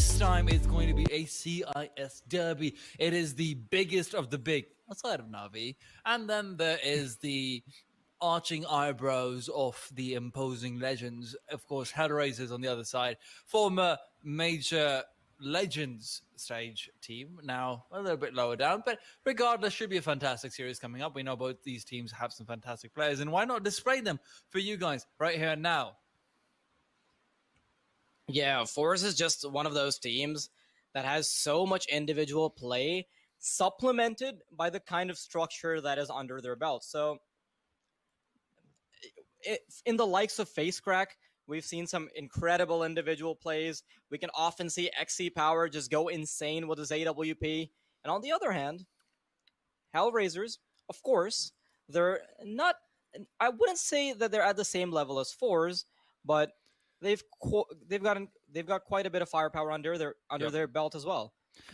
this time it's going to be a CIS derby. It is the biggest of the big, aside of Navi. And then there is the arching eyebrows of the imposing legends. Of course, HellRaisers on the other side. Former major Legends stage team, now a little bit lower down, but regardless, should be a fantastic series coming up. We know both these teams have some fantastic players, and why not display them for you guys right here and now? Yeah, forZe is just one of those teams that has so much individual play supplemented by the kind of structure that is under their belt. So in the likes of FaceCrack, we've seen some incredible individual plays. We can often see XC Power just go insane with his AWP. And on the other hand, HellRaisers, of course, they're not, I wouldn't say that they're at the same level as forZe, but they've got quite a bit of firepower under their belt as well.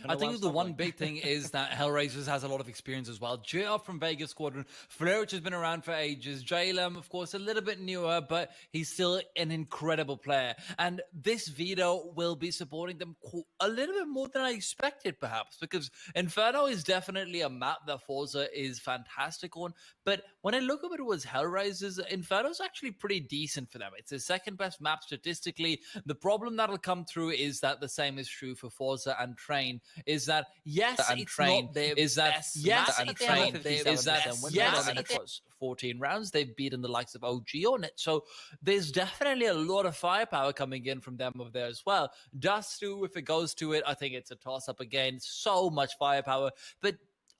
I think the one big thing is that HellRaisers has a lot of experience as well. JR from Vegas Squadron, Flair, which has been around for ages. JLM, of course, a little bit newer, but he's still an incredible player. And this veto will be supporting them a little bit more than I expected, perhaps, because Inferno is definitely a map that forZe is fantastic on. But when I look at it was HellRaisers, Inferno's actually pretty decent for them. It's the second best map statistically. The problem that'll come through is that the same is true for forZe and Train. Is that yes, and it's Train not their is that best yes, and Train is that yes, and across 14 rounds they've beaten the likes of OG on it. So there's definitely a lot of firepower coming in from them over there as well. Dust too, if it goes to it, I think it's a toss up again. So much firepower, but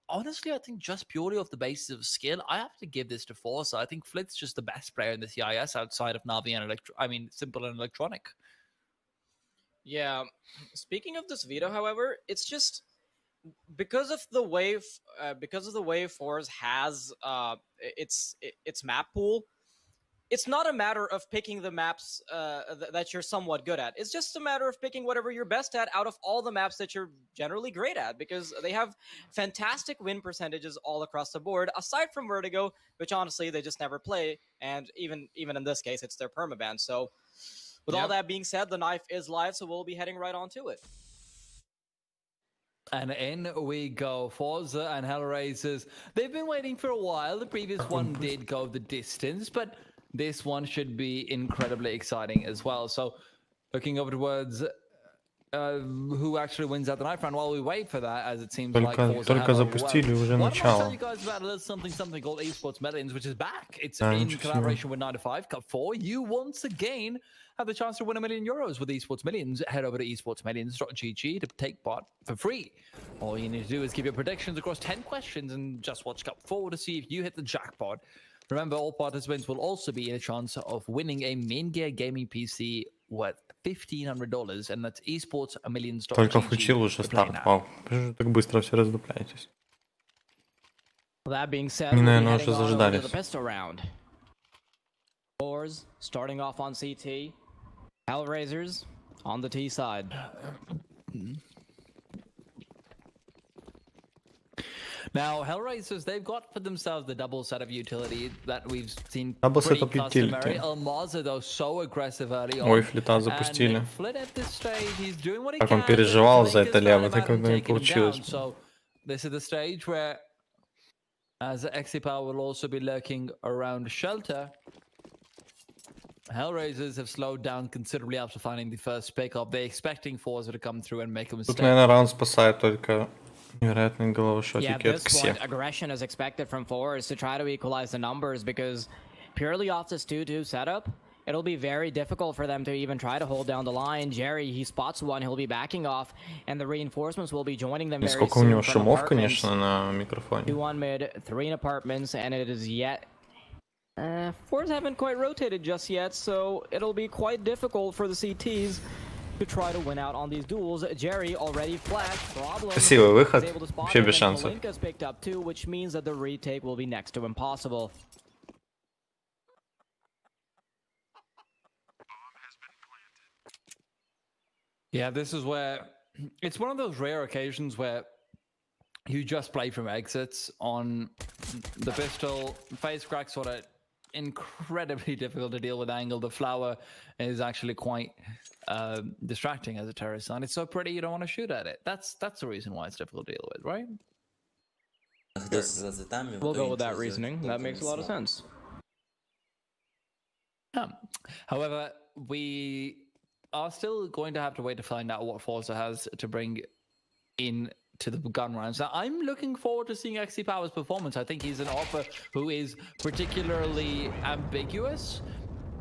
honestly, I think just purely off the basis of skill, I have to give this to forZe. I think Flit's just the best player in the CIS outside of Navi and Simple and Electronic. Yeah, speaking of this veto, however, it's just because of the way forZe has its map pool. It's not a matter of picking the maps that you're somewhat good at. It's just a matter of picking whatever you're best at out of all the maps that you're generally great at, because they have fantastic win percentages all across the board, aside from Vertigo, which honestly they just never play, and even in this case, it's their permaban. So with all that being said, the knife is live, so we'll be heading right on to it. And in we go. forZe and HellRaisers. They've been waiting for a while. The previous one did go the distance, but this one should be incredibly exciting as well. So looking over towards who actually wins out the knife round while we wait for that, as it seems like только запустили, уже начало. Tell you guys about a little something called Esports Millions, which is back. It's in collaboration with 9to5 Cup 4. You once again have the chance to win €1 million with Esports Millions. Head over to esportsmillions.gg to take part for free. All you need to do is give your predictions across 10 questions and just watch Cup 4 to see if you hit the jackpot. Remember, all participants will also be in a chance of winning a main gear gaming PC worth $1,500, and that's esportsmillions.gg. Только включил уже старт. Вау, так быстро все раздупляетесь. That being said, Они, we'll наверное, уже заждались. the pistol round. forZe starting off on CT. HellRaisers on the T side. Now, HellRaisers, they've got for themselves the double set of utility that we've seen Double pretty set of customary. utility. Almaza, though, so aggressive early on. Ой, Флита запустили. And Flit at this stage, he's doing what he Как can. он переживал за Blink это is лево, not так about как не taking him получилось. down. So, this is the stage where, as XC Power will also be lurking around shelter, HellRaisers have slowed down considerably after finding the first pickup. They're expecting forZe to come through and make a mistake. Тут, наверное, раунд спасает только невероятные Yeah, головошотики at от this Ксе. point, aggression is expected from forZe to try to equalize the numbers, because purely off this 2-2 setup, it'll be very difficult for them to even try to hold down the line. Jerry, he spots one, he'll be backing off, and the reinforcements will be joining them very Сколько у soon него from шумов, apartments. конечно, на микрофоне. 2 on mid, 3 in apartments, and it is yet... forZe haven't quite rotated just yet, so it'll be quite difficult for the CTs to try to win out on these duels. Jerry already flashed. Problem. Красивый выход. Is able to spot Вообще him, без and шансов. Malinka's picked up too, which means that the retake will be next to impossible. Yeah, this is where it's one of those rare occasions where you just play from exits on the pistol. FaceCrack sort of incredibly difficult to deal with angle. The flower is actually quite distracting as a terrorist, and it's so pretty you don't want to shoot at it. That's the reason why it's difficult to deal with, right? We'll go with that reasoning. That makes a lot of sense. Yeah. However, we are still going to have to wait to find out what forZe has to bring in to the gun rounds. Now, I'm looking forward to seeing XC Power's performance. I think he's an offer who is particularly ambiguous.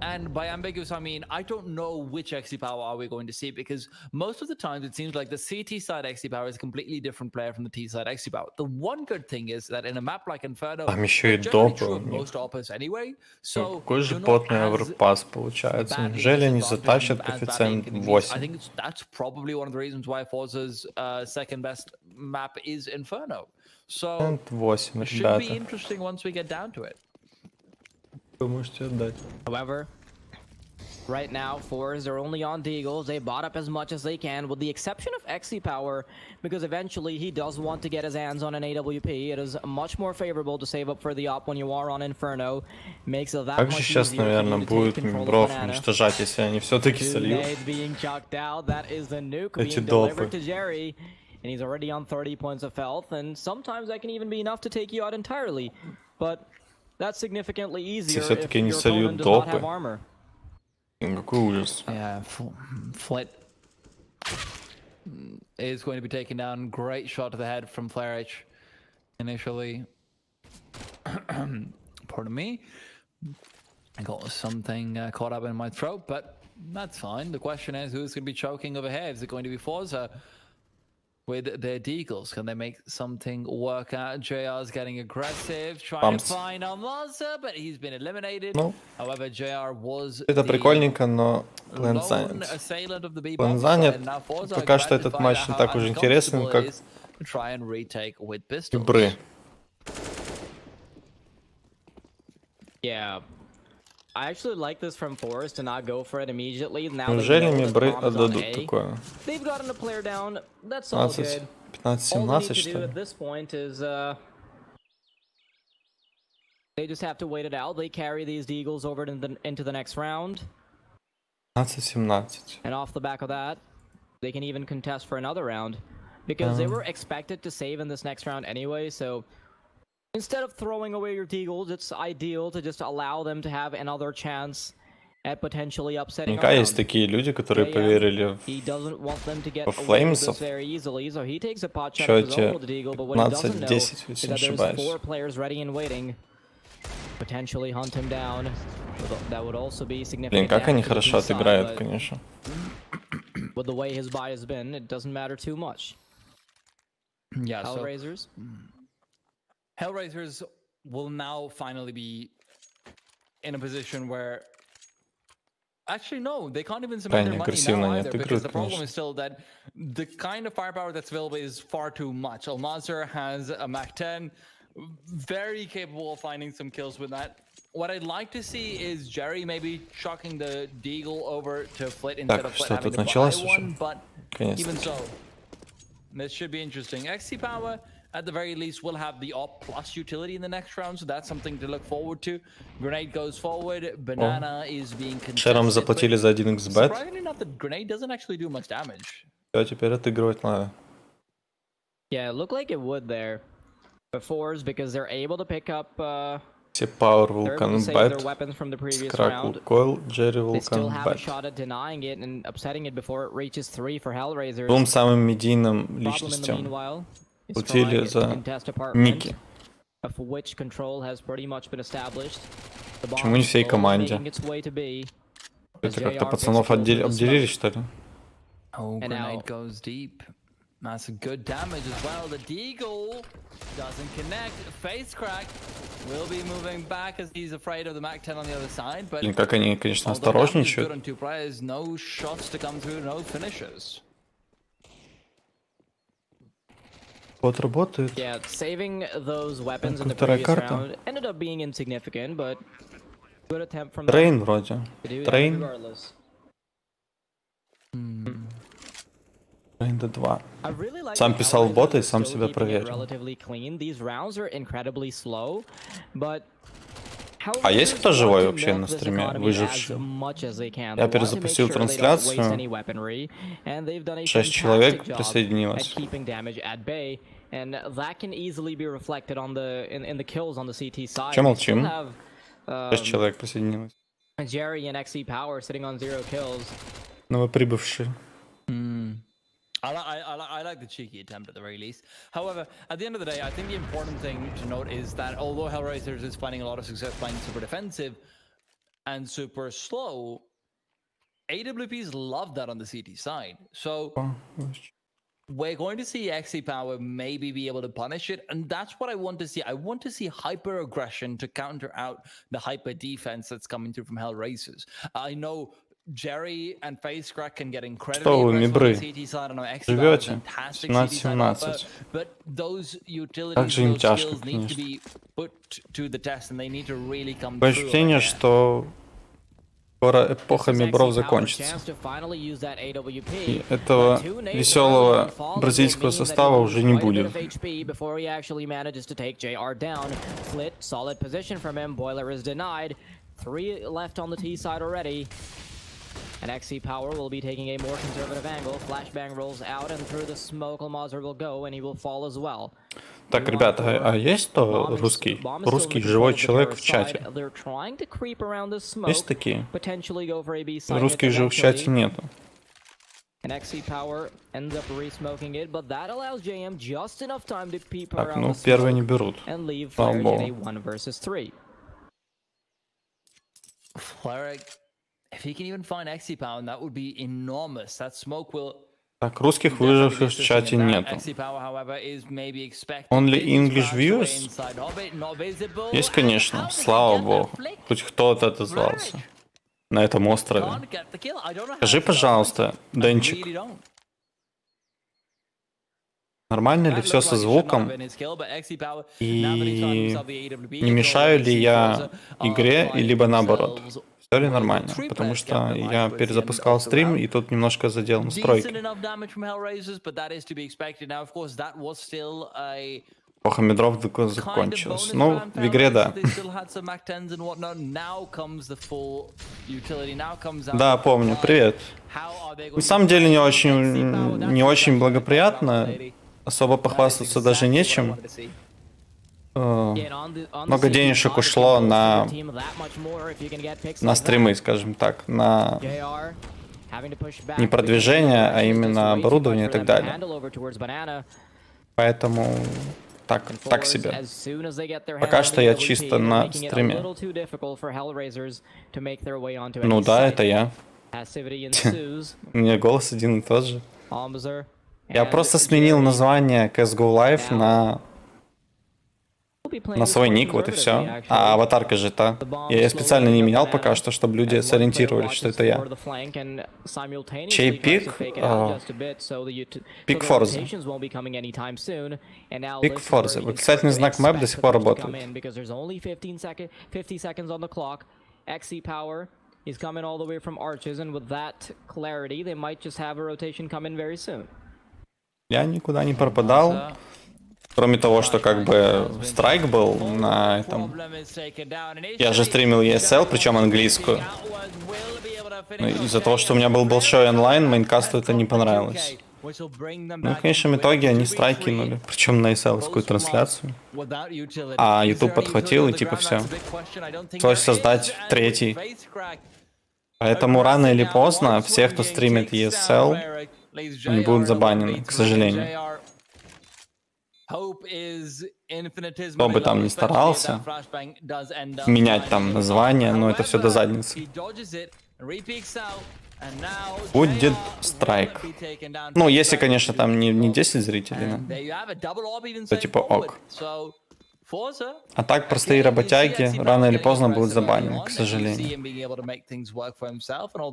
And by ambiguous, I mean, I don't know which XC Power are we going to see, because most of the times it seems like the CT side XC Power is a completely different player from the T side XC Power. The one good thing is that in a map like Inferno, Там еще и they're generally допы true у of них. most oppers anyway, so Какой же you're not потный as оверпас получается. badly Неужели они disadvantaged затащат as badly коэффициент inconvenienced. I 8? think that's probably one of the reasons why forZe's second best map is Inferno. So Коэффициент 8, it should be ребята. interesting once we get down to it. Вы можете отдать. However, right now, forZe are only on Deagles. They bought up as much as they can, with the exception of XC Power, because eventually he does want to get his hands on an AWP. It is much more favorable to save up for the op when you are on Inferno. Makes it that Как же much сейчас, easier for you наверное, to take будет control of мибров Banana. уничтожать, если они все-таки Two сольют? nades being chucked out. That is the nuke Эти being delivered допы. to Jerry, and he's already on 30 points of health. And sometimes that can even be enough to take you out entirely, but that's significantly easier if все-таки не your сольют opponent does not have допы. armor. Какой ужас. Yeah, Flit is going to be taken down. Great shot to the head from Flare H initially. Pardon me. I got something caught up in my throat, but that's fine. The question is, who's going to be choking over here? Is it going to be forZe with their deagles? Can they make something work out? JR's getting aggressive, trying Pumps. to find a monster, but he's been eliminated. Ну, However, JR was это the прикольненько, но план lone занят. assailant of the B План bomb занят. side. Now forZe are Пока что glad to этот find матч out не how так уж интересен, uncomfortable как it is to try and retake with pistols. Бры. Yeah. I actually like this from forZe to not go for it immediately. Now Неужели that мибры the bomb is on отдадут A, такое? they've gotten a player down. That's all 15, good. 15, All they need 17, to что do ли? at this point is they just have to wait it out. They carry these deagles over into the next round, 15, 17. and off the back of that, they can even contest for another round, because they were expected to save in this next round anyway. So instead of throwing away your deagles, it's ideal to just allow them to have another chance at potentially upsetting a Наверняка есть round. такие люди, которые JM, поверили he doesn't want them to get в away with Flames'ов. this very easily, so he takes a pot shot of his счете own with the deagle, but what he doesn't know 15-10, is если не that there's ошибаюсь. 4 players ready and waiting, potentially hunt him down. That would also be Блин, significant как они damage to the хорошо team side, отыграют, but конечно. with the way his buy has been, it doesn't matter too much. Yeah, so HellRaisers? HellRaisers will now finally be in a position where actually no, they can't even spend their money агрессивно now не either, because отыгрывают, the problem конечно. is still that the kind of firepower that's available is far too much. Almanzar has a Mac-10, very capable of finding some kills with that. What I'd like to see is Jerry maybe chucking the deagle over to Flit instead of Flit что having тут to buy началось уже? one, but even Наконец-то. so, this should be interesting. XC Power, at the very least, will have the op plus utility in the next round, so that's something to look forward to. Grenade goes forward. Banana is being Шером contested. заплатили but за 1xbet. surprisingly enough, the grenade doesn't actually do much damage. Все, теперь отыгрывать надо. Yeah, it looked like it would there. But forZe, because they're able to pick up, Все Power will they're able to can save their bet. weapons from the previous Crack round. coil, Jerry will They still can have a bet. shot at denying it and upsetting it before it reaches 3 for HellRaisers. Двум самым медийным Problem in the личностям meanwhile is платили trying to за contest apartment, ники. of which control has pretty much been established. The Почему bomb не всей slowly команде? making its way to B. Это JR как-то picks пацанов kills with the обделили, smoke. что ли? Oh, And grenade now- goes deep. That's a good damage as well. The deagle doesn't connect. Face crack will be moving back as he's afraid of the Mac-10 on the other side. But Блин, как они, конечно, although damage is good осторожничают. on 2 players, no shots to come through, no finishes. Вот работает. Yeah, saving those weapons in the Вторая previous карта. round ended up being insignificant, but good attempt from Трейн вроде. them to do that Трейн. regardless. Трейн D2. I really like Сам the писал HellRaisers бота и are сам still себя keeping it проверил. relatively clean. These rounds are incredibly slow, but А есть кто живой вообще на стриме, выживший? Я перезапустил трансляцию. 6 человек присоединилось. Че молчим? 6 человек присоединилось. Новоприбывшие. I like the cheeky attempt at the very least. However, at the end of the day, I think the important thing to note is that although HellRaisers is finding a lot of success playing super defensive and super slow, AWPs love that on the CT side. So we're going to see XC Power maybe be able to punish it, and that's what I want to see. I want to see hyper aggression to counter out the hyper defense that's coming through from HellRaisers. I know Jerry and FaceCrack can get incredibly aggressive on the CT side. I know XC Power is fantastic CT side, but those utilities, those skills need to be put to the test, and they need to really come through. Ощущение, что скоро эпоха мибров закончится. И этого веселого бразильского состава уже не будет. And XC Power will be taking a more conservative angle. Flashbang rolls out and through the smoke, Almazar will go and he will fall as well. Так, ребята, а есть кто русский живой человек в чате? Есть такие? Русских же в чате нету. Так, ну первые не берут. Слава богу. If he can even find XC Power, that would be enormous. That smoke will. Так, русских выживших в чате нету. Only English viewers? Есть, конечно. Слава богу. Хоть кто-то отозвался на этом острове. Скажи, пожалуйста, Денчик, нормально ли все со звуком? И не мешаю ли я игре, либо наоборот? Все ли нормально? Потому что я перезапускал стрим, и тут немножко задел настройки. Эпоха мидров закончилась. Ну, в игре да. Да, помню. Привет. На самом деле не очень благоприятно. Особо похвастаться даже нечем. Много денежек ушло на стримы, скажем так, на не продвижение, а именно оборудование и так далее. Поэтому так себе. Пока что я чисто на стриме. Ну да, это я. У меня голос один и тот же. Я просто сменил название CSGO Live на свой ник, вот и все. А аватарка же та. Я специально не менял пока что, чтобы люди сориентировались, что это я. Чей пик? Пик forZe. Пик forZe. Восклицательный знак мэп до сих пор работает. Я никуда не пропадал. Кроме того, что как бы страйк был на этом. Я же стримил ESL, причем английскую. Из-за того, что у меня был большой онлайн, мейнкасту это не понравилось. Ну, в конечном итоге они страйк кинули, причем на ESL-скую трансляцию. А YouTube подхватил и типа все. Пришлось создать третий. Поэтому рано или поздно все, кто стримит ESL, они будут забанены, к сожалению. Кто бы там ни старался менять там название, но это все до задницы. Будет страйк. Ну, если, конечно, там не 10 зрителей, то типа ок. А так простые работяги рано или поздно будут забанены, к сожалению.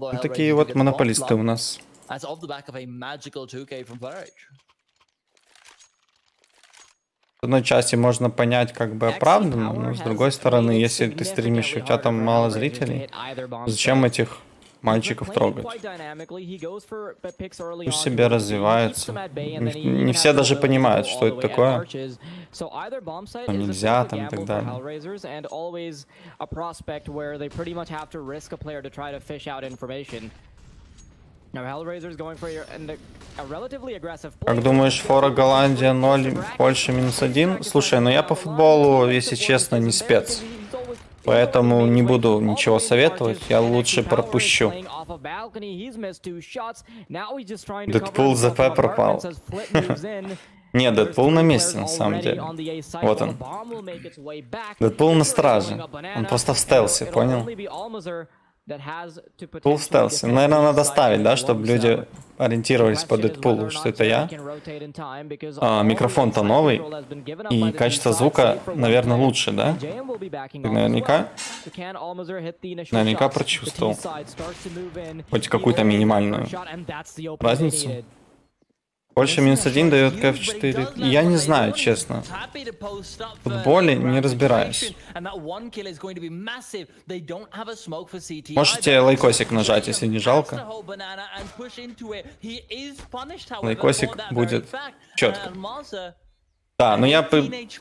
Вот такие вот монополисты у нас. С одной части можно понять как бы оправданно, но с другой стороны, если ты стримишь, и у тебя там мало зрителей, зачем этих мальчиков трогать. Пусть себе развивается. Не все даже понимают, что это такое. Что нельзя там и так далее. Как думаешь, фора Голландия 0, Польша -1? Слушай, ну я по футболу, если честно, не спец. Поэтому не буду ничего советовать, я лучше пропущу. Дэдпул ЗП пропал. Не, Дэдпул на месте, на самом деле. Вот он. Дэдпул на страже. Он просто в стелсе, понял? Дэдпул в стелсе. Наверное, надо ставить, да, чтобы люди ориентировались по Дэдпулу, что это я. Микрофон-то новый, и качество звука, наверное, лучше, да? Ты наверняка прочувствовал хоть какую-то минимальную разницу. Польша -1 дает КФ4. Я не знаю, честно. В футболе не разбираюсь. Можете лайкосик нажать, если не жалко. Лайкосик будет четко. Да, но я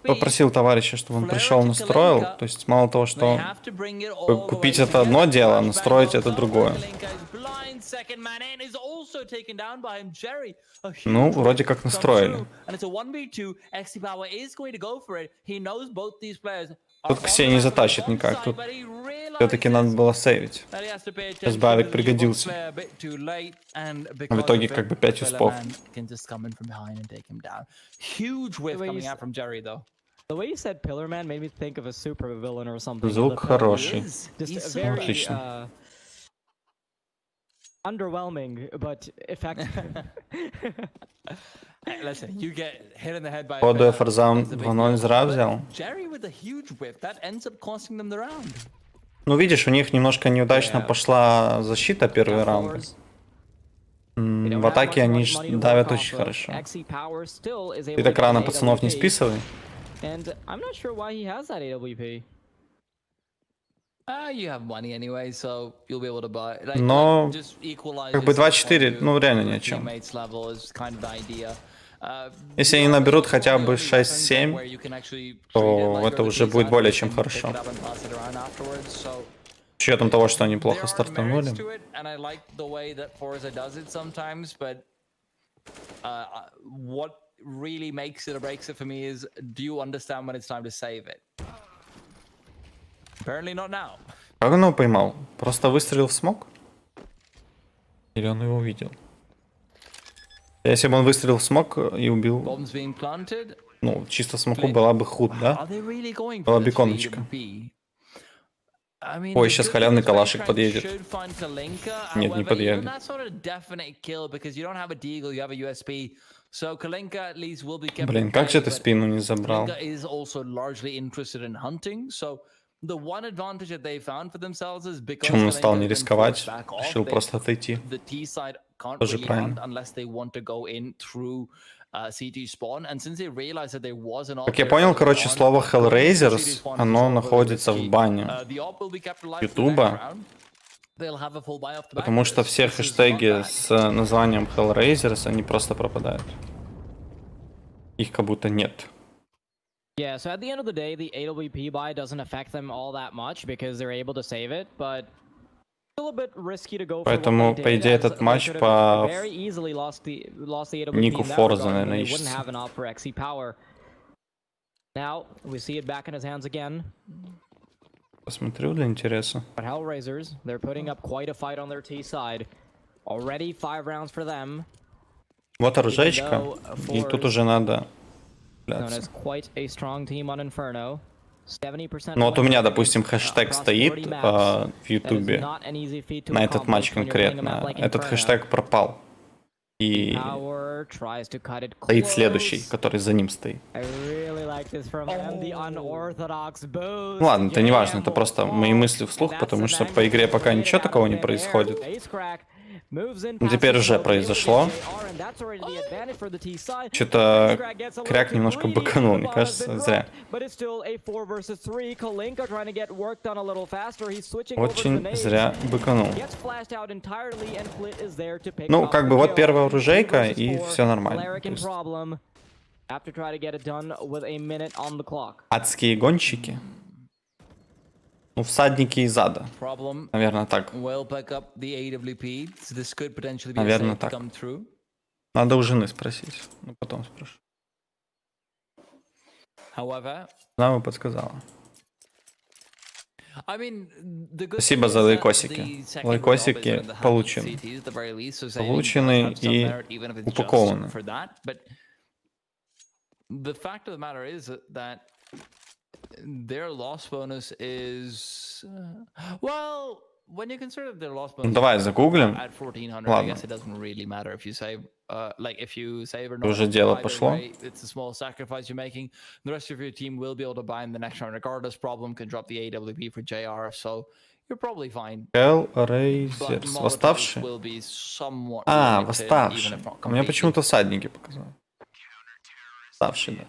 попросил товарища, чтобы он пришел, настроил. То есть мало того, что купить это одно дело, а настроить это другое. Ну, вроде как настроили. Тут Ксения не затащит никак. Тут все-таки надо было сейвить. Сейчас Бавик пригодился. В итоге как бы 5 успов. Звук хороший. Отлично. Underwhelming, but effective. Listen, you get hit in the head by Поду форZe 2-0 зря взял. Ну, видишь, у них немножко неудачно пошла защита первый раунд. В атаке они давят очень хорошо. Ты так рано пацанов не списывай. Но как бы 2-4, ну реально ни о чем. Если они наберут хотя бы 6-7, то это уже будет более чем хорошо. С учетом того, что они плохо стартанули. Как он его поймал? Просто выстрелил в смог? Или он его увидел? Если бы он выстрелил в смог и убил... Ну, чисто в смоку была бы худ, да? Была беконочка. Ой, сейчас халявный калашик подъедет. Нет, не подъедет. Блин, как же ты спину не забрал? Почему он стал не рисковать? Решил просто отойти. Тоже правильно. Как я понял, короче, слово HellRaisers, оно находится в бане Ютуба. Потому что все хэштеги с названием HellRaisers, они просто пропадают. Их как будто нет. Yeah, so at the end of the day, the AWP buy doesn't affect them all that much because they're able to save it, but still a bit risky to go for. Поэтому, по идее, этот матч по нику forZe, наверное, ищется. Now we see it back in his hands again. Посмотрю для интереса. But HellRaisers, they're putting up quite a fight on their T side. Already 5 rounds for them. Вот оружейка, и тут уже надо... Ну вот у меня, допустим, хэштег стоит в Ютубе на этот матч конкретно. Этот хэштег пропал. И стоит следующий, который за ним стоит. Ну ладно, это не важно, это просто мои мысли вслух, потому что по игре пока ничего такого не происходит. Теперь уже произошло. Что-то Кряк немножко быканул, мне кажется, зря. Очень зря быканул. Ну, как бы вот первая оружейка, и все нормально. Адские гонщики. Ну, всадники из ада. Наверное, так. Наверное, так. Надо у жены спросить. Ну, потом спрошу. Она бы подсказала. Спасибо за лайкосики. Лайкосики получены. Получены и упакованы. Their loss bonus is well, when you consider their loss bonus. Ну, давай загуглим. At 1400, Ладно. I guess it doesn't really matter if you save, like if you save or not. Уже дело Either пошло. way, it's a small sacrifice you're making. The rest of your team will be able to buy in the next round regardless. Problem can drop the AWP for JR, so you're probably fine. HellRaisers. Восставшие? Will be somewhat А, limited, восставшие. even if not У меня completely. почему-то всадники показали. Восставшие, да.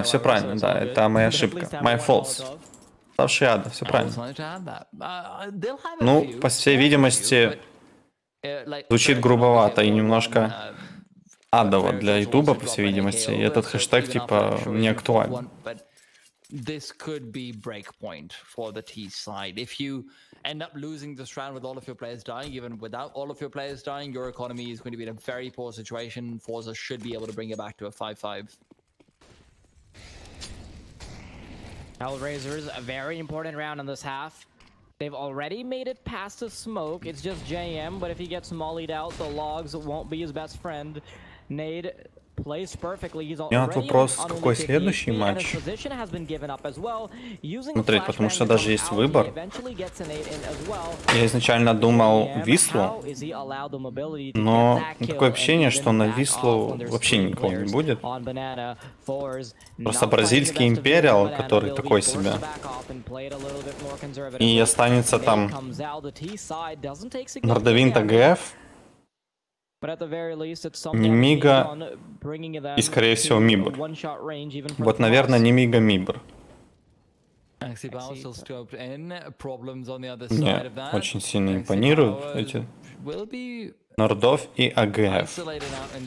Все правильно, да, это моя ошибка. My fault. Восставшие ада, все правильно. Ну, по всей видимости, звучит грубовато и немножко адово для Ютуба, по всей видимости, и этот хэштег типа не актуален. This could be breakpoint for the T side. If you end up losing this round with all of your players dying, even without all of your players dying, your economy is going to be in a very poor situation. forZe should be able to bring it back to a 5-5. HellRaisers, a very important round in this half. They've already made it past the smoke. It's just JM, but if he gets mollied out, the logs won't be his best friend. Nade plays perfectly. He's У меня вот вопрос, какой следующий матч? Смотри, потому что даже есть выбор. Я изначально думал Вислу, но такое ощущение, что на Вислу вообще никого не будет. Просто бразильский империал, который такой себе. И останется там Нордовинт АГФ, Немига и, скорее всего, Мибр. Вот, наверное, Немига Мибр. Мне очень сильно импонируют эти Нордов и АГФ.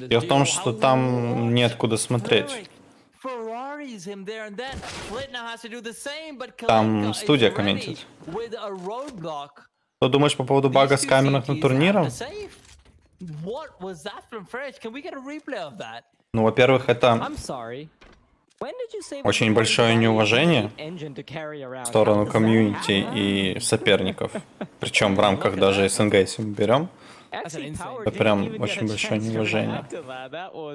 Дело в том, что там неоткуда смотреть. Там студия комментит. Что думаешь по поводу бага с камерах на турнирах? Ну, во-первых, это очень большое неуважение в сторону комьюнити и соперников. Причем в рамках даже СНГ, если мы берем. Это прям очень большое неуважение.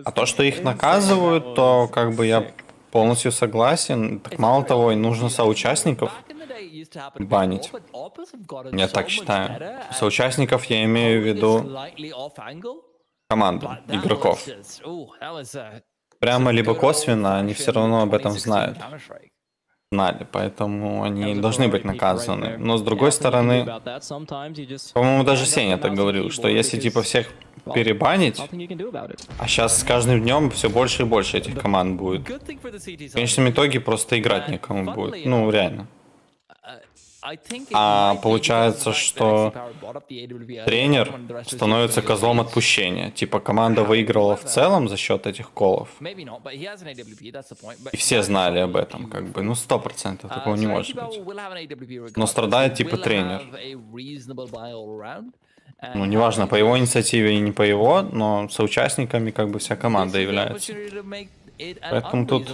А то, что их наказывают, то как бы я полностью согласен. Так мало того, и нужно соучастников банить. Я так считаю. Соучастников я имею в виду команду, игроков. Прямо либо косвенно они все равно об этом знают. Знали, поэтому они должны быть наказаны. Но с другой стороны, по-моему, даже Сеня так говорил, что если типа всех перебанить, а сейчас с каждым днем все больше и больше этих команд будет. В конечном итоге просто играть некому будет. Ну, реально. А получается, что тренер становится козлом отпущения. Типа команда выигрывала в целом за счет этих колов. И все знали об этом, как бы. Ну, 100% такого не может быть. Но страдает типа тренер. Ну, неважно, по его инициативе и не по его, но соучастниками как бы вся команда является. Поэтому тут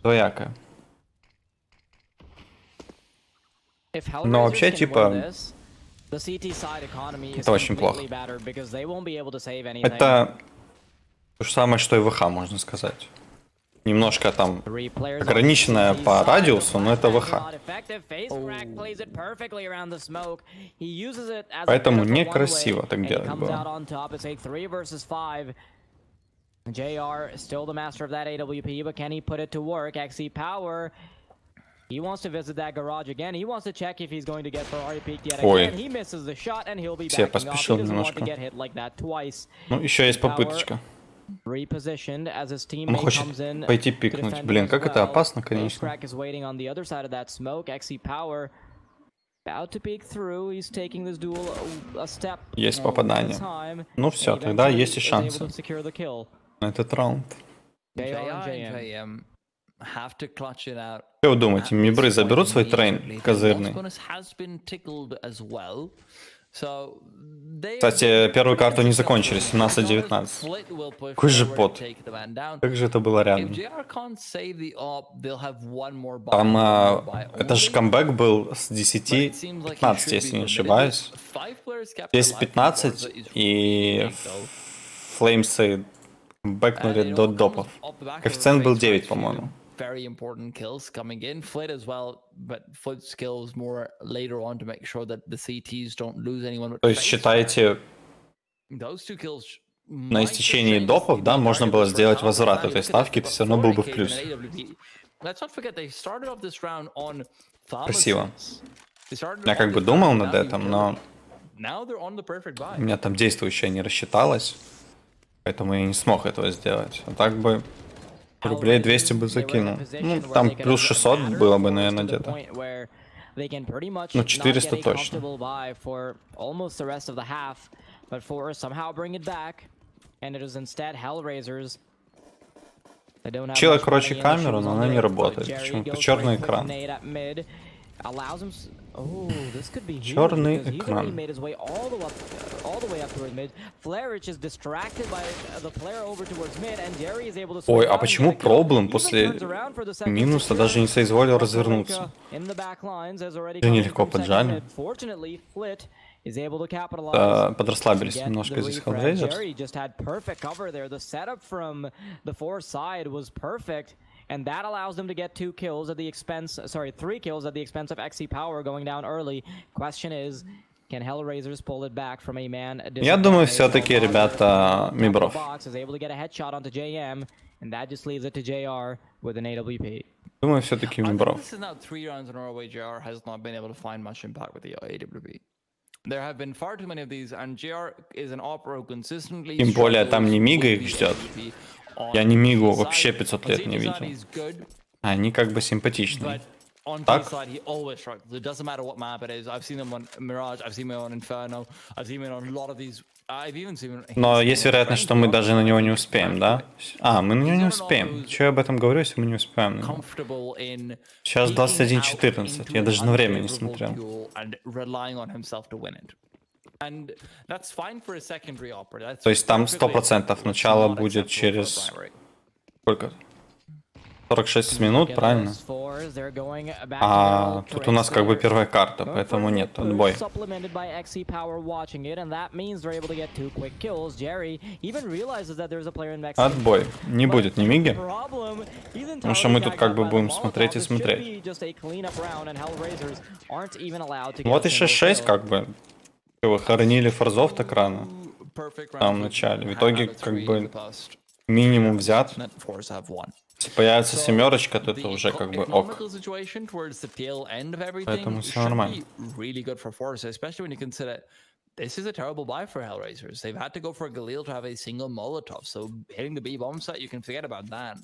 двоякое. Но вообще, типа, это очень плохо. Это то же самое, что и ВХ, можно сказать. Немножко там ограниченная по радиусу, но это ВХ. Поэтому некрасиво так делать было. He wants to visit that garage again. He wants to check if he's going to get Ferrari peaked yet Ой. again. He misses the shot and he'll be Все, backing off. He поспешил doesn't want to немножко. get hit like that twice. Ну, еще есть попыточка. Repositioned as his Он teammate хочет comes in пойти to пикнуть. defend Блин, as как это well. опасно, конечно. Crack is waiting on the other side of that smoke. XC Power about to peek through. He's taking this duel a step Есть at a попадание. time. Ну все, And тогда eventually есть и is able шансы to secure the kill. на этот раунд. JR JR and and JM. JM have to clutch it out. Что вы думаете, мибры заберут свой трейн козырный? Кстати, первую карту не закончили, 17-19. Какой же пот. Как же это было рядом. Там, это же камбэк был с 10-15, если не ошибаюсь. 10-15, и флеймсы бэкнули до допов. Коэффициент был 9, по-моему. Very important kills coming in. Flit as well, but Flit's skills more later on to make sure that the CTs don't lose anyone. То есть считаете, Those two kills на истечении допов, да, можно было сделать возврат этой ставки, ты все равно был бы в плюс. Let's not forget they started off this round on Красиво. Я как бы думал над этим, но now they're on the perfect buy. у меня там действующая не рассчиталась, поэтому я не смог этого сделать. А так бы рублей 200 бы закинул. Ну, там плюс 600 было бы, наверное, где-то. Ну, 400 точно. Чела, короче, камеру, но она не работает. Почему-то черный экран. Черный экран. Ой, а почему Проблем после минуса даже не соизволил развернуться? Уже нелегко поджали. Подрасслабились немножко здесь HellRaisers. And that allows them to get 3 kills at the expense of XC Power going down early. Question is, can HellRaisers pull it back from a man? Я думаю, все-таки ребята мибров. Is able to get a headshot onto JM, and that just leaves it to JR with an AWP. Думаю, все-таки мибров. This is now 3 rounds in a row where JR has not been able to find much impact with the AWP. There have been far too many of these, and JR is an opera who consistently. Тем более там не Мига их ждет. Я не Мигу вообще 500 лет не видел. Они как бы симпатичные. Так? Но есть вероятность, что мы даже на него не успеем, да? А, мы на него не успеем. Чего я об этом говорю, если мы не успеем? Сейчас 21:14. Я даже на время не смотрел. То есть там 100% начало будет через... Сколько? 46 минут, правильно? А тут у нас как бы первая карта, поэтому нет, отбой. Отбой. Не будет ни миги. Потому что мы тут как бы будем смотреть и смотреть. Вот и 6-6 как бы. Вы хоронили форзов так рано. В самом начале. В итоге как бы минимум взят. Если появится семерочка, то это уже как бы ок. Поэтому все нормально. This is a terrible buy for HellRaisers. They've had to go for Galil to have a single Molotov, so hitting the B bomb set, you can forget about that.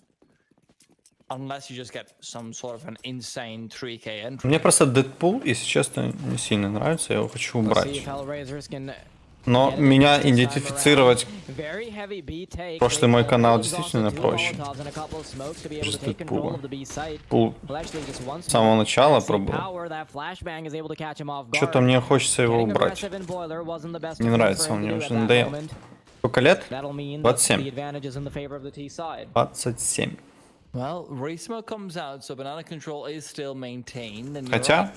Unless you just get some sort of an insane 3k entry. Мне просто Дэдпул, если честно, не сильно нравится, я его хочу убрать. Но меня идентифицировать прошлый мой канал действительно проще. Пул с самого начала пробовал. Что-то мне хочется его убрать. Не нравится он мне уже, надоел. Сколько лет? 27. 27. Хотя,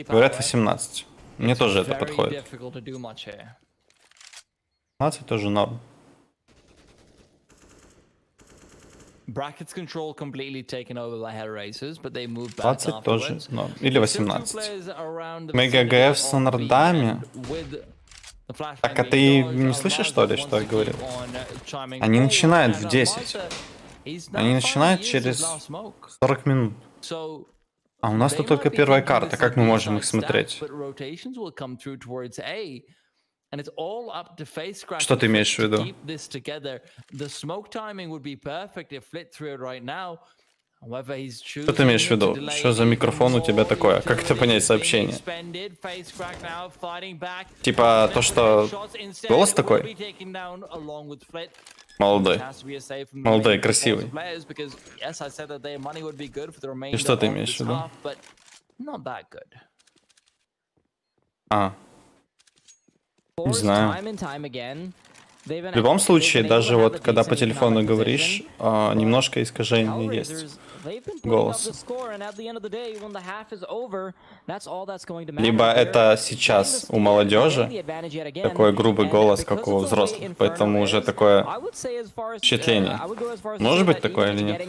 говорят, 18. Мне тоже это подходит. 15 тоже норм. Brackets control completely taken over by HellRaisers, but they moved back 20 тоже норм. Или 18. Мега ГГФ с нардами. Так, а ты не слышишь, что ли, что я говорил? Они начинают в 10. Они начинают через 40 минут. А у нас тут только первая карта, как мы можем их смотреть? Что ты имеешь в виду? Что ты имеешь в виду? Что за микрофон у тебя такое? Как это понять сообщение? Типа то, что голос такой? Молодой. Молодой, красивый. И что ты имеешь в виду? А. Не знаю. В любом случае, даже вот когда по телефону говоришь, немножко искажение есть голос. Либо это сейчас у молодежи такой грубый голос, как у взрослых, поэтому уже такое впечатление. Может быть такое или нет?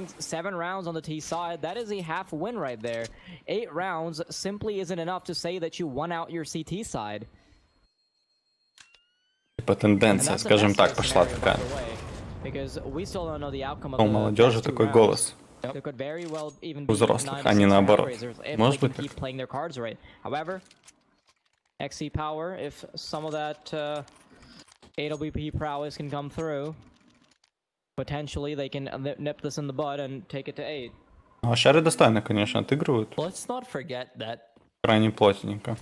Типа тенденция, скажем так, пошла такая. У молодежи такой голос. У взрослых, а не наоборот. Может быть так? А шары достойно, конечно, отыгрывают. Крайне плотненько.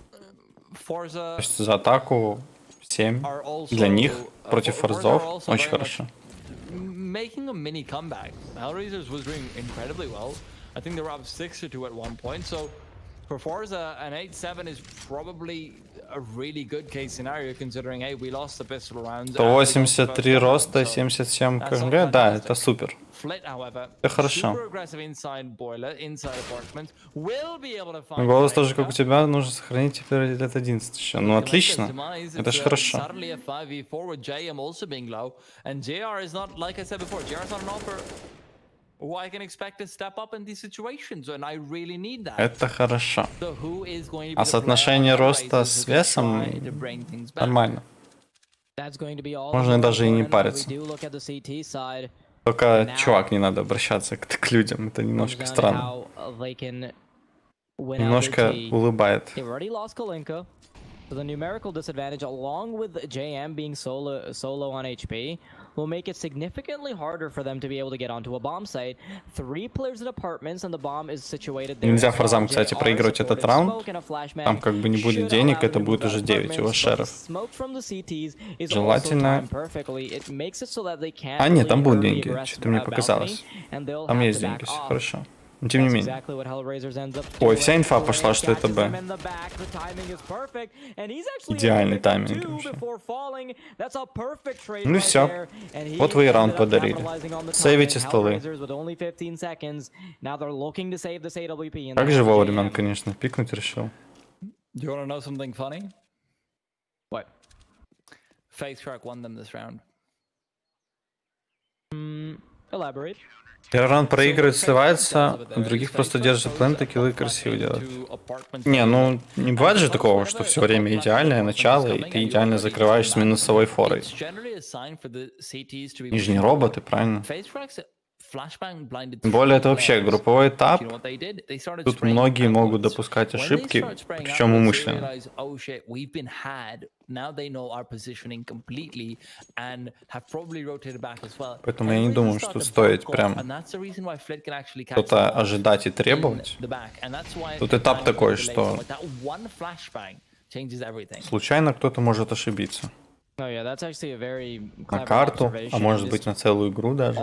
То есть за атаку 7 для них против форзов очень хорошо. Making a mini comeback. HellRaisers was doing incredibly well. I think they were up 6-2 at one point. So for forZe, an 8-7 is probably a really good case scenario considering, hey, we lost the pistol rounds. 183 роста, 77 КГ, да, это супер. Это хорошо. Голос тоже, как у тебя, нужно сохранить теперь лет 11 еще. Ну, отлично. Это же хорошо. Это хорошо. А соотношение роста с весом нормально. Можно даже и не париться. Только, чувак, не надо обращаться к людям, это немножко странно. Немножко улыбает. So the numerical disadvantage, along with JM being solo on HP, will make it significantly harder for them to be able to get onto a bomb site. 3 players in apartments, and the bomb is situated there. Нельзя форзам, кстати, проигрывать этот раунд. Там как бы не будет денег, это будет уже 9 у вас шеров. Желательно... А нет, там будут деньги, что-то мне показалось. Там есть деньги, все хорошо. Но тем не менее. Ой, вся инфа пошла, что это Б. Идеальный тайминг вообще. Ну и все. Вот вы и раунд подарили. Сейвите столы. Как же вовремя он, конечно, пикнуть решил. Elaborate. Первый раунд проигрывает, сливается, у других просто держат пленты, киллы красиво делают. Не, ну не бывает же такого, что все время идеальное начало, и ты идеально закрываешь с минусовой форой. Нижние роботы, правильно? Тем более это вообще групповой этап. Тут многие могут допускать ошибки, причем умышленно. Поэтому я не думаю, что стоит прям что-то ожидать и требовать. Тут этап такой, что случайно кто-то может ошибиться. На карту, а может быть на целую игру даже.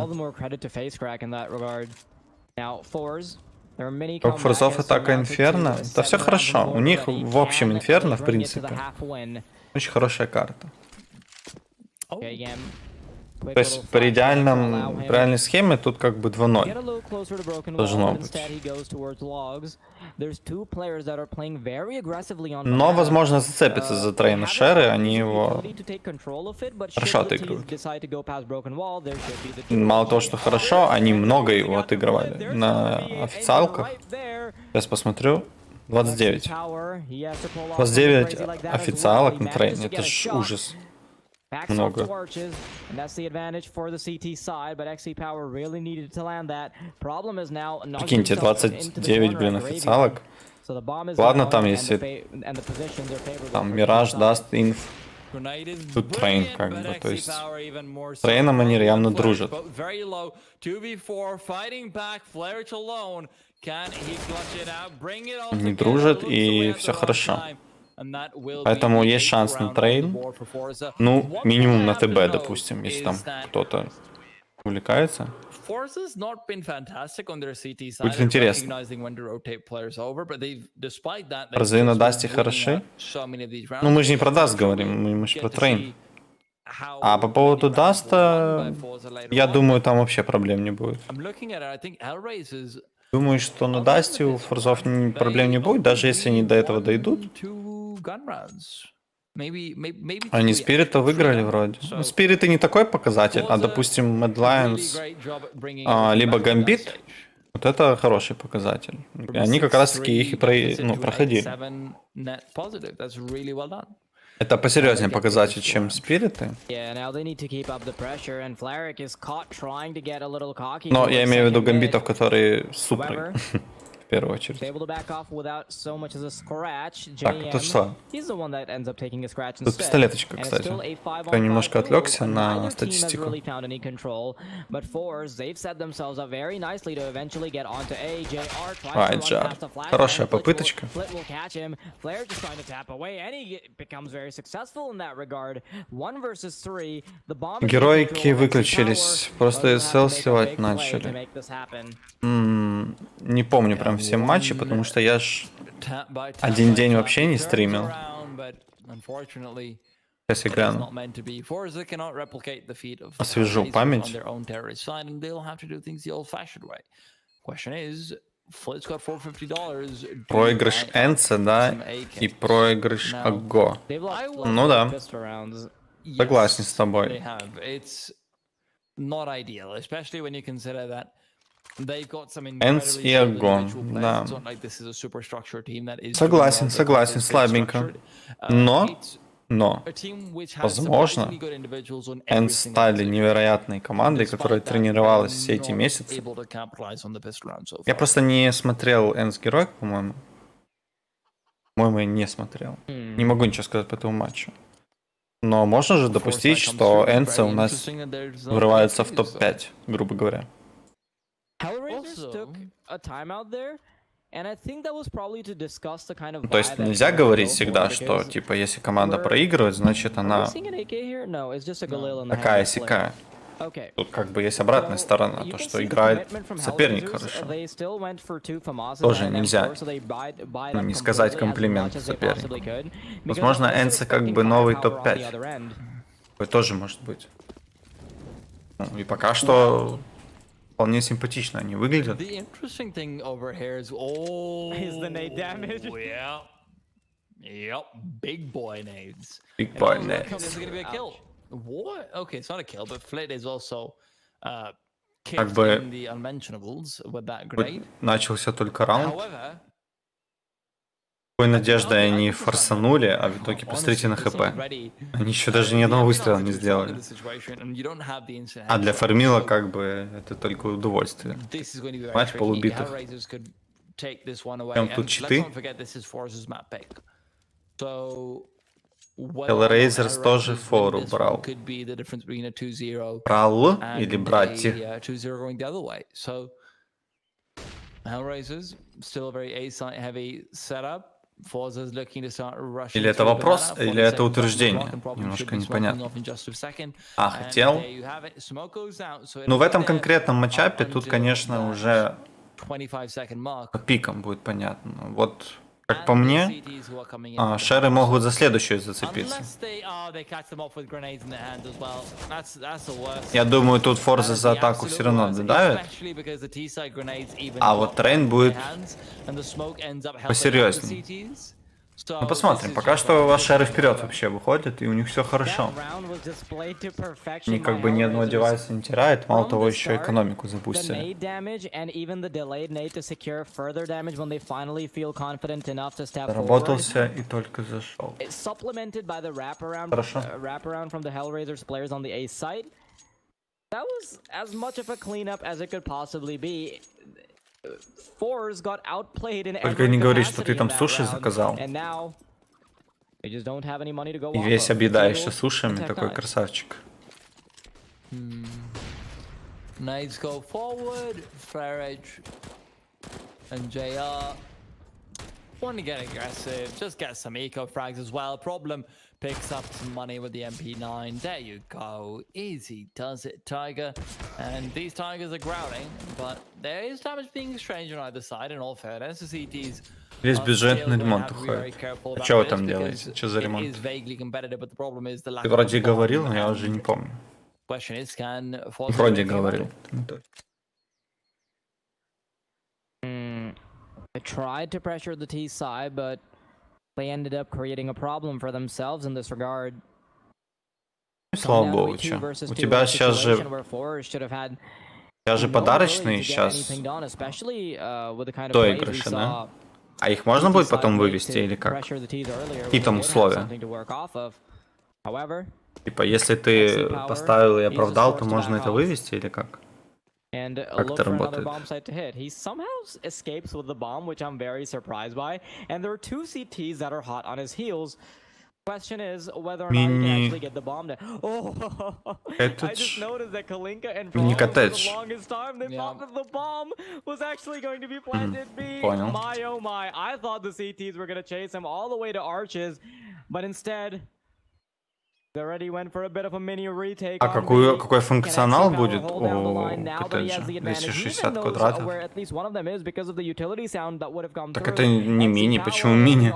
Как форзов атака Инферно, да все хорошо. У них в общем Инферно, в принципе, очень хорошая карта. То есть при реальной схеме тут как бы 2-0 должно быть. Но, возможно, зацепятся за трейна шеры, они его хорошо отыгрывают. Мало того, что хорошо, они много его отыгрывали на официалках. Сейчас посмотрю. 29. 29 официалок на трейне, это ж ужас. Backs off to arches, and that's the advantage for the CT side, but XC Power really needed to land that. Problem is now Прикиньте, 29, блин, официалок. Ладно, там если там Мираж даст инф, тут Трейн как бы, то есть с Трейном они явно дружат. Они дружат и все хорошо. Поэтому есть шанс на трейн. Ну, минимум на ТБ, допустим, если там кто-то увлекается. Будет интересно. forZe на Дасте хороши. Ну, мы же не про Даст говорим, мы же про трейн. А по поводу Даста, я думаю, там вообще проблем не будет. Думаю, что на Дасте у форзов проблем не будет, даже если они до этого дойдут. Они Спирита выиграли вроде. Ну, Спириты не такой показатель, а, допустим, Mad Lions, либо Гамбит. Вот это хороший показатель. И они как раз-таки их и проходили. Это посерьезнее показатель, чем Спириты. Но я имею в виду гамбитов, которые супры. В первую очередь. Так, тут что? Тут пистолеточка, кстати. Я немножко отвлекся на статистику. Джар. Хорошая попыточка. Героики выключились. Просто СЛ сливать начали. Не помню прям все матчи, потому что я ж один день вообще не стримил. Сейчас я гляну. Освежу память. Проигрыш Энца, да, и проигрыш Агго. Ну да. Согласен с тобой. Энц и Агон, да. Согласен, слабенько. Но, возможно, Энц стали невероятной командой, которая тренировалась все эти месяцы. Я просто не смотрел Энц Герой, по-моему. По-моему, я не смотрел. Не могу ничего сказать по этому матчу. Но можно же допустить, что Энца у нас врывается в топ-5, грубо говоря. То есть нельзя говорить всегда, что типа если команда проигрывает, значит она такая-сякая. Тут как бы есть обратная сторона, то что играет соперник хорошо. Тоже нельзя не сказать комплимент сопернику. Возможно, Энца как бы новый топ-5. Такой тоже может быть. Ну, и пока что вполне симпатично они выглядят. Big boy nades. Big boy nades. This is gonna be a kill. What? Okay, it's not a kill, but Flit is also Как бы the unmentionables with that grenade. начался только раунд. Какой надеждой они форсанули, а в итоге посмотрите на ХП. Они еще даже ни одного выстрела не сделали. А для фармила как бы это только удовольствие. Матч полубитых. Прям тут читы. HellRaisers тоже фору брал. Брал или братья? HellRaisers still a very A-site heavy setup. Или это вопрос, или это утверждение? Немножко непонятно. Хотел. Ну, в этом конкретном матчапе тут, конечно, уже по пикам будет понятно. Вот, как по мне, шеры могут за следующую зацепиться. Я думаю, тут forZe за атаку все равно додавит. А вот трейн будет посерьезнее. Ну посмотрим, пока что ваши шеры вперед вообще выходят, и у них все хорошо. Они как бы ни одного девайса не теряют, мало того, еще экономику запустили. Заработался и только зашел. Хорошо. That was as much of a cleanup as it could possibly be. forZe got outplayed in Только не говори, что ты там суши заказал. И весь объедаешься сушами, такой красавчик. Nades go forward, Farage and JR want to get aggressive, just get some eco frags as well. Problem picks up some money with the MP9. There you go. Easy does it, Tiger. And these Tigers are growling, but there is damage being exchanged on either side. In all fairness, the CTs Весь бюджет на ремонт уходит. А что вы там делаете? Что за ремонт? Ты вроде говорил, но я уже не помню. Вроде говорил. They tried to pressure the T side, but they ended up creating a problem for themselves in this regard. Слава богу, чё. У тебя сейчас же подарочные сейчас доигрыши, да? А их можно будет потом вывести или как? Какие там условия? Типа, если ты поставил и оправдал, то можно это вывести или как? Как это работает? He somehow escapes with the bomb, which I'm very surprised by. And there are two CTs that are hot on his heels. Question is whether or not he can actually get the bomb down. Oh, I just noticed that Kalinka and for the longest time they thought that the bomb was actually going to be planted. My oh my! I thought the CTs were going to chase him all the way to arches, but instead. А какой функционал будет у коттеджа? 260 квадратов. Так это не мини, почему мини?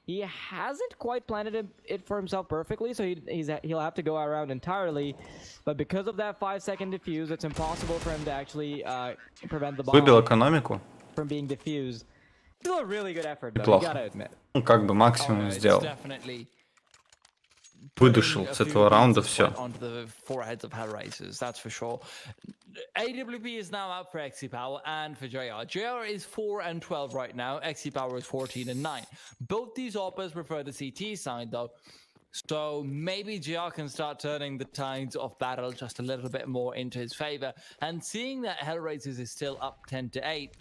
He hasn't quite planted it for himself perfectly, so he'll have to go around entirely. But because of that 5-second diffuse, it's impossible for him to actually prevent the bomb Выбил экономику. from being diffused. Still a really good effort, though, you gotta admit. Ну, как бы максимум сделал. Выдушил с этого раунда все. That's for sure. AWP is now out for XC Power and for JR. JR is 4-12 right now. XC Power is 14-9. Both these oppers prefer the CT side though. So maybe JR can start turning the tides of battle just a little bit more into his favor. And seeing that HellRaisers is still up 10-8.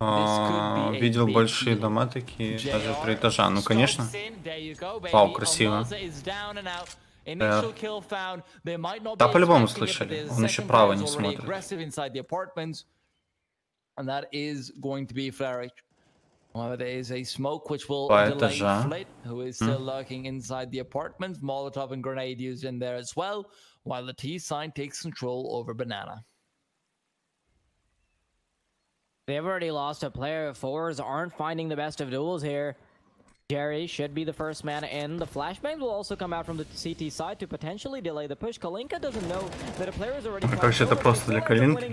Видел большие дома такие, даже 3 этажа. Ну, конечно. Вау, красиво. Да, по-любому слышали. Он еще право не смотрит. 2 этажа. Who is still lurking inside the apartments. Molotov and grenade used in there as well, while the T side takes control over Banana. They've already lost a player. forZe aren't finding the best of duels here. Jerry should be the first man in. The flashbangs will also come out from the CT side to potentially delay the push. Kalinka doesn't know that a player is already как же это просто для Калинки?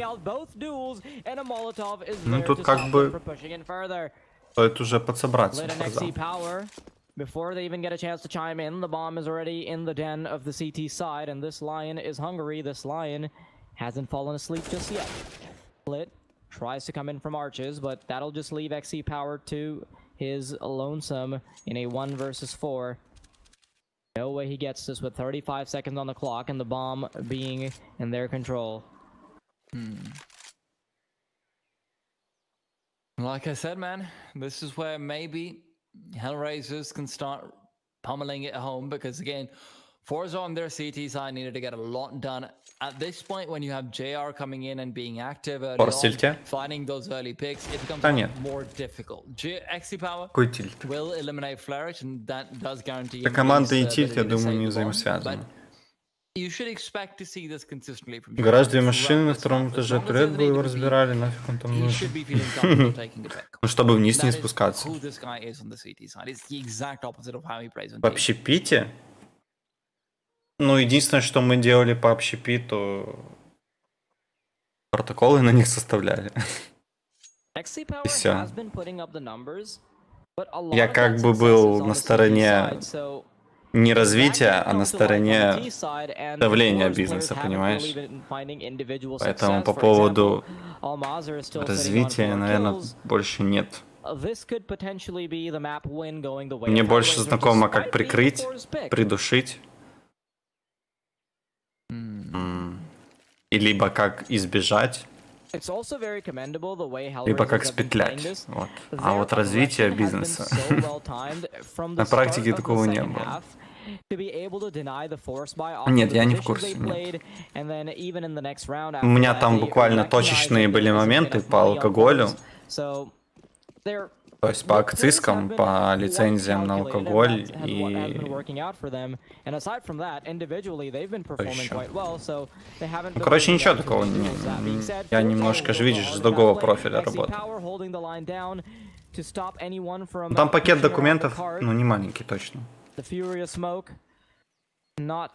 Ну тут как бы стоит уже подсобраться. Before they even get a chance to chime in, the bomb is already in the den of the CT side, and this lion is hungry. This lion hasn't fallen asleep just yet. Split tries to come in from arches, but that'll just leave XC Power to his lonesome in a 1 versus 4. No way he gets this with 35 seconds on the clock and the bomb being in their control. Like I said, man, this is where maybe HellRaisers can start pummeling it home, because again, forZe on their CT side needed to get a lot done. At this point, when you have JR coming in and being active early on, finding those early picks, it becomes more difficult. XC Power will eliminate Flourish, and that does guarantee you. Команда и тильт, я думаю, не взаимосвязаны. You should expect to see this consistently from Гараж 2 машины на втором этаже, турет бы его разбирали, нафиг он там нужен. Ну, чтобы вниз не спускаться. В общепите? Ну, единственное, что мы делали по общепиту, протоколы на них составляли. И все. Я как бы был на стороне не развития, а на стороне давления бизнеса, понимаешь? Поэтому по поводу развития, наверное, больше нет. Мне больше знакомо, как прикрыть, придушить. И либо как избежать, либо как спетлять. Вот. А вот развитие бизнеса на практике такого не было. Нет, я не в курсе. Нет. У меня там буквально точечные были моменты по алкоголю. То есть по акцизкам, по лицензиям на алкоголь и... Ну, короче, ничего такого не... Я немножко же, видишь, с другого профиля работаю. Там пакет документов, ну, не маленький точно. Но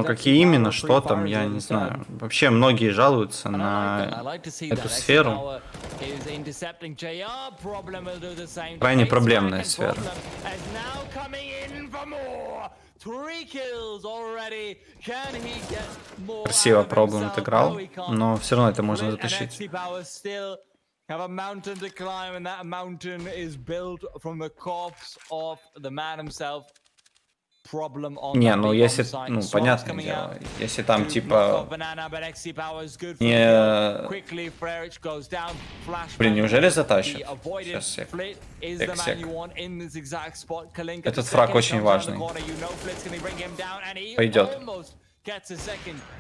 какие именно, что там, я не знаю. Вообще многие жалуются на эту сферу. Крайне проблемная сфера. Красиво проблем отыграл, но все равно это можно затащить. Не, ну если, ну понятное дело, если там типа не... Блин, неужели затащит? Сейчас, сек. Этот фраг очень важный. Пойдет.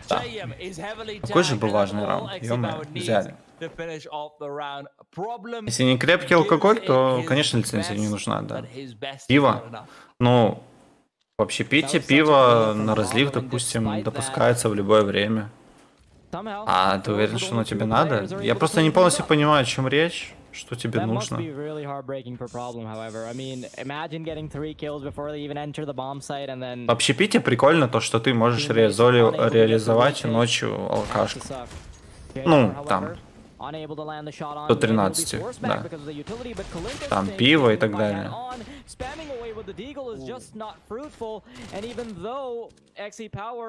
Да. Какой же был важный раунд? Ё-моё, взяли. Если не крепкий алкоголь, то, конечно, лицензия не нужна, да. Пиво? Ну... В общепите пиво на разлив, допустим, допускается в любое время. А ты уверен, что оно тебе надо? Я просто не полностью понимаю, о чем речь, что тебе нужно. В общепите прикольно то, что ты можешь реализовать ночью алкашку. Ну, там... До 13, да. Там пиво и так далее.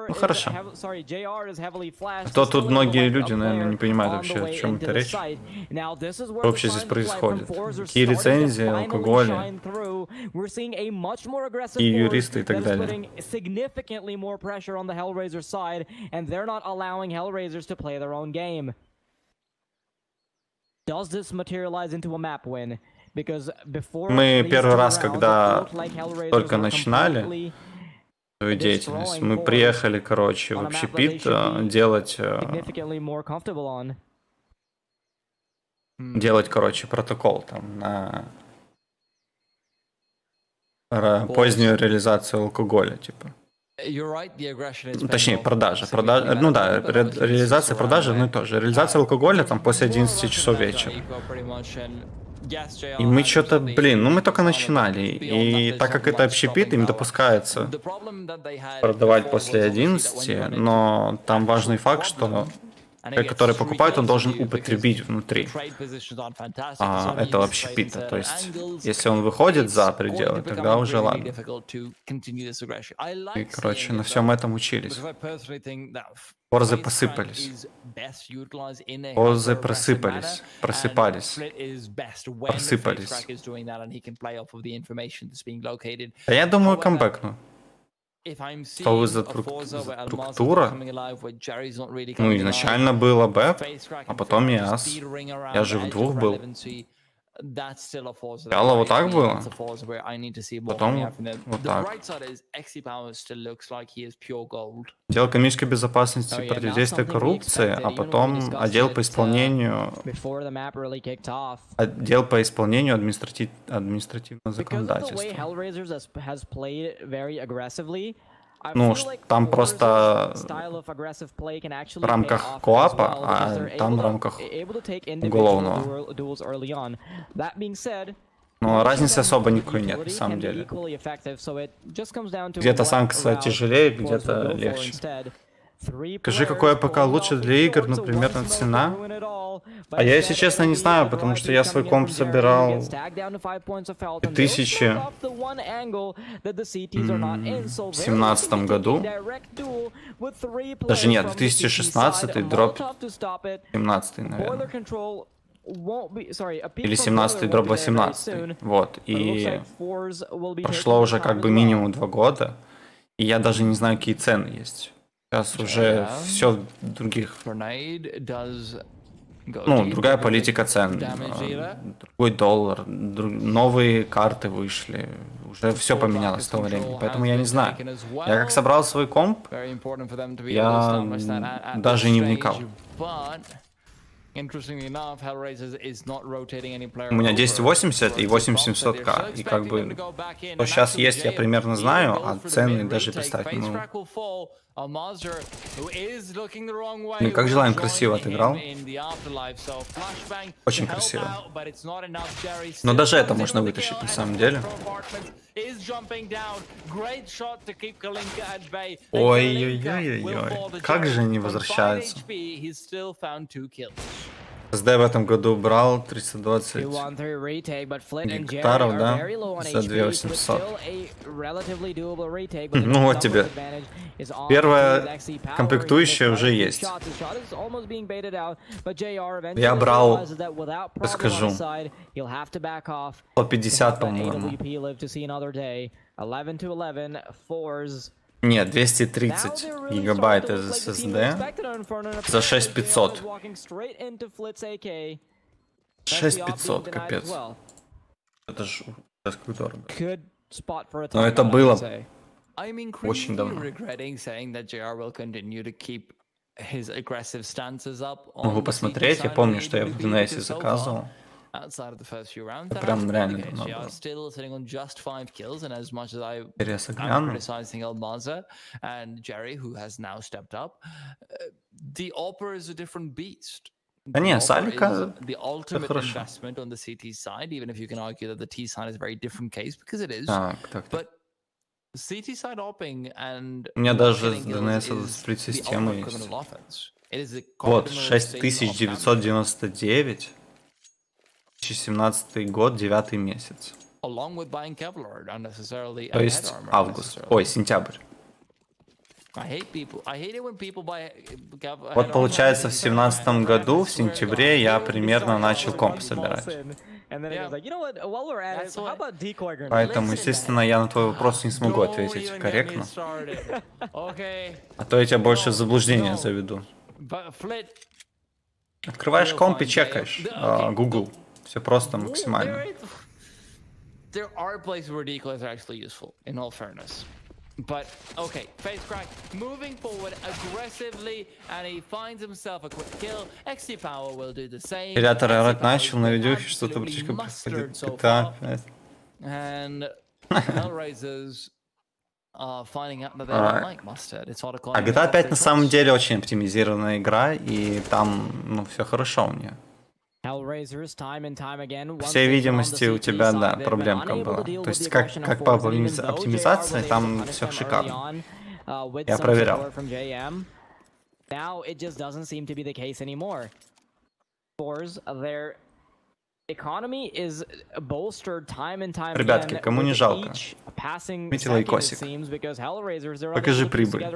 Ну хорошо. А то тут многие люди, наверное, не понимают вообще, о чем это речь. Что вообще здесь происходит? Какие лицензии, алкоголь, и юристы и так далее. Мы первый раз, когда только начинали свою деятельность, мы приехали, короче, в общепит делать, короче, протокол там на позднюю реализацию алкоголя, типа. Точнее, продажа. Ну да, реализация продажи, ну и тоже. Реализация алкоголя там после 11 часов вечера. И мы что-то, блин, ну мы только начинали. И так как это общепит, им допускается продавать после 11, но там важный факт, что человек, который покупает, он должен употребить внутри этого общепита. То есть, если он выходит за пределы, тогда уже ладно. И, короче, на всем этом учились. forZe посыпались. forZe просыпались. Просыпались. Просыпались. А я думаю, камбэкну. Что за структура? Ну, изначально было БЭП, а потом ЯС. Я же в двух был. Сначала вот так было, потом вот так. Отдел коммерческой безопасности и противодействия коррупции, а потом отдел по исполнению административного законодательства. Ну, там просто в рамках коапа, а там в рамках уголовного. Но разницы особо никакой нет, на самом деле. Где-то санкция тяжелее, где-то легче. Скажи, какое ПК лучше для игр, ну, примерно цена. А я, если честно, не знаю, потому что я свой комп собирал в 2017 году. Даже нет, 2016, дроп 17, наверное. Или 17 дроп 18. Вот. И прошло уже как бы минимум 2 года. И я даже не знаю, какие цены есть. Сейчас уже все других. Ну, другая политика цен. Другой доллар. Новые карты вышли. Уже все поменялось с того времени. Поэтому я не знаю. Я как собрал свой комп, я даже не вникал. У меня 1080 и 8700К, и как бы, что сейчас есть, я примерно знаю, а цены даже представить не могу. Ну и как желаем, красиво отыграл. Очень красиво. Но даже это можно вытащить на самом деле. Ой-ой-ой-ой-ой. Как же они возвращаются. СД в этом году брал 320 гектаров, да, за 2800. Ну вот тебе. Первая комплектующая уже есть. Я брал, скажу, 150, по-моему. Нет, 230 гигабайт SSD за 6500. 6500, капец. Это ж как дорого. Но это было очень давно. Могу посмотреть, я помню, что я в Донате заказывал. Это прям реально давно было. Интересно, гляну. Да не, Салика это хорошо. Так. У меня даже DNS сплит-система есть. Вот, 6999. 2017 год, 9 месяц. То есть август. Ой, сентябрь. Вот получается, в 2017 году, в сентябре, я примерно начал комп собирать. Поэтому, естественно, я на твой вопрос не смогу ответить корректно. А то я тебя больше в заблуждение заведу. Открываешь комп и чекаешь Google. Все просто максимально. But okay, face crack, moving forward aggressively, and he finds himself a quick kill. XT Power will do the same. Ребята, орать начал на видюхе, что-то птичка происходит. And HellRaisers are finding out that they don't like mustard. It's hard to call. А GTA 5 на самом деле очень оптимизированная игра, и там, ну, все хорошо у нее. По всей видимости, у тебя, да, проблемка была. То есть, как по оптимизации, там все шикарно. Я проверял. Ребятки, кому не жалко, отметьте лайкосик. Покажи прибыль.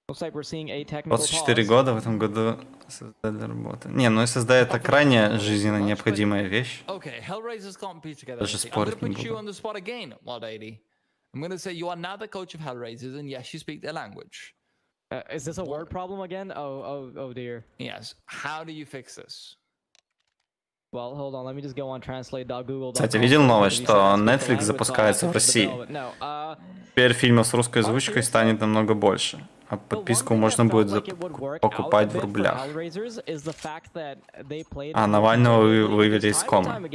24 года в этом году SSD для работы. Не, ну SSD это крайне жизненно необходимая вещь. Даже спорить не буду. Is this a word problem again? Oh dear. Yes. How do you fix this? Well, hold on, let me just go on translate.google.com. Кстати, видел новость, что Netflix запускается в России. Теперь фильмов с русской озвучкой станет намного больше. А подписку можно будет покупать в рублях. А Навального вывели из комы.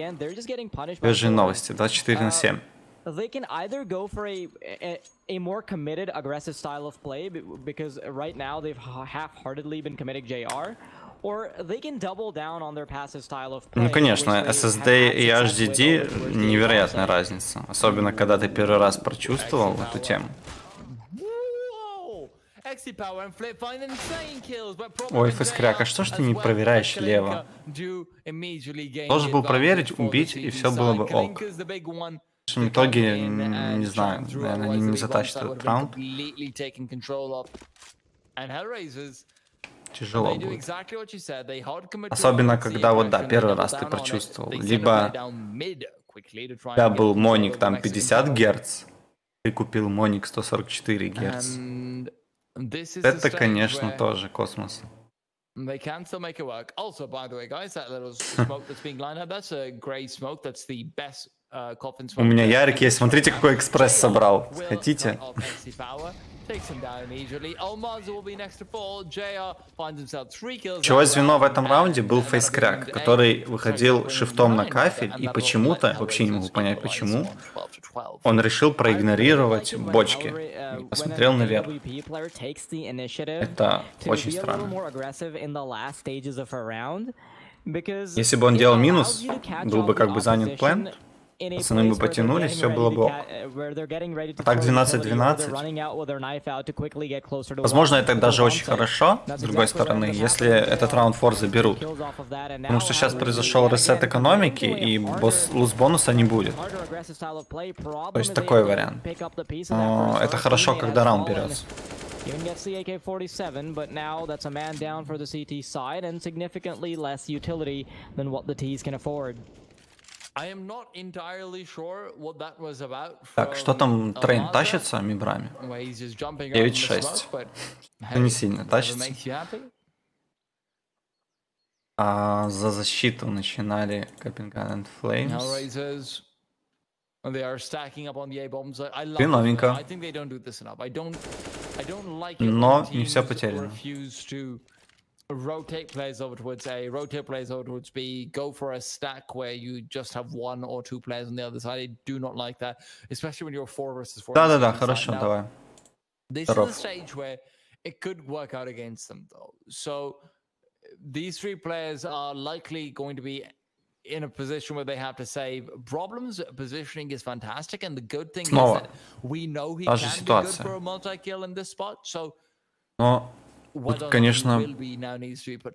Свежие новости, 24/7. They can either go for a more committed, aggressive style of play, because right now they've half-heartedly been committing JR, or they can double down on their passive style of play. Ну, конечно, SSD и HDD невероятная разница, особенно когда ты первый раз прочувствовал эту тему. Ой, фейскряк, а что ж ты не проверяешь лево? Должен был проверить, убить, и все было бы ок. В итоге, не знаю, наверное, они не затащат этот раунд. Тяжело будет. Особенно, когда вот, да, первый раз ты прочувствовал. Либо у тебя был моник там 50 Гц, ты купил моник 144 Гц. Это, конечно, тоже космос. They can still make it work. Also, by the way, guys, that little smoke that's being lined up, that's a grey smoke. That's the best coffin smoke. У меня Ярик есть. Смотрите, какой экспресс собрал. Хотите? Ключевое звено в этом раунде был фейскряк, который выходил шифтом на кафель, и почему-то, вообще не могу понять почему, он решил проигнорировать бочки и посмотрел наверх. Это очень странно. Если бы он делал минус, был бы как бы занят плент, пацаны бы потянулись, все было бы ок. А так 12-12. Возможно, это даже очень хорошо, с другой стороны, если этот раунд forZe берут. Потому что сейчас произошел ресет экономики, и луз-бонуса не будет. То есть такой вариант. Но это хорошо, когда раунд берется. Even gets the AK-47, but now that's a man down for the CT side and significantly less utility than what the T's can afford. I am not entirely sure what that was about. Так, что там трейн тащится мибрами? 9-6. Это не сильно тащится. А за защиту начинали Copenhagen and Flames. Хреновенько. Но не все потеряно. Rotate players over towards A, rotate players over towards B, go for a stack where you just have one or two players on the other side. I do not like that, especially when you're 4 versus 4. Да-да-да, хорошо, давай. This is a stage where it could work out against them, though. So these 3 players are likely going to be in a position where they have to save problems. Positioning is fantastic, and the good thing is that we know he can be good for a multi-kill in this spot. So. Но тут, конечно,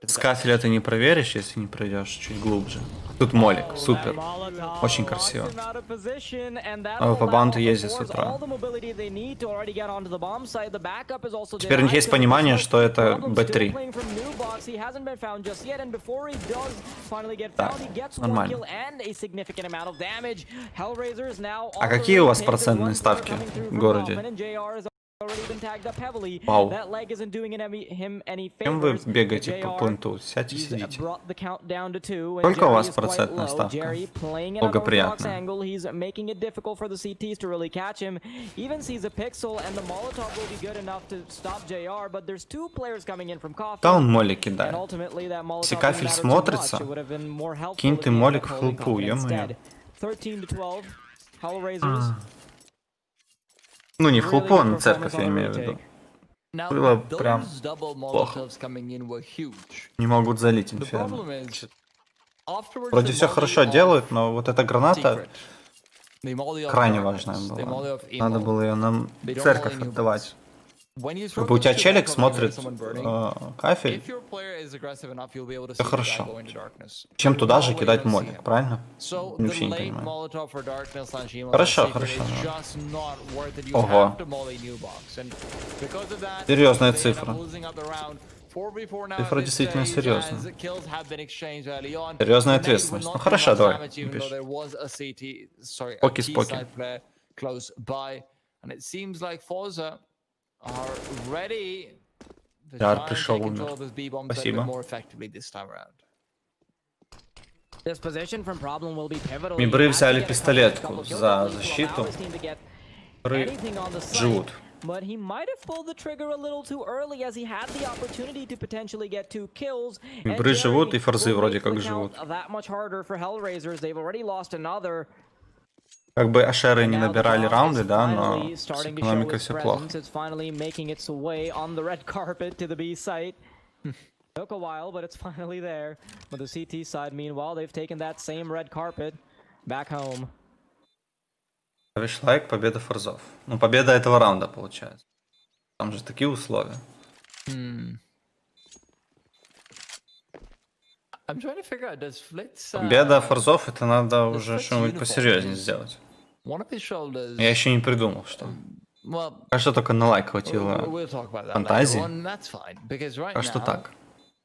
с кафеля ты не проверишь, если не пройдешь чуть глубже. Тут молик, супер. Очень красиво. А по банту ездит с утра. Теперь у них есть понимание, что это Б3. Так, нормально. А какие у вас процентные ставки в городе? Вау. Чем вы бегаете по пленту? Сядьте, сидите. Сколько у вас процентная ставка? Благоприятная. Да он молик кидает. Если кафель смотрится, кинь ты молик в хлопу, ё-моё. Ну, не в хлопу, а на церковь, я имею в виду. Было прям плохо. Не могут залить инферно. Вроде все хорошо делают, но вот эта граната крайне важная была. Надо было ее нам церковь отдавать. Как бы у тебя челик смотрит кафель, все хорошо. Чем туда же кидать молик, правильно? Вообще не понимаю. Хорошо, хорошо. Ого. Серьезная цифра. Цифра действительно серьезная. Серьезная ответственность. Ну хорошо, давай. Поки-споки. Яр пришел, умер. Спасибо. Мибры взяли пистолетку за защиту. Мибры живут. But he might have pulled the trigger a little too early as he had the opportunity to potentially get 2 kills. Мибры живут и forZe вроде как живут. That much harder for HellRaisers. They've already lost another. Как бы ашеры не набирали раунды, да, но с экономикой все плохо. Took a while, but it's finally there. But the CT side, meanwhile, they've taken that same red carpet back home. Ставишь лайк, победа форзов. Ну, победа этого раунда получается. Там же такие условия. I'm trying to figure out, does Flitz, Победа форзов, это надо уже что-нибудь посерьезнее сделать. one of his shoulders, Я еще не придумал, что. well, Кажется, только на лайк хватило we'll talk about that фантазии. later on, that's fine, because right Так что now, так.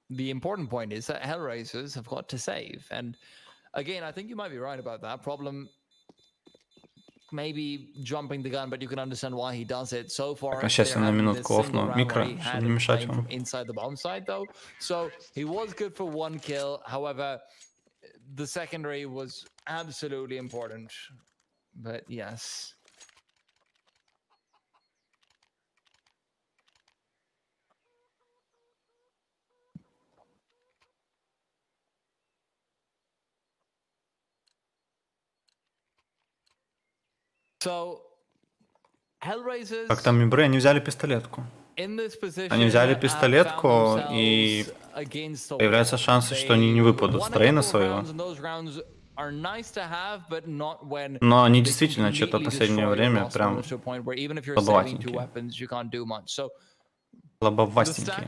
the important point is that HellRaisers have got to save. And again, I think you might be right about that. Problem maybe jumping the gun, but you can understand why he does it. So far, Так, сейчас я на минутку офну микро, чтобы не мешать вам. inside the bomb site though. So he was good for one kill. However, the secondary was absolutely important. But yes. So, HellRaisers, Как там Мибры, они взяли пистолетку. Они взяли пистолетку, и появляется шанс, что они не выпадут с трейна своего. Но они действительно что-то в последнее время прям слабоватенькие. Слабоватенькие.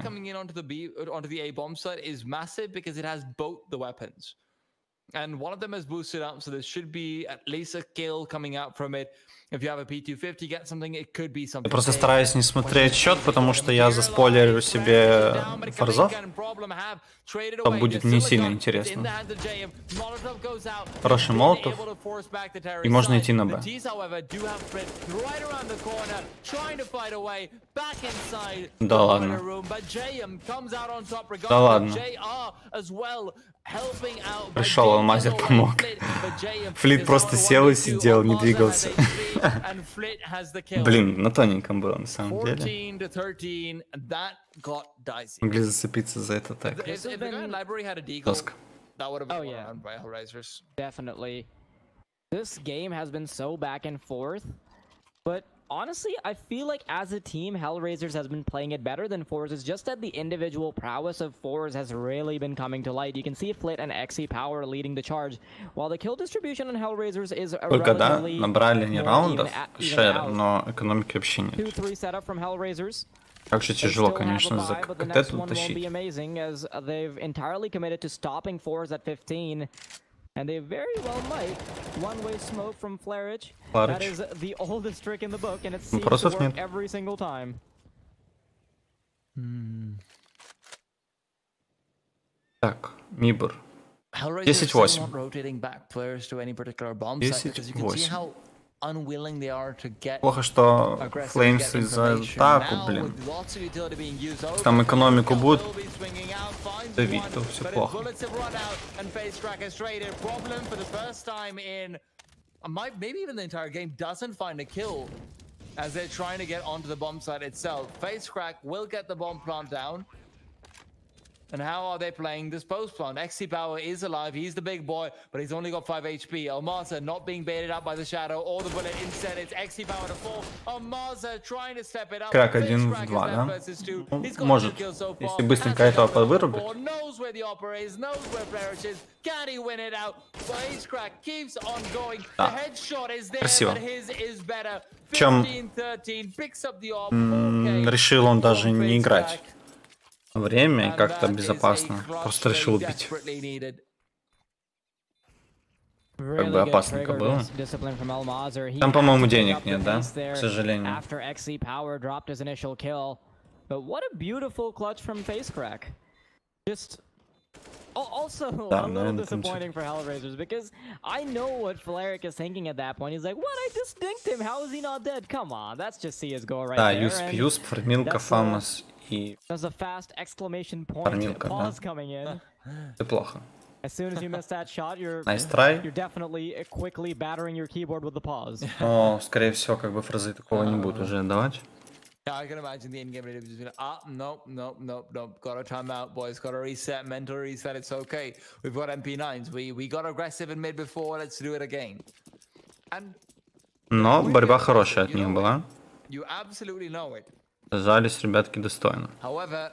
And one of them has boosted up, so there should be at least a kill coming out from it. If you have a P250, get something, it could be something. Я просто стараюсь не смотреть счет, потому что я заспойлерю себе форзов. То будет не сильно интересно. Хороший молотов, и можно идти на Б. Да ладно. Да ладно. Пришел Алмазер, помог. Флит просто сел и сидел, не двигался. Блин, на тоненьком было на самом деле. Могли зацепиться за это так. Жестко. Oh yeah, definitely. This game has been so back and forth, but honestly, I feel like as a team, HellRaisers has been playing it better than forZe. It's just that the individual prowess of forZe has really been coming to light. You can see Flit and XC Power leading the charge, while the kill distribution on HellRaisers is Только да, набрали не раундов, шер, но экономики вообще нет. 2-3 setup from HellRaisers. Как же тяжело, конечно, за КТ тут тащить. They've entirely committed to stopping forZe at 15. And they very well might. One-way smoke from Flarich. That is the oldest trick in the book, and it seems to work every single time. Так, Мибр. 10-8. 10-8. Плохо, что Флеймс из-за атаку, блин. Там экономику будут давить, то все плохо. Maybe even the entire game doesn't find a kill as they're trying to get onto the bomb site itself. Face Crack will get the bomb plant down. And how are they playing this post plant? XC Power is alive, he's the big boy, but he's only got 5 HP. Almaza not being baited up by the shadow or the bullet. Instead, it's XC Power to fall. Almaza trying to step it up. Крак 1 в 2, да? Может, если быстренько этого подвырубить. Да, красиво. Причем решил он даже не играть время и как-то безопасно. Просто решил убить. Как бы опасненько было. Там, по-моему, денег нет, да? К сожалению. Also, a little disappointing for HellRaisers because I know what Flaric is thinking at that point. He's like, "What? I just dinked him. How is he not dead? Come on, that's just CS:GO right there." Да, Юсп, фармилка, Фамас и there's a fast exclamation point. Фармилка, Pause coming in. Это плохо. As soon as you miss that shot, you're definitely quickly battering your keyboard with the pause. Но, скорее всего, как бы фразы такого не будут уже давать. I can imagine the in-game just being like, nope. Got a timeout, boys. Got a reset, mental reset. It's okay. We've got MP9s. We got aggressive in mid before. Let's do it again. And но борьба хорошая от них была. You absolutely know it. Сажались ребятки достойно. However,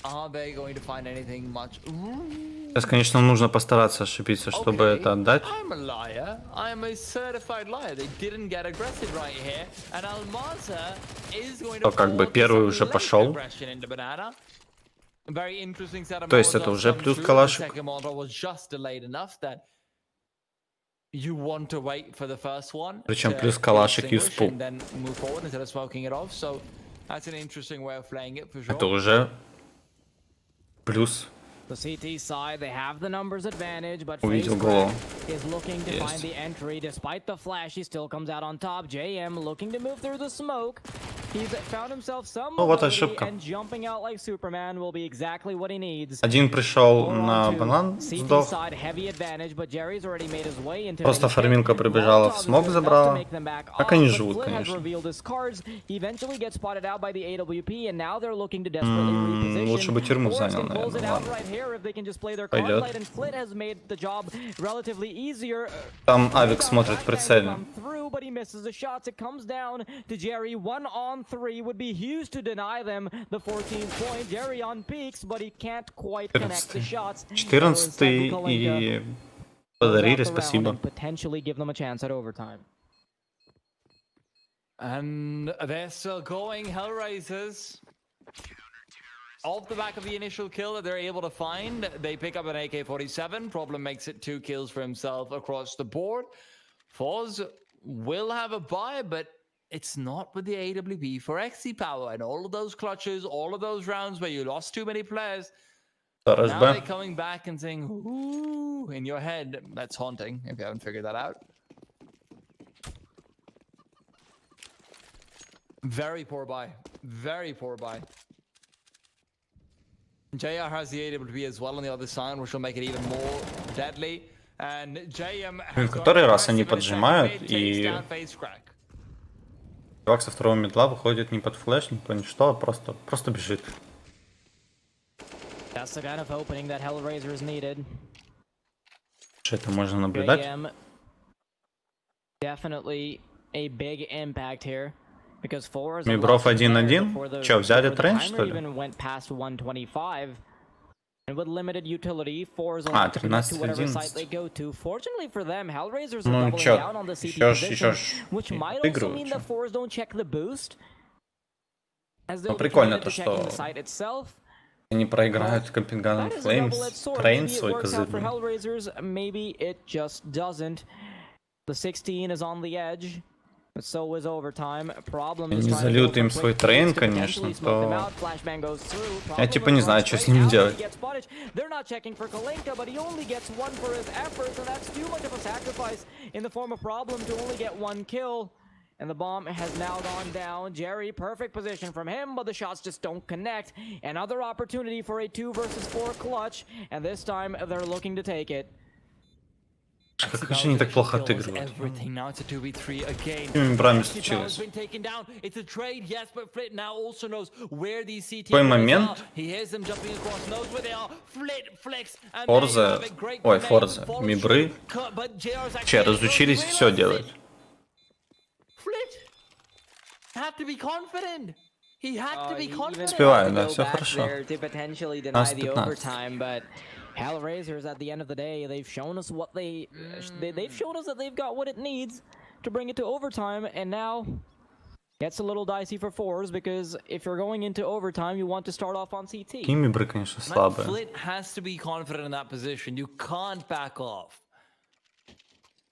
are they going to find anything much? Ooh, Сейчас, конечно, нужно постараться ошибиться, чтобы это отдать. I'm a liar. I'm a certified liar. They didn't get aggressive right here, and Almanza is going to. То как бы первый уже пошел. То есть это уже плюс калашик. Причем плюс калашик юспу. Это уже плюс. The CT side, they have the numbers advantage, but Увидел голову. is looking to find the entry. Despite the flash, he still comes out on top. JM looking to move through the smoke. He's found himself some вот mobility, ошибка. and jumping out like Superman will be exactly what he needs. Один пришел Four на on two. банан, CT сдох. side, heavy advantage, but Jerry's already made his way into Просто the фарминка прибежала в смог забрала. Как они живут, Flint has конечно. revealed his cards. He eventually gets spotted out by the AWP, and now they're looking to desperately reposition. Лучше бы тюрьму Force занял, can close it наверное. out Ладно. right here if they can just play their card Пойдет. light, and Flint has made the job relatively easier. Там Авик смотрит прицельно. Through, but he misses the shots. It comes down to Jerry. 1-on-3 would be huge to deny them the 14th point. Jerry on peaks, but he can't quite connect the shots. 14-й и подарили, спасибо. Potentially give them a chance at overtime. And they're still going. HellRaisers, off the back of the initial kill that they're able to find, they pick up an AK-47. Problem makes it 2 kills for himself across the board. forZe will have a buy, but it's not with the AWP for XC power. And all of those clutches, all of those rounds where you lost too many players, now they're coming back and saying, ooh, in your head. That's haunting, if you haven't figured that out. Very poor buy. Very poor buy. JR has the AWP as well on the other side, which will make it even more deadly. And JM has Который раз они поджимают, и чувак со второго медла выходит не под флеш, не по ничто, а просто бежит. That's the kind of opening that HellRaisers needed. Что это можно наблюдать? JM, definitely a big impact here. Because forZe Мибров 1-1. Че, взяли трейн, что ли? went past 125. And with limited utility, forZe only to connect to whatever site they go to. Fortunately for them, HellRaisers are doubling down on the CT position, which might also mean that forZe don't check the boost. As they'll be committed to checking the site itself. Они проиграют Копенгаген Флеймс, трейн свой козырный. Maybe it just doesn't. The 16 is on the edge. So is overtime. Problem is не зальют им свой трейн, конечно, то... Я типа не знаю, что с ними делать. They're not checking for Kalinka, but he only gets one for his efforts, and that's too much of a sacrifice in the form of Problem to only get one kill. And the bomb has now gone down. Jerry, perfect position from him, but the shots just don't connect. Another opportunity for a 2 versus 4 clutch, and this time they're looking to take it. Как же они так плохо отыгрывают? Какими брами случилось? В какой момент forZe, ой, forZe, мибры, разучились все делать. Успеваю, да, все хорошо. Нас 15. HellRaisers, at the end of the day, they've shown us what they've shown us that they've got what it needs to bring it to overtime, and now gets a little dicey for forZe, because if you're going into overtime, you want to start off on CT. Мибры, конечно, слабые. Flit has to be confident in that position. You can't back off.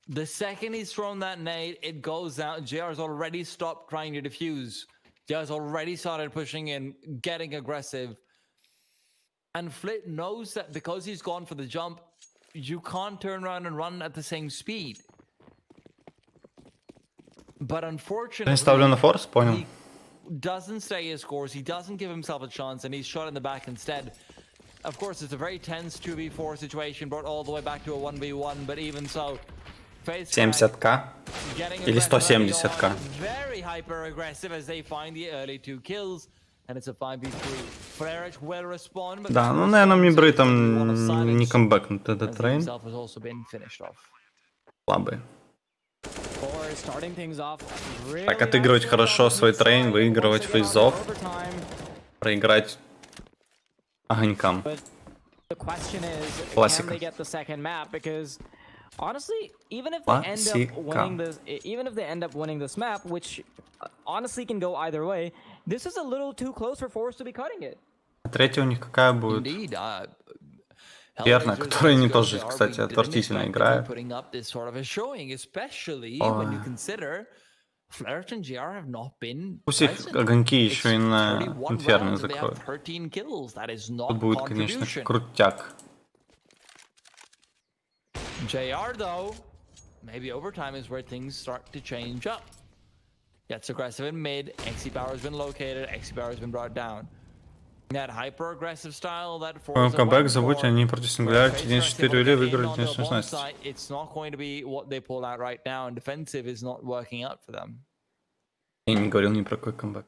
The second he's thrown that nade, it goes out. JR's already stopped trying to defuse. JR's already started pushing in, getting aggressive. And Flit knows that because he's gone for the jump, you can't turn around and run at the same speed. But unfortunately, he doesn't stay his course, he doesn't give himself a chance, and he's shot in the back instead. Of course, it's a very tense 2v4 situation, brought all the way back to a 1v1, but even so, 70к или 170к. Very hyper aggressive as they find the early 2 kills. And it's a 5v3. Will respond, but да, ну, наверное, мибры там не камбэкнут этот трейн. Слабые. Так, отыгрывать хорошо свой трейн, выигрывать фейзов, проиграть огонькам. The question is, Classic. can they get the second map? Because honestly, even if they end up winning this map, which honestly can go either way, this is a little too close for forZe to be cutting it. Третья у них какая будет? Верно, который они тоже, кстати, отвратительно играют. Пусть их огоньки еще и на Инферно закроют. Тут будет, конечно, крутяк. JR though, maybe overtime is where things start to change up. Gets aggressive in mid, XC power has been located, XC power has been brought down. That hyper-aggressive style that forZe камбэк, забудьте, они против Singularity 1-4 или выиграли 1-16. It's not going to be what they pull out right now, and defensive is not working out for them. Я не говорил ни про какой камбэк.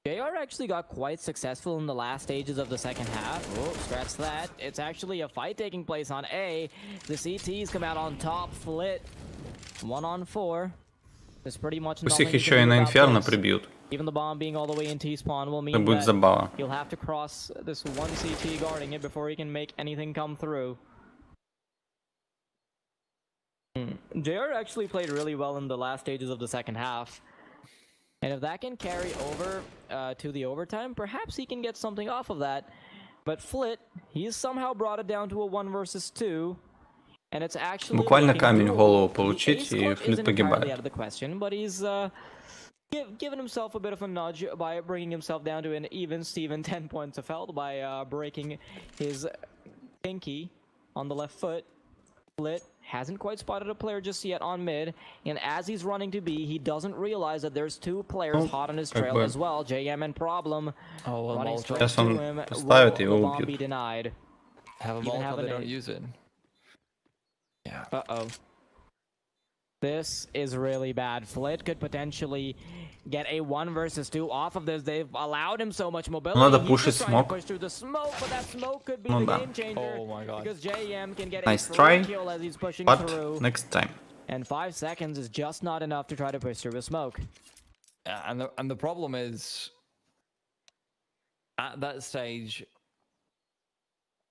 JR actually got quite successful in the last stages of the second half. Oh, scratch that. It's actually a fight taking place on A. The CTs come out on top, Flit. 1-on-4. There's pretty much Пусть их еще и на Инферно прибьют. Even the bomb being all the way in T-spawn will mean Это будет забава. he'll have to cross this one CT guarding it before he can make anything come through. JR actually played really well in the last stages of the second half. And if that can carry over to the overtime, perhaps he can get something off of that. But Flit, he's somehow brought it down to a 1 versus 2. And it's actually буквально камень в голову получить, и Флит погибает. Out of the question, but he's given himself a bit of a nudge by bringing himself down to an even Steven 10 points of health by breaking his pinky on the left foot. Flit hasn't quite spotted a player just yet on mid, and as he's running to B, he doesn't realize that there's two players hot on his trail as well, JM and Problem. Running straight to him, will the bomb be denied? Have a Molotov, they don't use it. Yeah. Uh-oh. This is really bad. Flit could potentially get a 1 versus 2 off of this. They've allowed him so much mobility. Надо пушить смог. Push through the smoke, but that smoke could be the game changer. Oh my god. Because JM can get Nice a try, kill as he's pushing but through. next time. And 5 seconds is just not enough to try to push through a smoke. And the problem is, at that stage,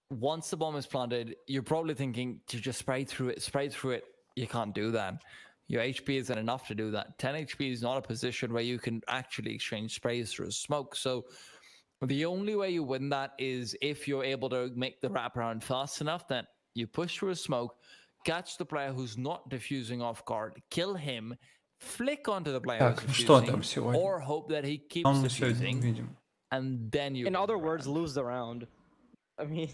once the bomb is planted, you're probably thinking to just spray through it. You can't do that. Your HP isn't enough to do that. 10 HP is not a position where you can actually exchange sprays through smoke. So the only way you win that is if you're able to make the wraparound fast enough that you push through a smoke, catch the player who's not diffusing off guard, kill him, flick onto the player who's diffusing, or hope that he keeps diffusing, and then you... In other words, lose the round. I mean...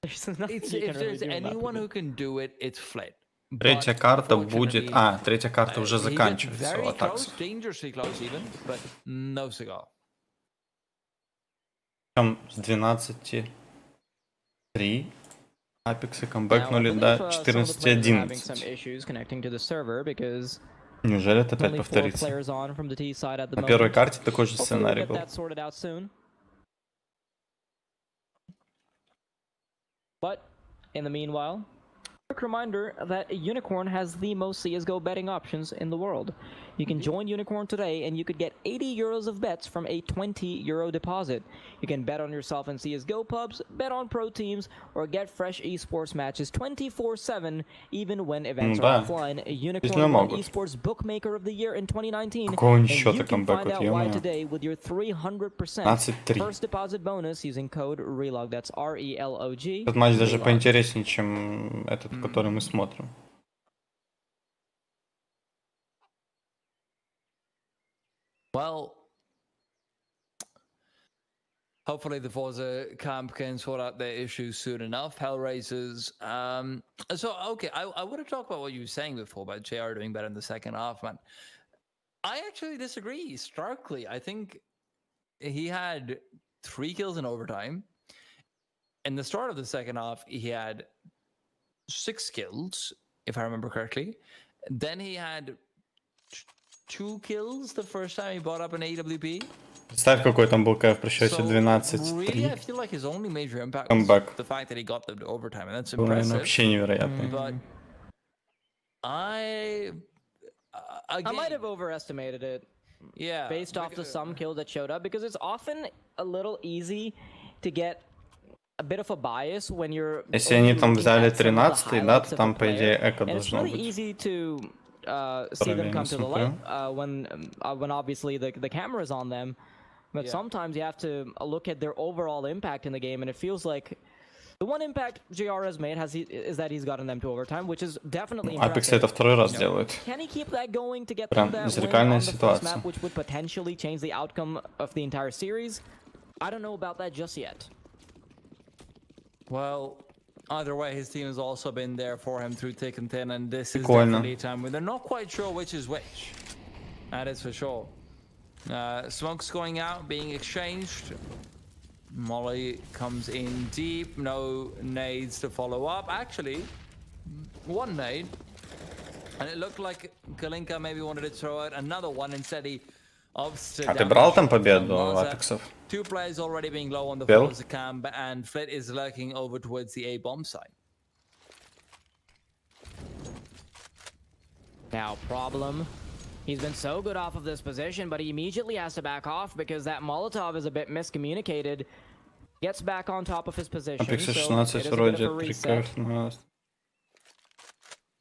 If there's anyone who can do it, it's Flit. Третья карта будет... третья карта уже заканчивается у Атакса. Причем с 12-3 Апексы камбэкнули до 14-11. Неужели это опять повторится? На первой карте такой же сценарий был. But in the meanwhile, quick reminder that Unicorn has the most CSGO betting options in the world. You can join Unicorn today and you could get 80 euros of bets from a 20 euro deposit. You can bet on yourself in CSGO pubs, bet on pro teams, or get fresh esports matches 24/7 even when events are offline. Unicorn won esports bookmaker of the year in 2019. And you can find out why today with your 300% first deposit bonus using code RELOG. That's RELOG. Этот матч даже поинтереснее, чем этот, который мы смотрим. Well, hopefully the forZe camp can sort out their issues soon enough. HellRaisers. Okay, I want to talk about what you were saying before about JR doing better in the second half, man. I actually disagree starkly. I think he had 3 kills in overtime. In the start of the second half, he had 6 kills, if I remember correctly. Then he had 2 kills the first time he brought up an AWP. Представь, какой там был КФ при счете 12-3. Really, I feel like his only major impact was the fact that he got the overtime, and that's Было, impressive. наверное, вообще невероятно. But I might have overestimated it. Yeah. Based off the some kills that showed up, because it's often a little easy to get a bit of a bias when you're. Если они там looking взяли at some of the 13-й, да, highlights то of там, a по идее, player, эко and it's должно really быть. easy to see them come to the light смотрю. when obviously the camera's on them. But sometimes you have to look at their overall impact in the game, and it feels like the one impact JR has made is that he's gotten them to overtime, which is definitely Apex impressive. это второй раз делает. Can he keep that going to get Прям them that win зеркальная on the first ситуация. map, which would potentially change the outcome of the entire series? I don't know about that just yet. Well, either way, his team has also been there for him through thick and thin, and this is Прикольно. definitely a time when they're not quite sure which is which. That is for sure. Smoke's going out, being exchanged. Molly comes in deep, no nades to follow up. Actually, one nade. And it looked like Kalinka maybe wanted to throw out another one instead he opts to А ты брал там победу у Maza. Апексов? Two players already being low on the Bill? forZe camp, and Flit is lurking over towards the A bomb site. Now, problem. He's been so good off of this position, but he immediately has to back off because that Molotov is a bit miscommunicated. Gets back on top of his position. Апексы So it 16 is a bit вроде of a reset. 3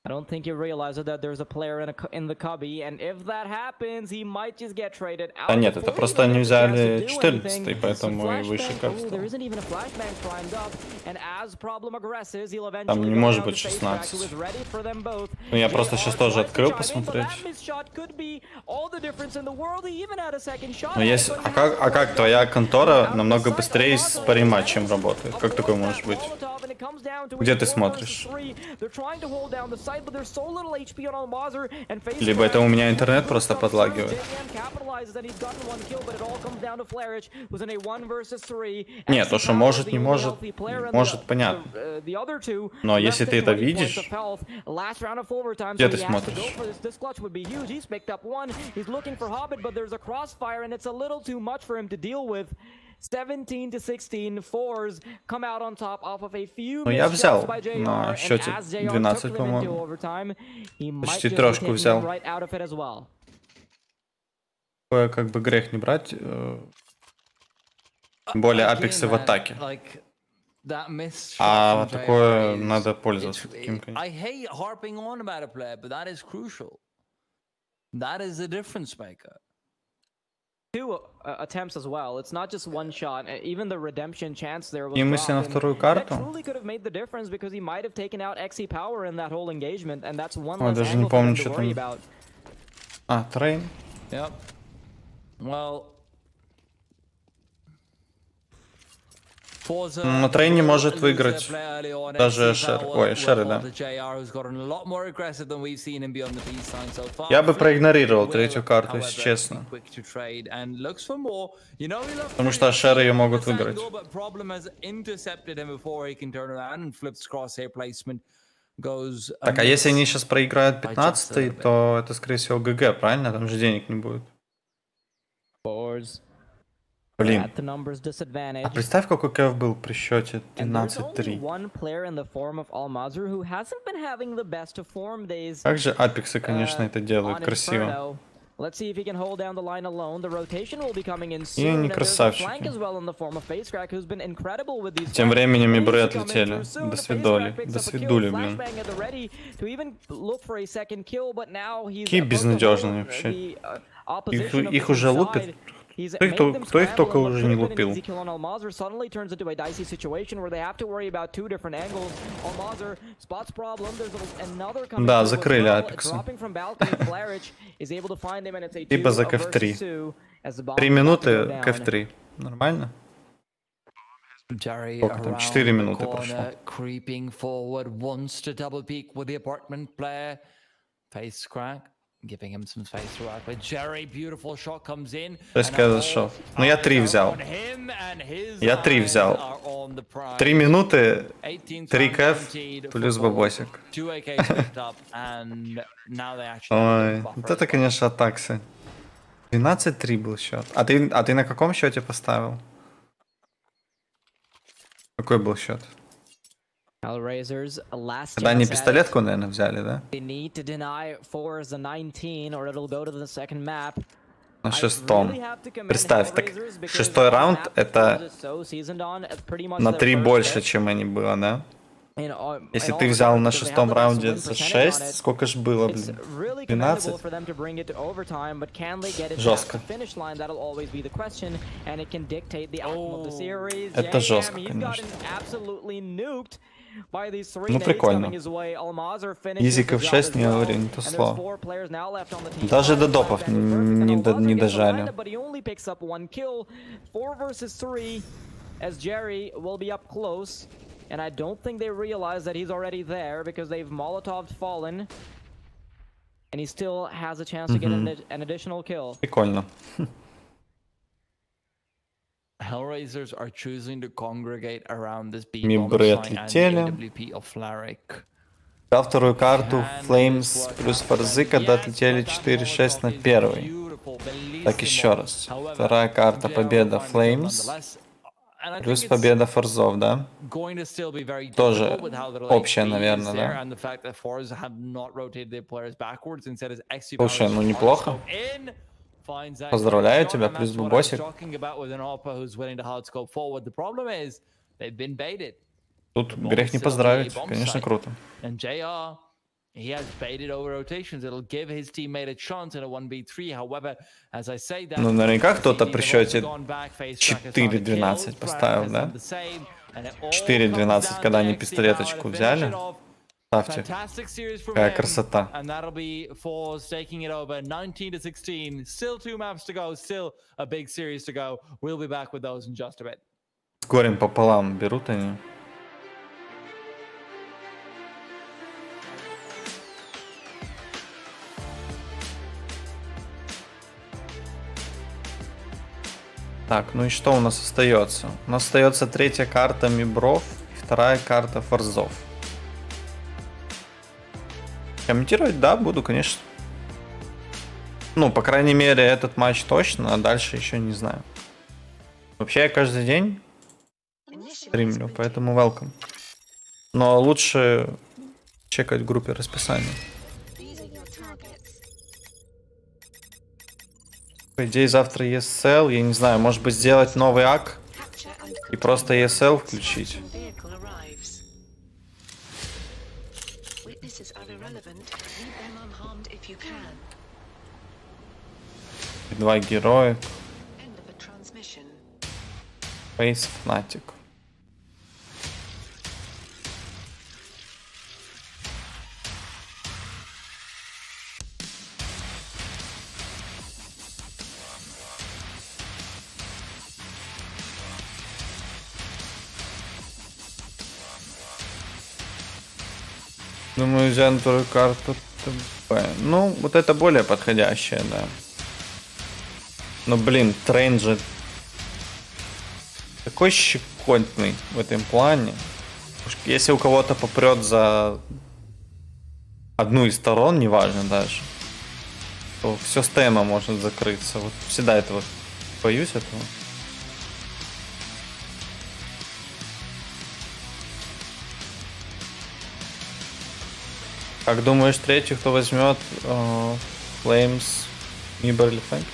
I don't think he realizes that there's a player in the cubby, and if that happens, he might just get traded out. Да нет, это before просто he они even gets a chance взяли to do 14-й, anything. поэтому и The выше flashbang- как oh, there стал. isn't even a flashbang primed up, and as problem agresses, he'll eventually Там не go может down быть to FaceCrack, 16. who is ready for them both. Ну я просто JR сейчас тоже tries to открыл chime in, but посмотреть. that missed shot could be all the difference in the world. He even had a second shot Но at it, есть, but he а hasn't как quite твоя done it. контора Out намного the side, быстрее a с lot of париматчем advantage работает? Как of такое that может быть? Molotov, and it comes down to Где a ты 4 смотришь? versus 3. They're trying to hold down the site, but there's so little HP on Almazer, and Либо это у меня интернет просто подлагивает. Нет, то, что может, не может, может, понятно. Но если ты это видишь, где ты смотришь? This clutch would be huge. He's picked up one. He's looking for Hobbit, but there's a crossfire, and it's a little too much for him to deal with. 17-16, forZe come out on top off of a few Ну, я missed взял shots by JR, на and счете as JR 12, took them into по-моему. overtime, he might Почти just be трешку taking взял. them right out of it as well. Такое как бы грех не брать. Тем более апексы в атаке. А такое надо пользоваться таким, конечно. I hate harping on about a player, but that is crucial. That is a difference maker. Two attempts as well. It's not just one shot. Even the redemption chance there was И мысли на dropped, and вторую that карту. truly could have made the difference because he might have taken out XE power in that whole engagement, and that's one Ой, less даже не angle for помню, them to что worry там. about. А, трейн. Yep. Well, forZe На трейне может lose выиграть their player early on. даже XE Шер. power Ой, Шеры, да. with JR, who's gotten a lot more aggressive than we've seen him be on the B side so far. Я бы проигнорировал Will, третью карту, если however, честно. be quick to trade and looks for more. You know he loves Потому to что do Шеры ее могут this выиграть. angle, but Problem has intercepted him before he can turn around, and Flip's crosshair placement goes Так, а amiss. если они сейчас проиграют I just 15-й, то это, скорее всего, ГГ, правильно? Там же денег не будет. forZe Блин. at the numbers disadvantage. А представь, какой кэф был при счете And there's only 13-3. one player in the form of Almazer who hasn't been having the best of form days. Как же апексы, конечно, это делают on красиво. Inferno. Let's see if he can hold down the line alone. The rotation will be coming in И soon. они And there's a красавчики. flank as well in the form of FaceCrack, who's been incredible with these Тем flanks. временем He's игры coming отлетели. through soon. До FaceCrack свидули. picks До up a kill. свидули, блин. Flashbang at the ready to even look for a second kill, but now he's Какие about to безнадежные hold вообще. the, opposition of Их the уже inside. лупит. He's Кто их, made то- them кто их scramble, только and what уже could не have been an лупил. easy kill on Almazer suddenly turns into a dicey situation where they have to worry about two different angles. Almazer spots problem. There's another coming Да, through as закрыли well. апексы. Dropping from balcony, Flarich is able to find him, and it's a Либо 2 за КФ3. versus 2 as the bomb 3 is about to минуты go down. КФ3. Нормально? Jerry Сколько там? around 4 the минуты corner, прошло. creeping forward, wants to double peek with the apartment player. Face crack, giving him some space to work with. Jerry, beautiful shot comes in. 6К зашел. Ну я 3 взял. Я 3 взял. 3 минуты, 3 КФ, плюс бабосик. Ой, вот это, конечно, таксы. 12-3 был счет. А ты на каком счете поставил? Какой был счет? HellRaisers, last Когда они chance at it. пистолетку, наверное, взяли, да? They need to deny forZe 19 or it'll go to the second map. На шестом. Представь, так шестой раунд это на 3 больше, чем они было, да? Если ты взял на шестом раунде за 6, сколько ж было, блин? 12? Жестко. Это жестко, конечно. Ну, прикольно. Изиков 6, не говорю, не то слово. Даже до допов не дожали. And I don't think they realize that he's already there because they've Molotov fallen. And he still has a chance to get an additional kill. Прикольно. HellRaisers are choosing to congregate around this Мибры отлетели. Взял вторую карту Flames плюс forZe, когда отлетели 4-6 на первый. Так, еще раз. Вторая карта победа Flames. Плюс победа форзов, да? Тоже общая, наверное, да? Слушай, ну неплохо. Поздравляю тебя, плюс бубосик. Тут грех не поздравить, конечно, круто. He has baited over rotations. It'll give his teammate a chance in a 1v3. However, as I say that, ну, наверняка кто-то при счете 4-12 поставил, да? 4-12, когда они пистолеточку взяли. Ставьте. Какая красота. And that'll be forZe taking it over 19-16. Still 2 maps to go. Still a big series to go. We'll be back with those in just a bit. С горем пополам берут они. Так, ну и что у нас остается? У нас остается третья карта мибров и вторая карта форзов. Комментировать, да, буду, конечно. Ну, по крайней мере, этот матч точно, а дальше еще не знаю. Вообще, я каждый день стримлю, поэтому welcome. Но лучше чекать в группе расписание. По идее, завтра ESL, я не знаю, может быть, сделать новый ак и просто ESL включить. И 2 героя. Фейс, Фнатик. Думаю, взять вторую карту ТБ. Ну, вот это более подходящая, да. Но, блин, трейн же такой щекотный в этом плане. Если у кого-то попрет за одну из сторон, неважно даже, то все с тема может закрыться. Вот всегда этого боюсь этого. Как думаешь, третью кто возьмет? Flames, Мибр или Фэнк?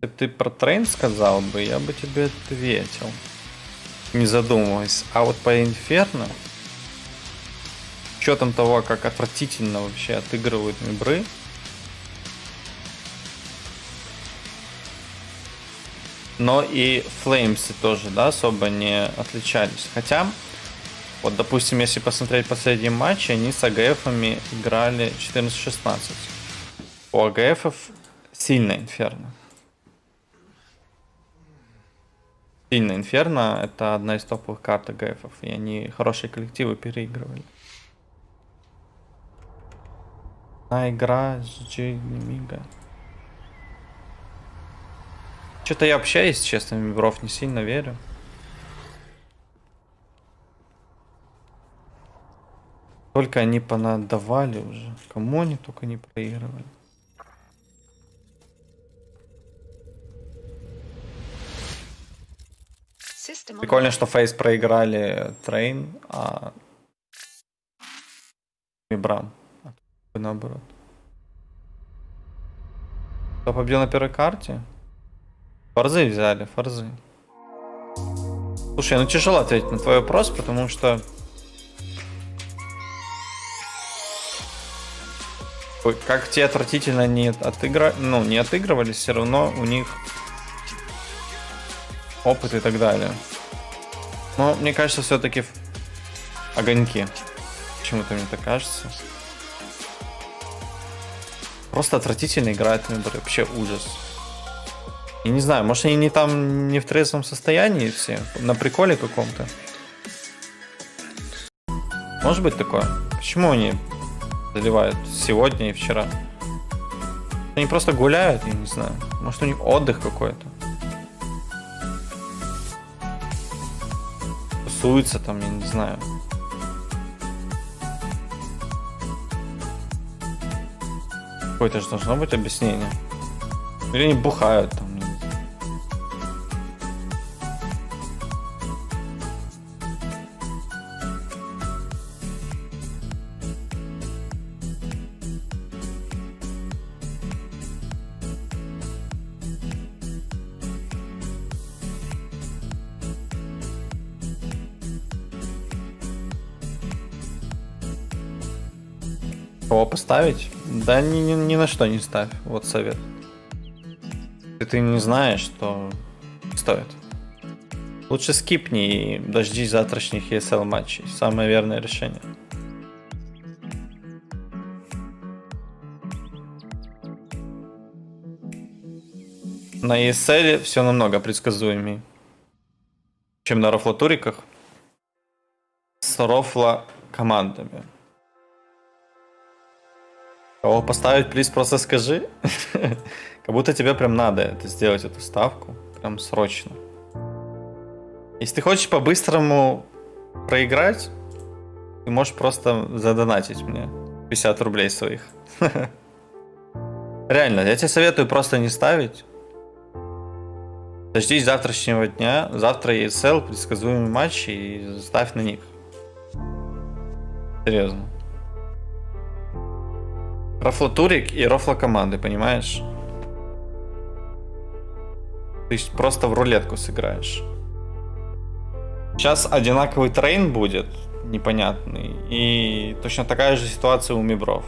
Если бы ты про трейн сказал бы, я бы тебе ответил, не задумываясь. А вот по Инферно, с учетом того, как отвратительно вообще отыгрывают мибры, но и Флеймсы тоже, да, особо не отличались. Хотя, вот, допустим, если посмотреть последние матчи, они с АГФами играли 14-16. У АГФов сильная Инферно. Сильная Инферно — это одна из топовых карт АГФов, и они хорошие коллективы переигрывали. Игра с Джей Мига. Что-то я вообще, если честно, в мибров не сильно верю. Только они понадавали уже. Кому они только не проигрывали. Прикольно, что Фейс проиграли трейн, а Мибрам. А наоборот. Кто победил на первой карте? forZe взяли, forZe. Слушай, ну тяжело ответить на твой вопрос, потому что... Как те отвратительно не отыгрывались, все равно у них опыт и так далее. Но мне кажется, все-таки огоньки. Почему-то мне так кажется. Просто отвратительно играют на выборе. Вообще ужас. Я не знаю, может они не в трезвом состоянии все, на приколе каком-то. Может быть такое. Почему они заливают сегодня и вчера? Они просто гуляют, я не знаю. Может у них отдых какой-то. Тусуются там, я не знаю. Какое-то же должно быть объяснение. Или они бухают там. Кого поставить? Да ни на что не ставь. Вот совет. Если ты не знаешь, то стоит. Лучше скипни и дождись завтрашних ESL матчей. Самое верное решение. На ESL все намного предсказуемее, чем на рофлотуриках с рофла командами. Кого поставить, плиз, просто скажи. Как будто тебе прям надо это сделать, эту ставку. Прям срочно. Если ты хочешь по-быстрому проиграть, ты можешь просто задонатить мне 50 рублей своих. Реально, я тебе советую просто не ставить. Дождись завтрашнего дня. Завтра ESL, предсказуемый матч, и ставь на них. Серьезно. Рофлотурик и рофла команды, понимаешь? Ты просто в рулетку сыграешь. Сейчас одинаковый трейн будет, непонятный, и точно такая же ситуация у мибров.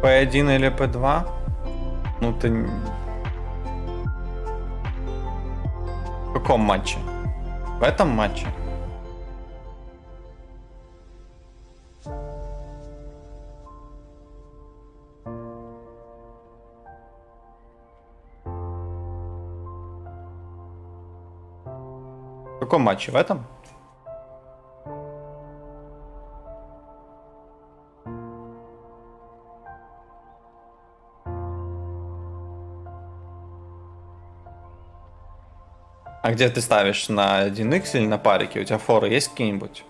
P1 или P2? Ну ты... В каком матче? В этом матче? В каком матче? В этом? А где ты ставишь? На 1x или на парике? У тебя форы есть какие-нибудь?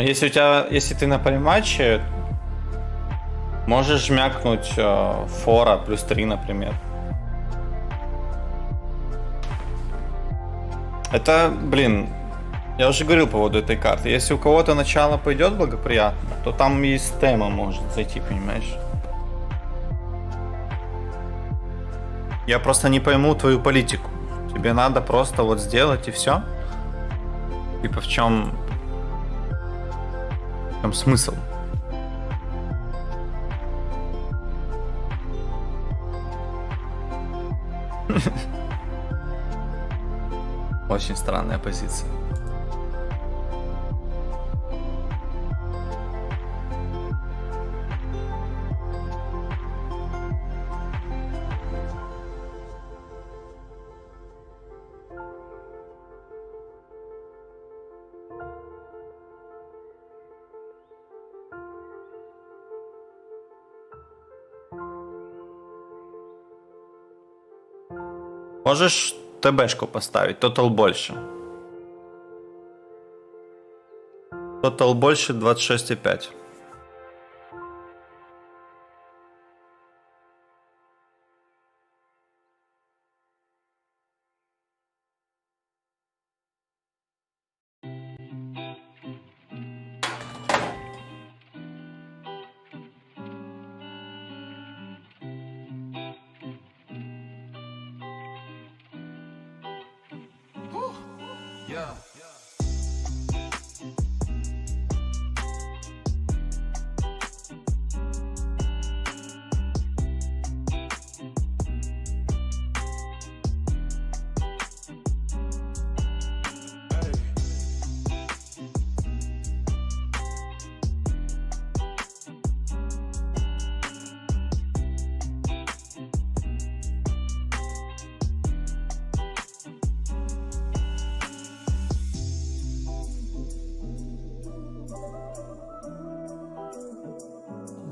Но если ты на полиматче, можешь жмякнуть фора плюс 3, например. Это, блин, я уже говорил по поводу этой карты. Если у кого-то начало пойдет благоприятно, то там и стема может зайти, понимаешь? Я просто не пойму твою политику. Тебе надо просто вот сделать и все? Типа в чем смысл? Очень странная позиция. Можешь ТБшку поставить, тотал больше. Тотал больше 26,5.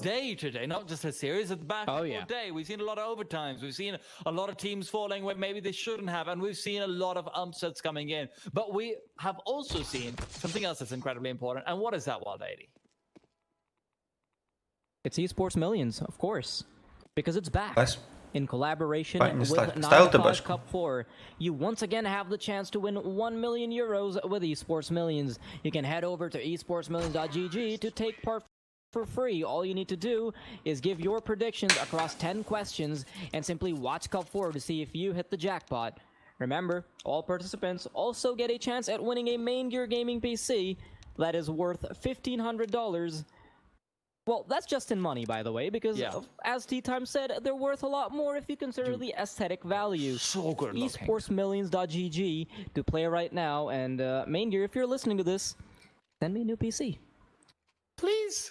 Day today, not just a series, at the back Oh, yeah. day. We've seen a lot of overtimes. We've seen a lot of teams falling where maybe they shouldn't have, and we've seen a lot of upsets coming in. But we have also seen something else that's incredibly important. And what is that, Wild 80? It's Esports Millions, of course, because it's back. Nice. In collaboration Right, with style 95 ТБшку. Cup 4, you once again have the chance to win 1 million euros with Esports Millions. You can head over to esportsmillions.gg to take part for free. All you need to do is give your predictions across 10 questions and simply watch Cup 4 to see if you hit the jackpot. Remember, all participants also get a chance at winning a Main Gear Gaming PC that is worth $1,500. Well, that's just in money, by the way, because as T-Time said, they're worth a lot more if you consider the aesthetic value. So good looking. Esportsmillions.gg to play right now, and Main Gear, if you're listening to this, send me a new PC. Please.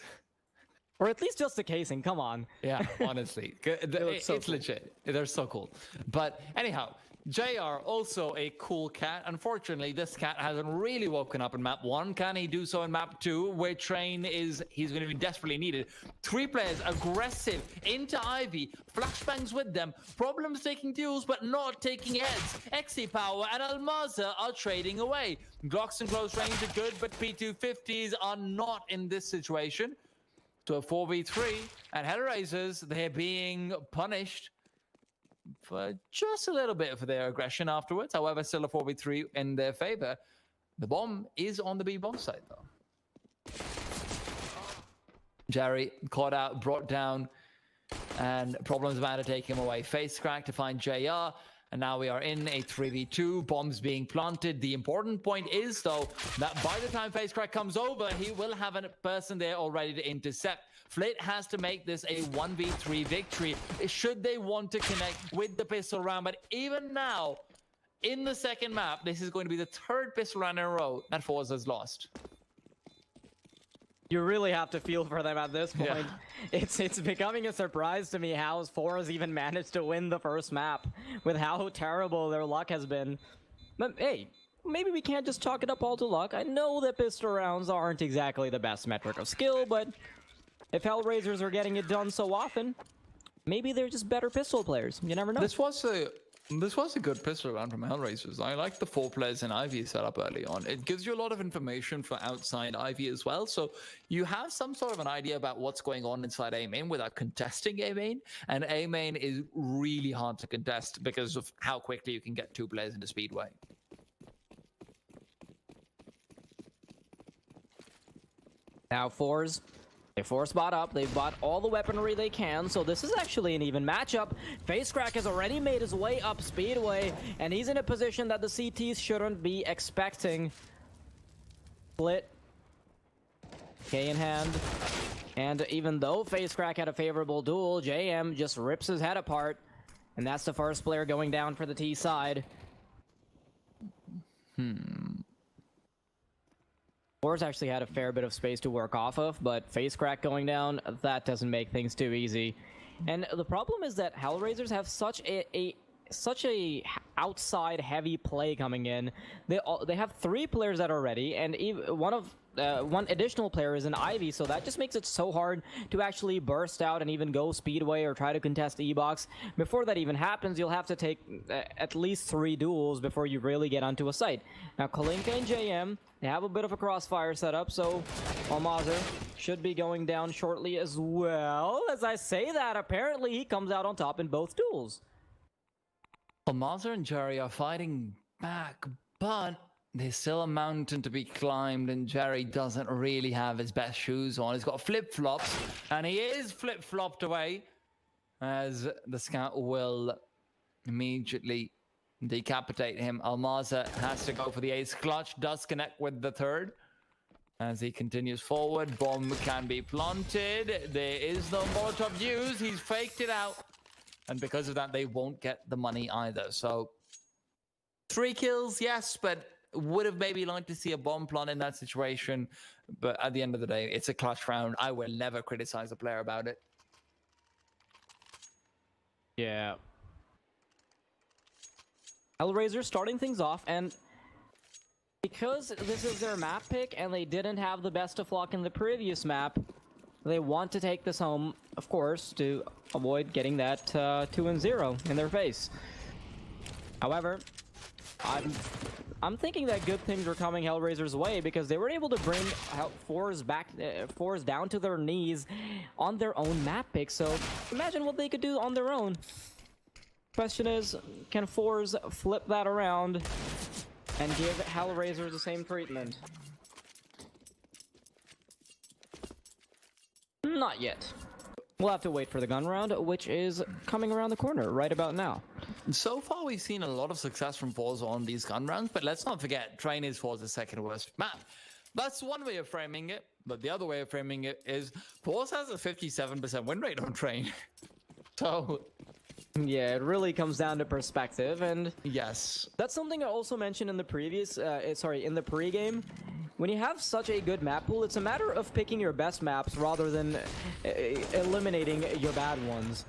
Or at least just a casing, come on. Yeah, honestly. It's so cool. legit. They're so cool. But anyhow, JR, also a cool cat. Unfortunately, this cat hasn't really woken up in map 1. Can he do so in map 2, where Train he's going to be desperately needed? 3 players, aggressive, into Ivy, flashbangs with them, problems taking duels, but not taking heads. XE Power and Almaza are trading away. Glocks in close range are good, but P250s are not in this situation. To a 4v3, and HellRaisers, they're being punished for just a little bit for their aggression afterwards. However, still a 4v3 in their favor. The bomb is on the B bomb side, though. Jerry caught out, brought down, and problems about to take him away. Face crack to find JR. And now we are in a 3v2, bombs being planted. The important point is, though, that by the time FaceCrack comes over, he will have a person there already to intercept. Flit has to make this a 1v3 victory should they want to connect with the pistol round. But even now, in the second map, this is going to be the 3rd pistol round in a row that forZe has lost. You really have to feel for them at this point. Yeah. It's becoming a surprise to me how forZe even managed to win the first map with how terrible their luck has been. But hey, maybe we can't just chalk it up all to luck. I know that pistol rounds aren't exactly the best metric of skill, but if HellRaisers are getting it done so often, maybe they're just better pistol players. You never know. This was This was a good pistol round from HellRaisers. I like the 4 players in Ivy set up early on. It gives you a lot of information for outside Ivy as well. So you have some sort of an idea about what's going on inside A main without contesting A main. And A main is really hard to contest because of how quickly you can get 2 players into Speedway. Now forZe. They force bot up, they've bought all the weaponry they can, so this is actually an even matchup. FaceCrack has already made his way up Speedway, and he's in a position that the CTs shouldn't be expecting. Split. K in hand. And even though FaceCrack had a favorable duel, JM just rips his head apart. And that's the first player going down for the T side. forZe actually had a fair bit of space to work off of, but FaceCrack going down, that doesn't make things too easy. And the problem is that HellRaisers have such a outside heavy play coming in. They have 3 players that are ready, and one additional player is an Ivy, so that just makes it so hard to actually burst out and even go Speedway or try to contest E-Box. Before that even happens, you'll have to take at least 3 duels before you really get onto a site. Now Kalinka and JM, they have a bit of a crossfire setup, so Almazer should be going down shortly as well. As I say that, apparently he comes out on top in both duels. Almazer and Jerry are fighting back, but there's still a mountain to be climbed, and Jerry doesn't really have his best shoes on. He's got flip-flops, and he is flip-flopped away as the scout will immediately decapitate him. Almazer has to go for the ace clutch, does connect with the 3rd. As he continues forward, bomb can be planted. There is no Molotov used. He's faked it out. And because of that, they won't get the money either. So 3 kills, yes, but would have maybe liked to see a bomb plant in that situation. But at the end of the day, it's a clutch round. I will never criticize a player about it. Yeah. HellRaisers starting things off, and because this is their map pick and they didn't have the best of luck in the previous map, they want to take this home, of course, to avoid getting that 2-0 in their face. However, I'm thinking that good things were coming HellRaisers' way because they were able to bring forZe down to their knees on their own map pick. So imagine what they could do on their own. Question is, can forZe flip that around and give HellRaisers the same treatment? Not yet. We'll have to wait for the gun round, which is coming around the corner right about now. So far, we've seen a lot of success from forZe on these gun rounds, but let's not forget, Train is forZe's 2nd worst map. That's one way of framing it, but the other way of framing it is forZe has a 57% win rate on Train. So yeah, it really comes down to perspective, and yes, that's something I also mentioned in the previous, in the pre-game. When you have such a good map pool, it's a matter of picking your best maps rather than eliminating your bad ones.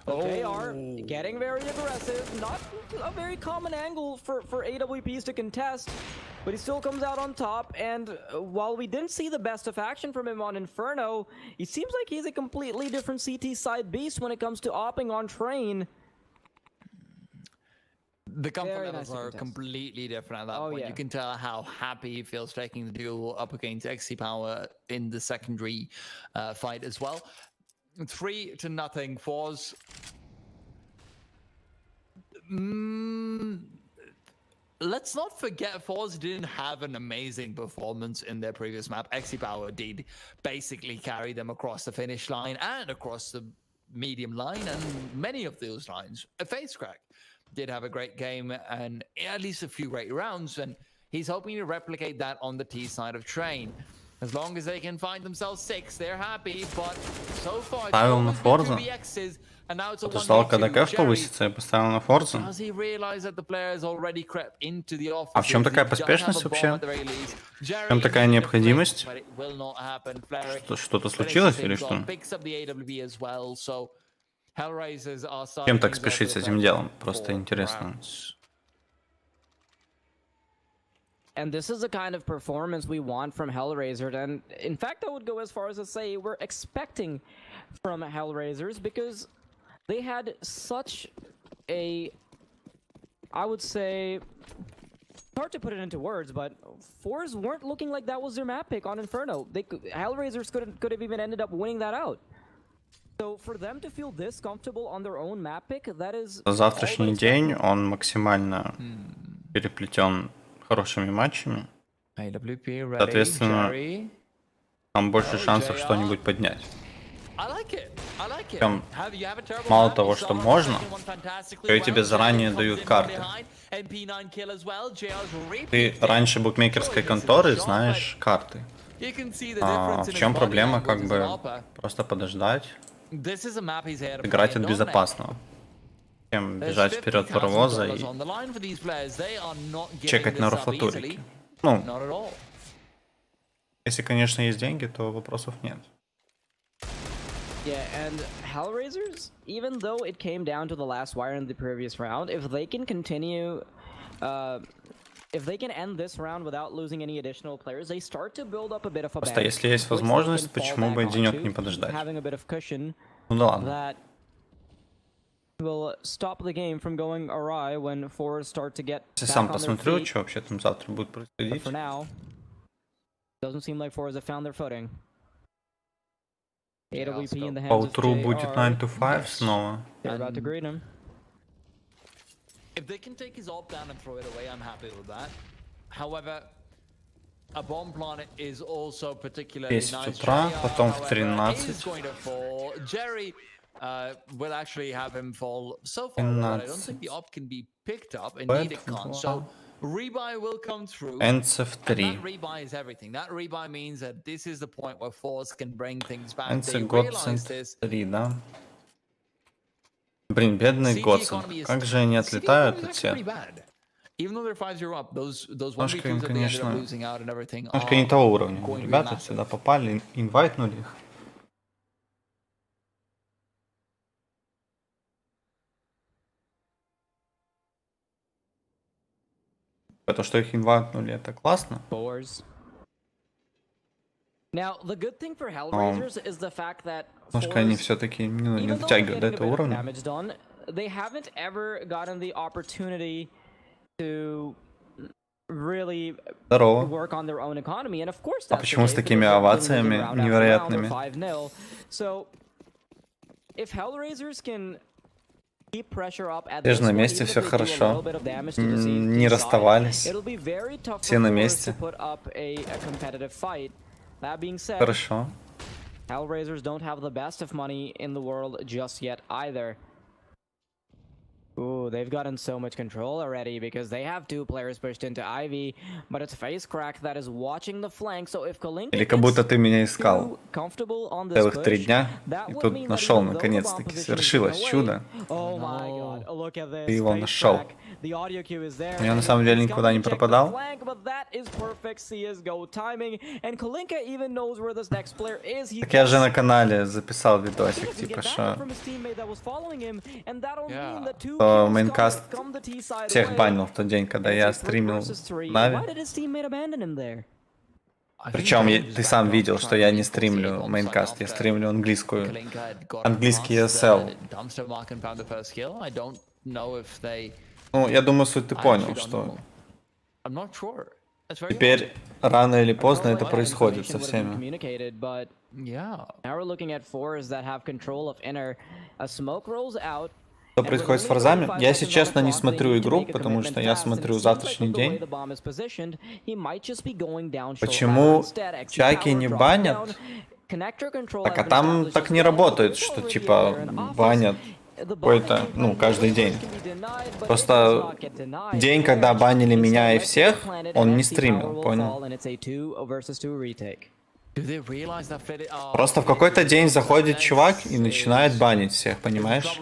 They are getting very aggressive, not a very common angle for AWPs to contest, but he still comes out on top, and while we didn't see the best of action from him on Inferno, he seems like he's a completely different CT side beast when it comes to opping on Train. The comfort levels are completely different at that point. Yeah. You can tell how happy he feels taking the duel up against XC Power in the secondary fight as well. 3-0 forZe. Let's not forget forZe didn't have an amazing performance in their previous map. XC Power did basically carry them across the finish line and across the medium line and many of those lines. FaceCrack did have a great game and at least a few great rounds, and he's hoping to replicate that on the T side of Train. As long as they can find themselves 6, they're happy, but so far Ставил на forZe. Ждал, когда кэш повысится, я поставил на forZe. А в чем такая поспешность вообще? В чем такая необходимость? Что-то случилось или что? Кем так спешить с этим делом? Просто интересно. And this is the kind of performance we want from HellRaisers, and in fact I would go as far as to say we're expecting from HellRaisers, because they had such a I would say, it's hard to put it into words, but forZe weren't looking like that was their map pick on Inferno. HellRaisers could have even ended up winning that out. So for them to feel this comfortable on their own map pick, that is. Завтрашний день, он максимально переплетен хорошими матчами. Соответственно, там больше шансов что-нибудь поднять. Причем мало того, что можно, то и тебе заранее дают карты. Ты раньше букмекерской конторы знаешь карты. В чем проблема, как бы просто подождать, играть от безопасного, чем бежать вперед паровоза и чекать на рофлатурике. Ну, если, конечно, есть деньги, то вопросов нет. Yeah, and HellRaisers, even though it came down to the last wire in the previous round, if they can continue, if they can end this round without losing any additional players, they start to build up a bit of a Просто если есть возможность, почему бы денек не подождать? Ну да ладно. That will stop the game from going awry when forZe start to get. Я сам посмотрю, что вообще там завтра будет происходить. For now, doesn't seem like forZe have found their footing. Поутру будет 9 to 5 снова. They're about to greet him. If they can take his AWP down and throw it away, I'm happy with that. However, a bomb planet is also particularly nice. 10 утра, потом в 13. Jerry will actually have him fall so far away that I don't think the AWP can be picked up, and neither can't. So rebuy will come through. NCF 3. That rebuy is everything. That rebuy means that this is the point where forZe can bring things back. NCF Godsend 3, да? Блин, бедный Godsend. Как же они отлетают от всех? Немножко им, конечно, немножко не того уровня. Ребята сюда попали, инвайтнули их. То, что их инвайтнули, это классно. Немножко они все-таки не дотягивают до этого уровня. Здорово. А почему с такими овациями невероятными? Все же на месте, все хорошо. Не расставались. Все на месте. Хорошо. HellRaisers don't have the best of money in the world just yet either. Ooh, they've gotten so much control already because they have two players pushed into Ivy, but it's Face Crack that is watching the flank. So if Kalinka Или как будто ты меня искал целых 3 дня, и тут нашел наконец-таки. Свершилось чудо. Ты его нашел. Но я на самом деле никуда не пропадал. Так я же на канале записал видосик, типа что мейнкаст всех банил в тот день, когда я стримил Нави. Причем ты сам видел, что я не стримлю мейнкаст, я стримлю английский ESL. Ну, я думаю, суть ты понял, что теперь рано или поздно это происходит со всеми. Что происходит с форзами? Я, если честно, не смотрю игру, потому что я смотрю завтрашний день. Почему чайки не банят? Так, а там так не работает, что типа банят какой-то, ну, каждый день. Просто день, когда банили меня и всех, он не стримил, понял? Просто в какой-то день заходит чувак и начинает банить всех, понимаешь?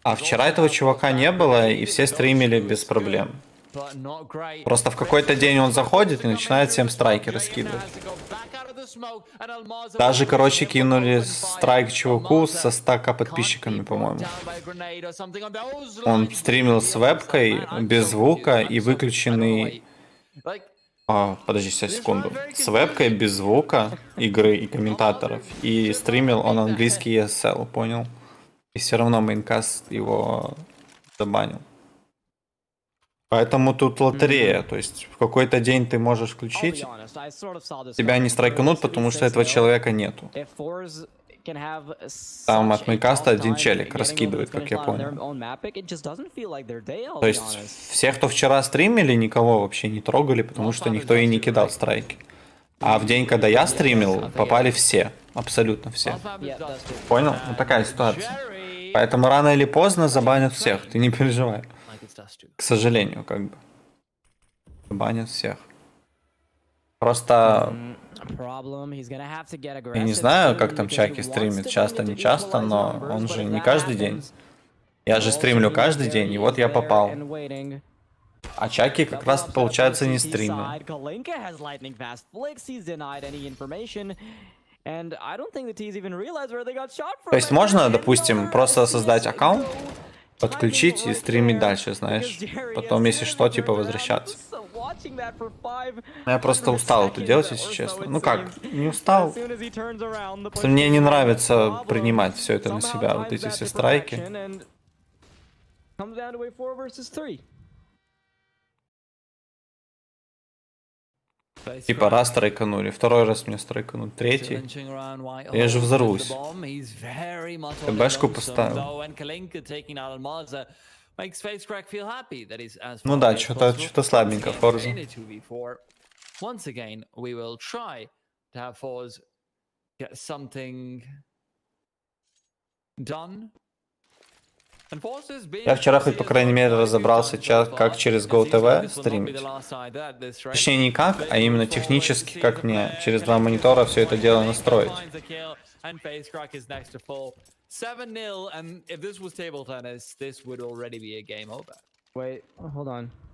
А вчера этого чувака не было, и все стримили без проблем. Просто в какой-то день он заходит и начинает всем страйки раскидывать. Даже, короче, кинули страйк чуваку со 100к подписчиками, по-моему. Он стримил с вебкой, без звука и выключенный... подожди секунду. С вебкой, без звука, игры и комментаторов. И стримил он английский ESL, понял? И все равно мейнкаст его забанил. Поэтому тут лотерея, то есть в какой-то день ты можешь включить, тебя не страйканут, потому что этого человека нету. Там от мейкаста один челик раскидывает, как я понял. То есть все, кто вчера стримили, никого вообще не трогали, потому что никто и не кидал страйки. А в день, когда я стримил, попали все, абсолютно все. Понял? Вот такая ситуация. Поэтому рано или поздно забанят всех, ты не переживай. К сожалению, как бы. Банят всех. Просто... Я не знаю, как там Чаки стримит, часто, не часто, но он же не каждый день. Я же стримлю каждый день, и вот я попал. А Чаки как раз, получается, не стримил. То есть можно, допустим, просто создать аккаунт, подключить и стримить дальше, знаешь. Потом, если что, типа возвращаться. Я просто устал это делать, если честно. Ну как, не устал. Просто мне не нравится принимать все это на себя, вот эти все страйки. Типа раз страйканули, второй раз мне страйканут, третий. Я же взорвусь. ТБшку поставил. Ну да, что-то слабенько, forZe. Я вчера хоть, по крайней мере, разобрался, как через GoTV стримить. Точнее, не как, а именно технически, как мне через два монитора все это дело настроить.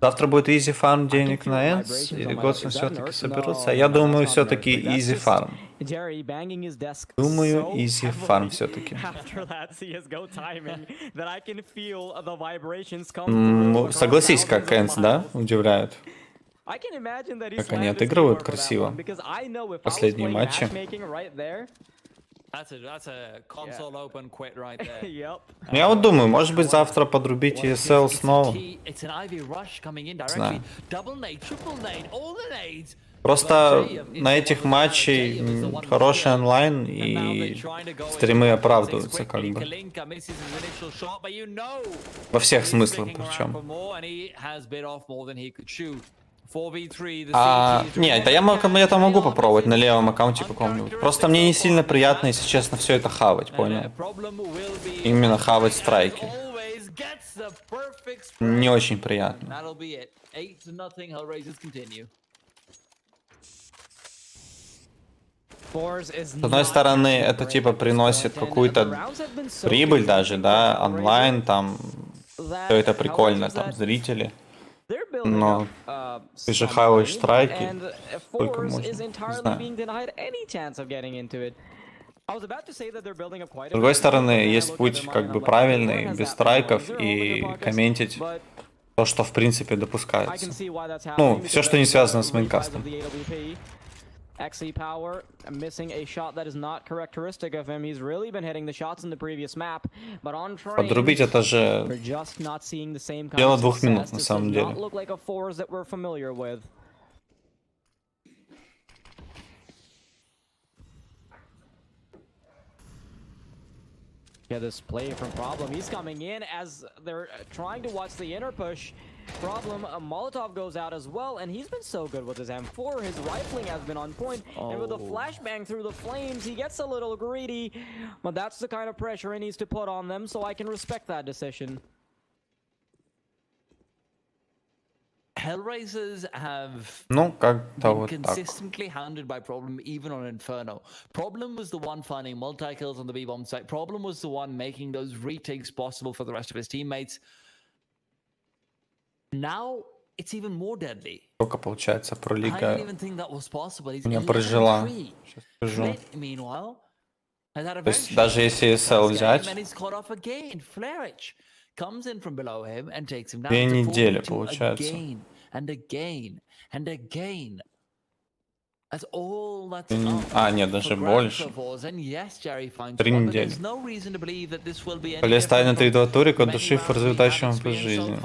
Завтра будет easy farm денег на Энс, или Годсон все-таки соберутся? Я думаю, все-таки easy farm. Думаю, easy farm все-таки. Согласись, как Энс, да, удивляют. Как они отыгрывают красиво. Последние матчи. Я вот думаю, может быть завтра подрубить ESL снова. Не знаю. Просто на этих матчах хороший онлайн и стримы оправдываются как бы. Во всех смыслах причем. Нет, я там могу попробовать на левом аккаунте каком-нибудь. Просто мне не сильно приятно, если честно, все это хавать, понял? Именно хавать страйки. Не очень приятно. С одной стороны, это типа приносит какую-то прибыль даже, да, онлайн, там, все это прикольно, там, зрители. Но ты же хаваешь страйки, сколько можно, не знаю. С другой стороны, есть путь как бы правильный, без страйков, и комментить то, что в принципе допускается. Ну, все, что не связано с мейнкастом. XE power missing a shot that is not characteristic of him. He's really been hitting the shots in the previous map, but on train, подрубить это же дело 2 минут на самом деле. Yeah, this play from Problem. He's coming in as they're trying to watch the inner push. Problem, Molotov goes out as well, and he's been so good with his M4. His rifling has been on point, and with a flashbang through the flames, he gets a little greedy. But that's the kind of pressure he needs to put on them, so I can respect that decision. HellRaisers have been consistently hounded by Problem even on Inferno. Problem was the one finding multi-kills on the B-bomb site. Problem was the one making those retakes possible for the rest of his teammates. Now it's even more deadly. Сколько получается про лига? I didn't even think that was possible. He's меня прожила. Сейчас скажу. Meanwhile, то есть даже если SL взять, comes in from below him and takes him down. 2 недели получается. And again. That's all that's Нет, даже больше. 3 недели. Полез на 3-2 турик, от души форзы удачи по жизни.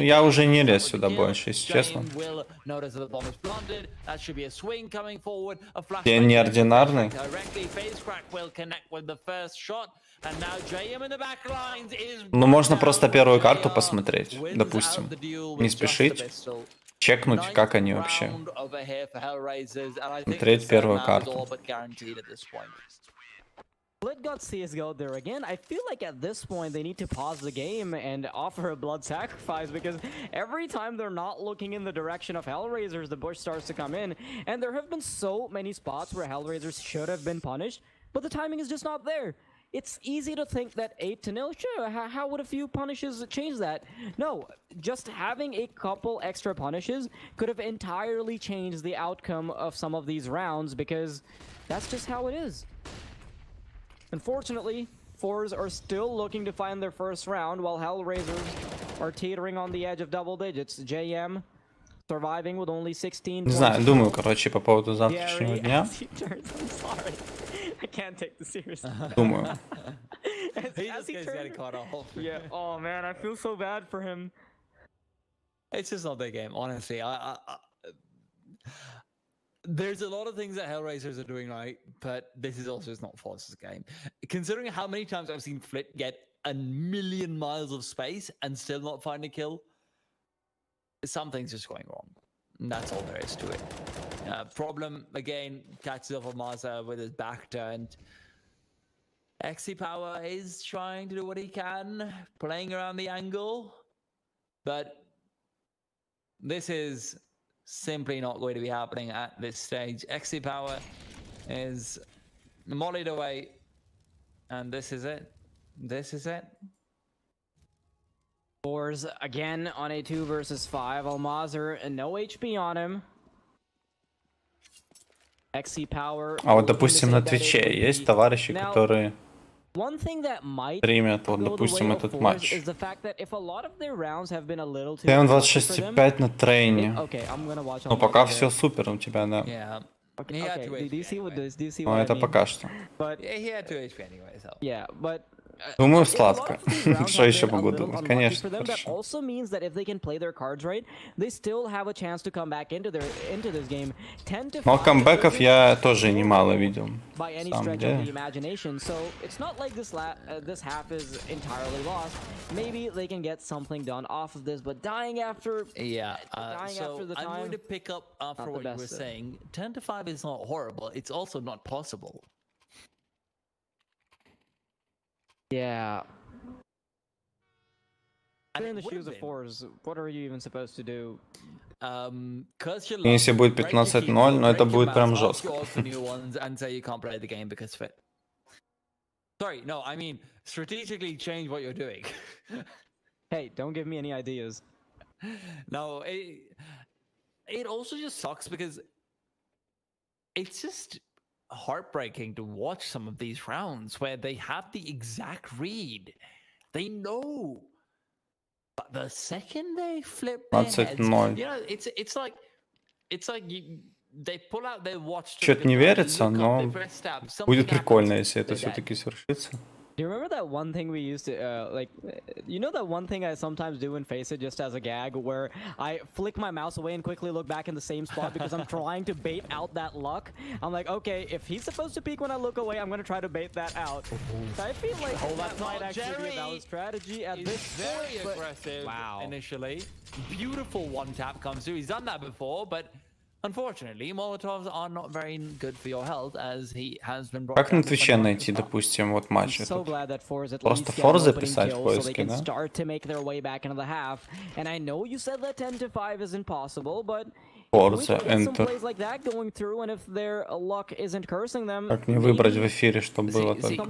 Я уже не лез сюда больше, если честно. Я неординарный. Ну, можно просто первую карту посмотреть, допустим. Не спешить. Чекнуть, как они вообще. Смотреть первую карту. Blood got CSGO there again. I feel like at this point they need to pause the game and offer a blood sacrifice, because every time they're not looking in the direction of HellRaisers, the bush starts to come in. And there have been so many spots where HellRaisers should have been punished, but the timing is just not there. It's easy to think that 8-0, sure, how would a few punishes change that? No, just having a couple extra punishes could have entirely changed the outcome of some of these rounds, because that's just how it is. Unfortunately, forZe are still looking to find their first round, while HellRaisers are teetering on the edge of double digits. JM surviving with only 16 Не знаю, думаю, короче, по поводу завтрашнего дня. I can't take this seriously. Думаю. Yeah. Oh man, I feel so bad for him. It's just not their game, honestly. There's a lot of things that HellRaisers are doing right, but this is also not forZe's game. Considering how many times I've seen Flit get a million miles of space and still not find a kill, something's just going wrong. And that's all there is to it. Problem, again, catches up on Maza with his back turned. XC Power is trying to do what he can, playing around the angle, but this is simply not going to be happening at this stage. XC Power is mollied away, and this is it. This is it. forZe again on a 2 versus 5. Almazer and no HP on him. XC Power. А вот, допустим, на Твиче есть товарищи, которые стримят, вот, допустим, этот матч. ТМ 26,5 на трейне. Ну, пока все супер у тебя, да. Но это пока что. Думаю, сладко. Что еще могу думать? Конечно, хорошо. Но камбэков я тоже немало видел. На самом деле. Yeah, so I'm going to pick up after what you were saying. 10-5 is not horrible. It's also not possible. Yeah. In the shoes of forZe, what are you even supposed to do? Если будет 15-0, но это будет прям жестко. Sorry, no, I mean strategically change what you're doing. Hey, don't give me any ideas. No, it also just sucks because it's just heartbreaking to watch some of these rounds where they have the exact read. They know. But the second they flip their heads, you know, it's like they pull out their watch. Что-то не верится, но будет прикольно, если это все-таки свершится. Do you remember that one thing we used to, you know that one thing I sometimes do in FaceIt just as a gag, where I flick my mouse away and quickly look back in the same spot because I'm trying to bait out that luck? I'm like, okay, if he's supposed to peek when I look away, I'm going to try to bait that out. So I feel like that might actually be a valid strategy at this point. Very aggressive initially. Beautiful one tap comes through. He's done that before, but unfortunately, Molotovs are not very good for your health, as he has been brought. Как на Твиче найти, допустим, вот матч этот? Просто forZe писать в поиске, да? Start to make their way back into the half, and I know you said that 10-5 is impossible, but forZe Enter. Like that going through, and if their luck isn't cursing them, как мне выбрать в эфире, чтобы было только?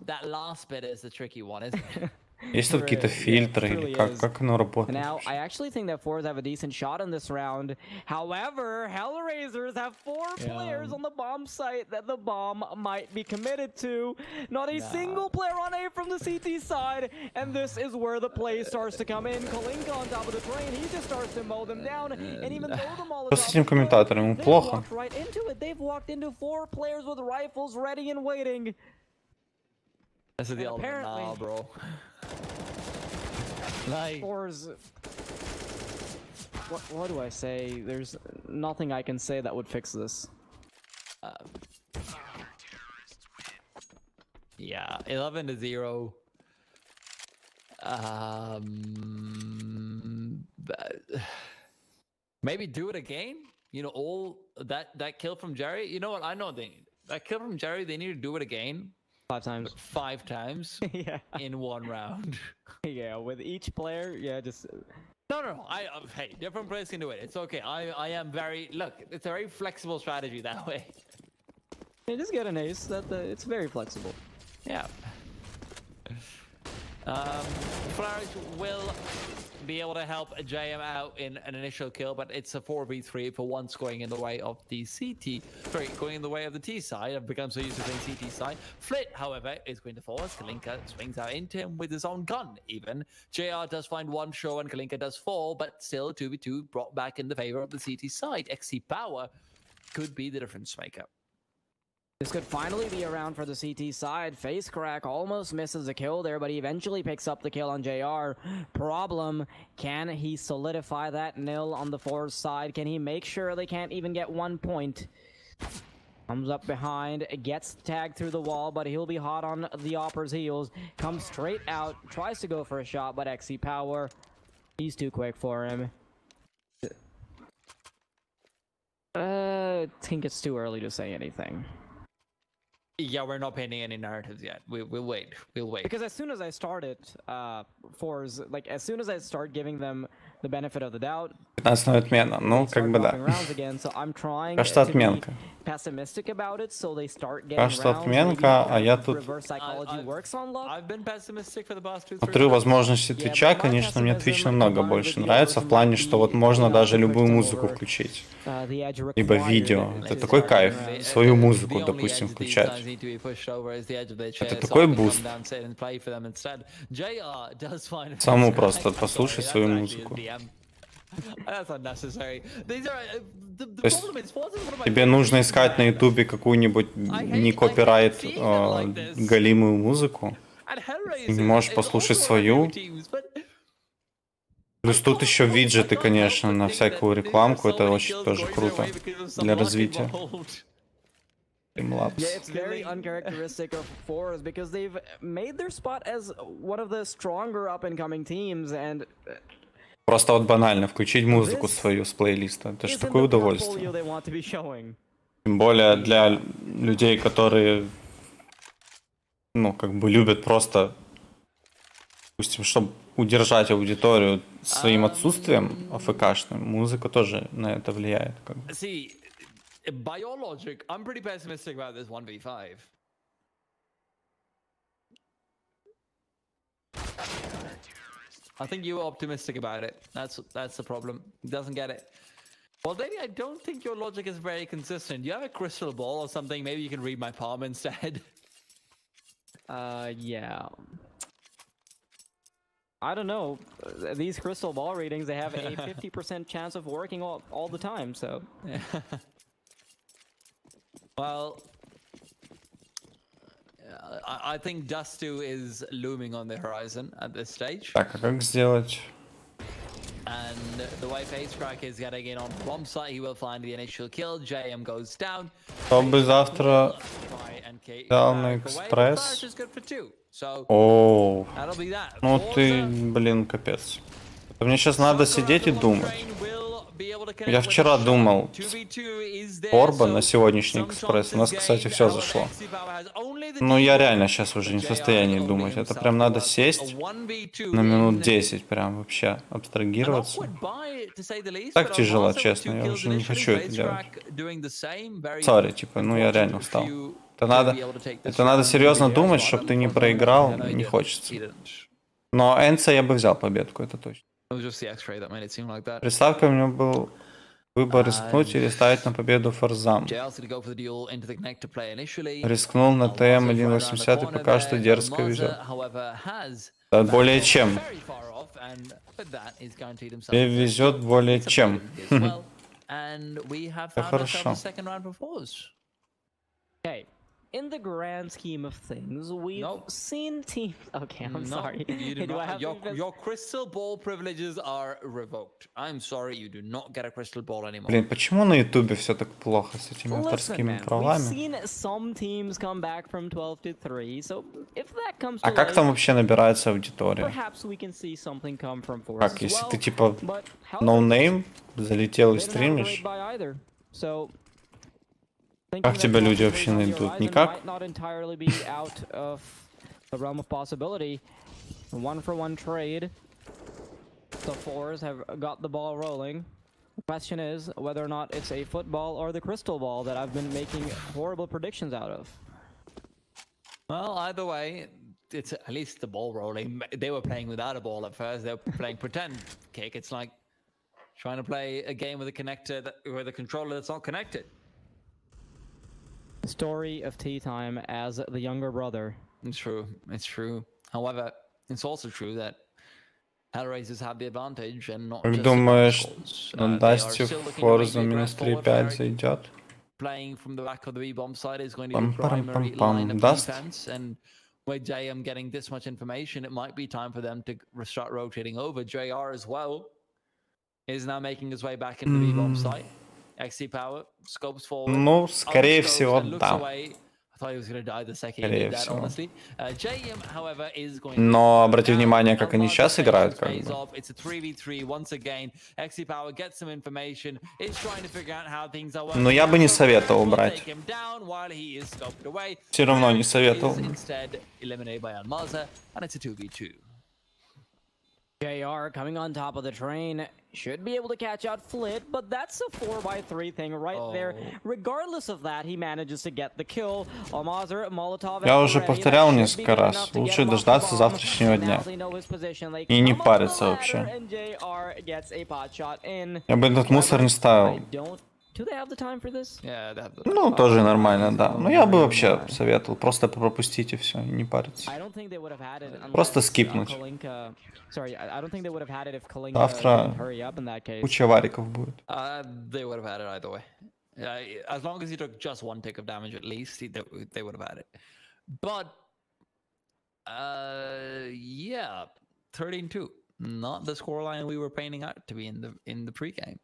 That last bit is the tricky one, isn't it? Есть тут какие-то фильтры или как оно работает? Now, I actually think that forZe have a decent shot in this round. However, HellRaisers have 4 players on the bomb site that the bomb might be committed to. Not a single player on A from the CT side, and this is where the play starts to come in. Kalinka on top of the train, he just starts to mow them down, and even though the Molotov... Что с этим комментатором? Ему плохо? Right into it. They've walked into 4 players with rifles ready and waiting. This is the ultimate now, bro. Like, what do I say? There's nothing I can say that would fix this. yeah, 11-0. Maybe do it again. You know, all that kill from Jerry. You know what? I know that kill from Jerry. They need to do it again. 5 times. 5 times. Yeah. In 1 round. Yeah, with each player, yeah, just... No. Hey, different players can do it. It's okay. I am very... Look, it's a very flexible strategy that way. Yeah, just get an ace. It's very flexible. Yeah. Flourish will be able to help JM out in an initial kill, but it's a 4v3 for once going in the way of the CT. Sorry, going in the way of the T side. I've become so used to playing CT side. Flit, however, is going to force. Kalinka swings out into him with his own gun, even. JR does find 1 show and Kalinka does fall, but still 2v2 brought back in the favor of the CT side. XC Power could be the difference maker. This could finally be around for the CT side. Face crack almost misses a kill there, but he eventually picks up the kill on JR. Problem, can he solidify that nil on the force side? Can he make sure they can't even get 1 point? Comes up behind, gets tagged through the wall, but he'll be hot on the Opper's heels. Comes straight out, tries to go for a shot, but XC Power, he's too quick for him. I think it's too early to say anything. Yeah, we're not painting any narratives yet. We'll wait. We'll wait. Because as soon as I started forZe, like as soon as I start giving them the benefit of the doubt, 15 отмена. Ну, как бы да. Кажется, отменка. Pessimistic about it, so they start getting Кажется, отменка, а я тут I've been pessimistic for the past 2-3 смотрю возможности Твича, конечно, мне Twitch намного больше нравится, в плане, что вот можно даже любую музыку включить. Либо видео. Это такой кайф. Свою музыку, допустим, включать. Это такой буст. Саму просто послушать свою музыку. То есть тебе нужно искать на ютубе какую-нибудь не копирайт галимую музыку, и не можешь послушать свою. Плюс тут еще виджеты, конечно, на всякую рекламку, это очень тоже круто для развития. Yeah, it's very uncharacteristic of forZe because they've made their spot as one of the stronger up-and-coming teams, and просто вот банально включить музыку свою с плейлиста, это же такое удовольствие. Тем более для людей, которые, ну, как бы любят просто, допустим, чтобы удержать аудиторию своим отсутствием АФКшным, музыка тоже на это влияет. Как бы. By your logic, I'm pretty pessimistic about this 1v5. I think you were optimistic about it. That's the problem. He doesn't get it. Well, Davey, I don't think your logic is very consistent. You have a crystal ball or something. Maybe you can read my palm instead. Yeah. I don't know. These crystal ball readings, they have a 50% chance of working all the time, so... Yeah. Well, I think Dust 2 is looming on the horizon at this stage. Так, а как сделать? And the way FaceCrack is getting in on bomb site, he will find the initial kill. JM goes down. Кто бы завтра дал на экспресс? Оу. Ну ты, блин, капец. Это мне сейчас надо сидеть и думать. Я вчера думал Орба на сегодняшний экспресс. У нас, кстати, все зашло. Но я реально сейчас уже не в состоянии думать. Это прям надо сесть на минут 10, прям вообще абстрагироваться. Так тяжело, честно. Я уже не хочу это делать. Сори, типа, ну я реально устал. Это надо серьезно думать, чтобы ты не проиграл. Не хочется. Но Энца я бы взял победку, это точно. It was just the X-ray that made it seem like that. Представь-ка, у него был выбор рискнуть или ставить на победу форзам. JL's gonna go for the duel into the connect to play initially. Рискнул на ТМ 1.80 и пока что дерзко везет. Да, более чем. Тебе везет более чем. Это хорошо. Okay. In the grand scheme of things, we've seen teams. Okay, I'm sorry. You do Hey, do I not, have your crystal ball privileges are revoked. I'm sorry, you do not get a crystal ball anymore. Блин, почему на Ютубе все так плохо с этими Listen, авторскими man, we've правами? seen some teams come back from 12 to 3, so if that comes А to как light, там вообще набирается аудитория? perhaps we can see something come from forZe Как, as если well, ты типа but ноунейм, залетел и they didn't have a стримишь? great buy either, so Как тебя люди вообще найдут? Никак? Not entirely be out of the realm of possibility. 1-for-1 trade. The fours have got the ball rolling. The question is whether or not it's a football or the crystal ball that I've been making horrible predictions out of. Well, either way, it's at least the ball rolling. They were playing without a ball at first. They were playing pretend kick. It's like trying to play a game with a connector with a controller that's not connected. Story of tea time as the younger brother. It's true. It's true. However, it's also true that HellRaisers have the advantage and not Как just думаешь, goals. на They are Дасте still looking to форзу make the минус aggressive forward 3.5 flag. зайдет? Playing from the back of the B-bomb side is going to be the Пам-парам-пам-пам. primary line of Dust? defense, and with JM getting this much information, it might be time for them to start rotating over. JR as well is now making his way back into the B-bomb site. XC power, scopes forward. Ну, скорее Unscopes всего, and looks да. away. I thought he was going to die the second Скорее he did that, всего. honestly. JM, however, is going to... Но обрати внимание, как они сейчас играют, как Pays бы. off. It's a 3v3 once again. XC Power gets some information. Is trying to figure out how things are working. Но я бы не советовал Will брать. take him down while he is scoped away. Все равно не Is советовал. instead eliminated by Almaza, and it's a 2v2. JR coming on top of the train should be able to catch out Flit, but that's a 4x3 thing right there. Regardless of that, he manages to get the kill. Almazer, Molotov. Я уже повторял несколько раз. Лучше дождаться завтрашнего дня. И не париться вообще. Я бы этот мусор не ставил. Do they have the time for this? Yeah, they have the... Ну, тоже нормально, да. Но я бы вообще советовал просто пропустить и все, не париться. I don't think they would have had it unless, Просто скипнуть. Kalinka... Sorry, I don't think they would have had it if Kalinka Завтра didn't hurry up in that case. куча вариков будет. They would have had it either way. As long as he took just one tick of damage at least, they would have had it. But, yeah, 13-2. Not the scoreline we were painting out to be in the pregame.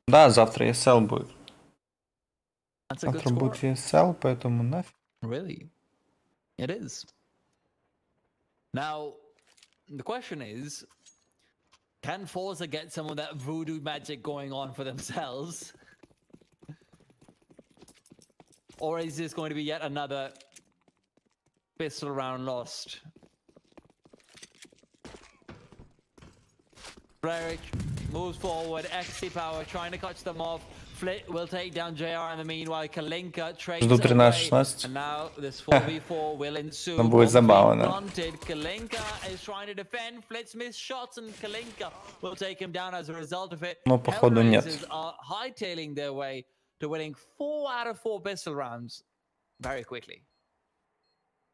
Да, завтра ESL будет. That's a good Завтра score. будет ESL, поэтому нафиг. Really? It is. Now, the question is, can forZe get some of that voodoo magic going on for themselves? Or is this going to be yet another pistol round lost? Blerick moves forward, XC Power trying to catch them off. Flit will take down JR in the meanwhile. Kalinka traces Жду away. 13-16. And now this 4v4 will ensue. Там будет забавно. Blunted. Kalinka is trying to defend. Flit's missed shots and Kalinka will take him down as a result of it. Но походу нет. HellRaisers are hightailing their way to winning 4 out of 4 pistol rounds very quickly.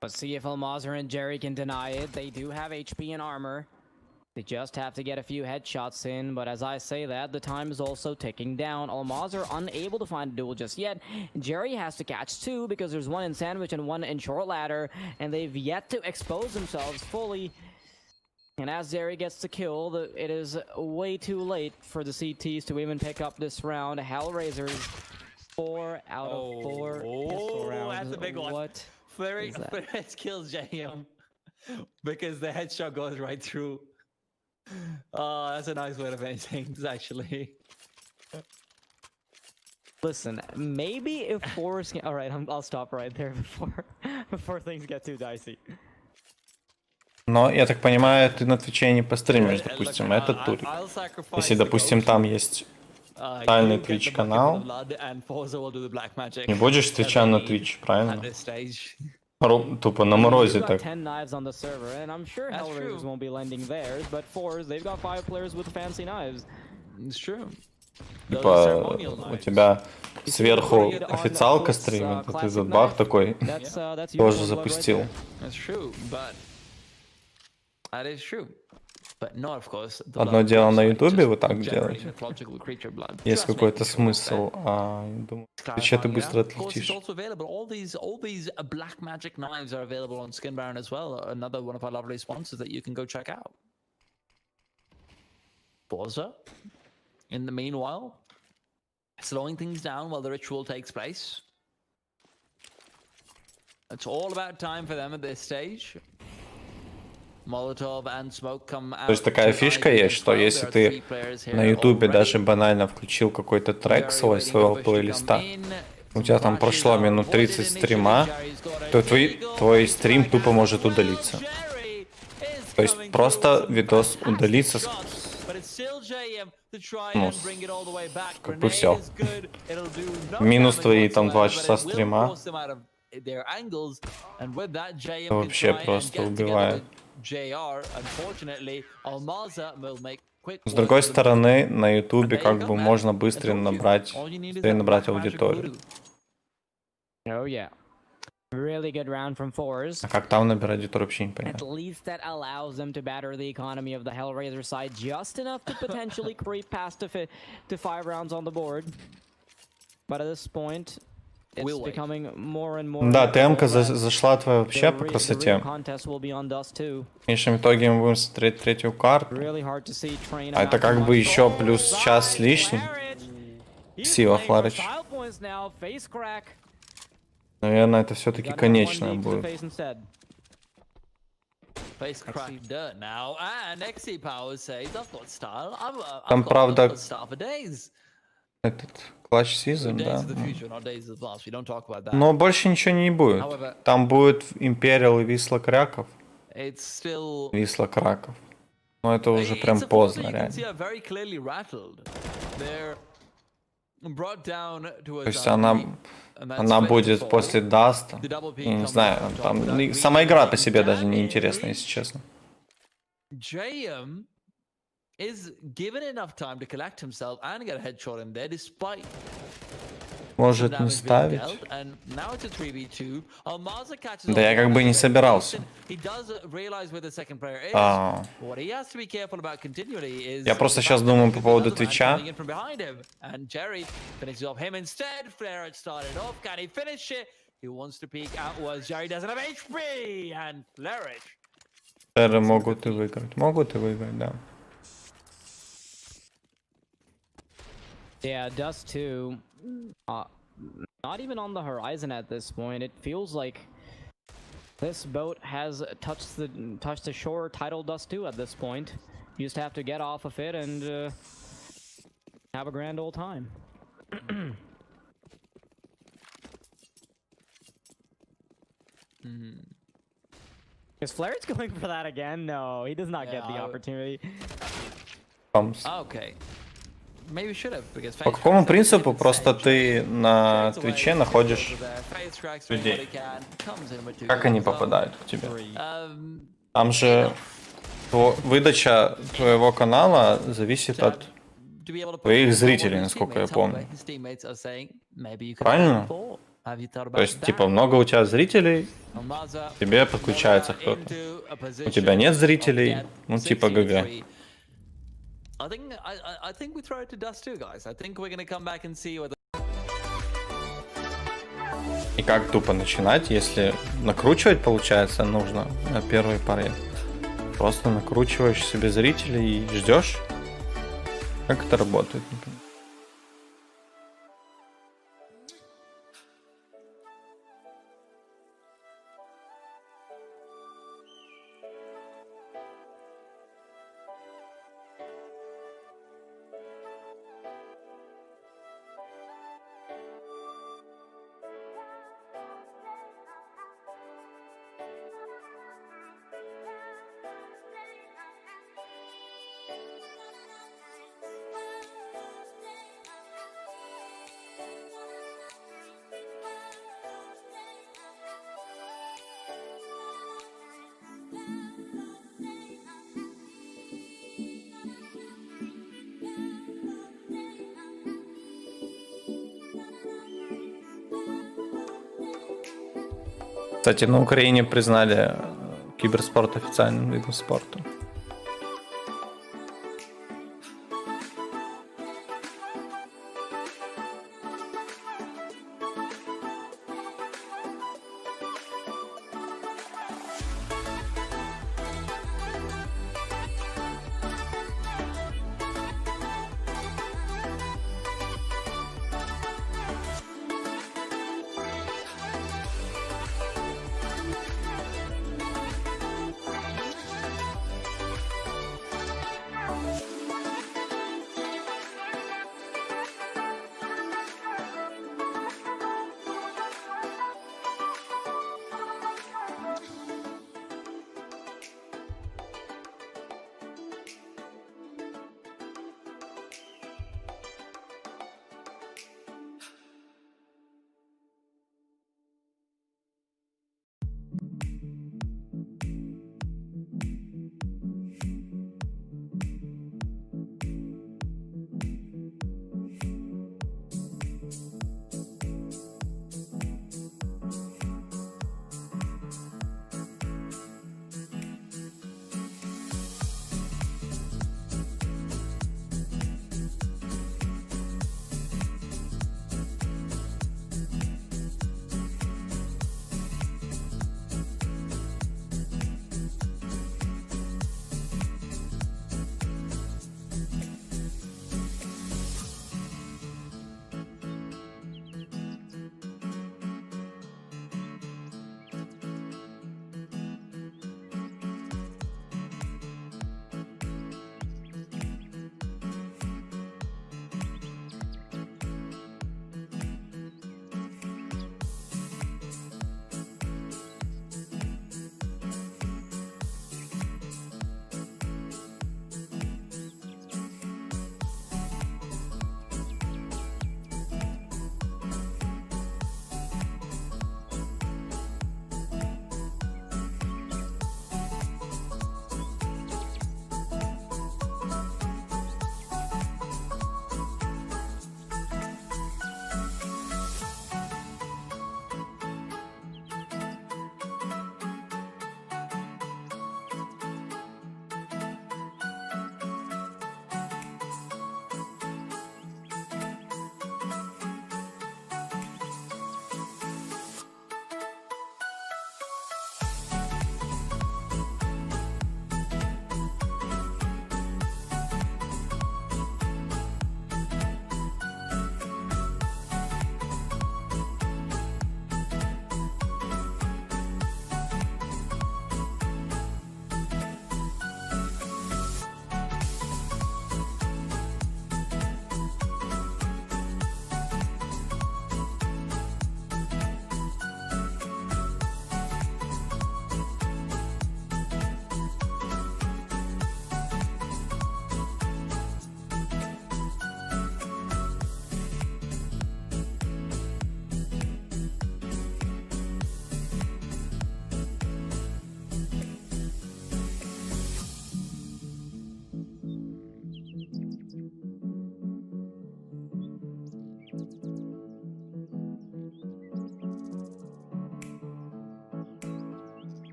But see if Almazer and Jerry can deny it. They do have HP and armor. They just have to get a few headshots in, but as I say that, the time is also ticking down. Almazer unable to find a duel just yet. Jerry has to catch two because there's one in sandwich and one in short ladder, and they've yet to expose themselves fully. And as Jerry gets the kill, it is way too late for the CTs to even pick up this round. HellRaisers, 4 out of 4 pistol rounds. That's a big one. What? Flurry kills JM because the headshot goes right through. Oh, that's a nice way of ending things, actually. Listen, maybe if forZe can... Alright, I'll stop right there before things get too dicey. Но, я так понимаю, ты на Твиче не постримишь, допустим, этот турик. Если, допустим, там есть тайный Твич-канал, не будешь с Твича на Твич, правильно? Тупо на морозе You've got так. 10 knives on the server, and I'm sure That's HellRaisers true. won't be lending theirs, but forZe, they've got 5 players with fancy knives. It's true. Those are Типа ceremonial у knives. тебя You see сверху what we did on официалка Foot's, стримит, а ты classic тут бах knife? такой That's тоже unicorn blood right запустил. there. That's true, but that is true. But no, of course. the Одно blood дело на is Ютубе just вы так generating делаете. mythological creature blood. Есть Just какой-то making sure смысл, that а я думаю, в Твиче ты clarifying, быстро yeah. Of course, it's отлетишь. also available. All these black magic knives are available on Skin Baron as well. Another one of our lovely sponsors that you can go check out. forZe, in the meanwhile, slowing things down while the ritual takes place. It's all about time for them at this stage. Molotov and Smoke come out. То есть такая фишка есть, что если ты на Ютубе даже банально включил какой-то трек свой, своего плейлиста, у тебя там прошло минут 30 стрима, то твой стрим тупо может удалиться. То есть просто видос удалится, ну, как бы все. Минус твои там 2 часа стрима. Это вообще просто убивает. С другой стороны, на Ютубе как бы можно быстрее набрать аудиторию. Oh yeah. Really good round from forZe. А как там набирать аудиторию, вообще не At понятно. least that allows them to batter the economy of the HellRaiser side just enough to potentially creep past to 5 rounds on the board. But at this point, it's becoming more and more. Да, ТМ-ка зашла твоя вообще по красоте. Contest will be on Dust 2. В конечном итоге мы будем смотреть третью карту. Really hard to see train. А это как бы еще плюс час с лишним. Спасибо, Фларыч. Наверное, это все-таки конечное будет. Там, правда, этот клатч сезон, да. Но больше ничего не будет. Там будет Империал и Висла Краков. Висла Краков. Но это уже прям поздно, реально. То есть она будет после Даста. Я не знаю, там сама игра по себе даже не интересна, если честно. Is given enough time to collect himself and get a headshot in there, despite может не ставить. Да я как бы не собирался. Я просто сейчас думаю по поводу Твича. Терры могут и выиграть. Могут и выиграть, да. Yeah, Dust 2, not even on the horizon at this point. It feels like this boat has touched the shore title Dust 2 at this point. You just have to get off of it and have a grand old time. Is Flare's going for that again? No, he does not get the opportunity. Okay. По какому принципу просто ты на Твиче находишь людей? Как они попадают к тебе? Там же выдача твоего канала зависит от твоих зрителей, насколько я помню. Правильно? То есть, типа, много у тебя зрителей, к тебе подключается кто-то. У тебя нет зрителей, ну, типа, ГГ. I think we throw it to Dust too, guys. I think we're gonna come back and see what. И как тупо начинать, если накручивать, получается, нужно на первой паре. Просто накручиваешь себе зрителей и ждешь. Как это работает, не понимаю. Кстати, на Украине признали киберспорт официальным видом спорта.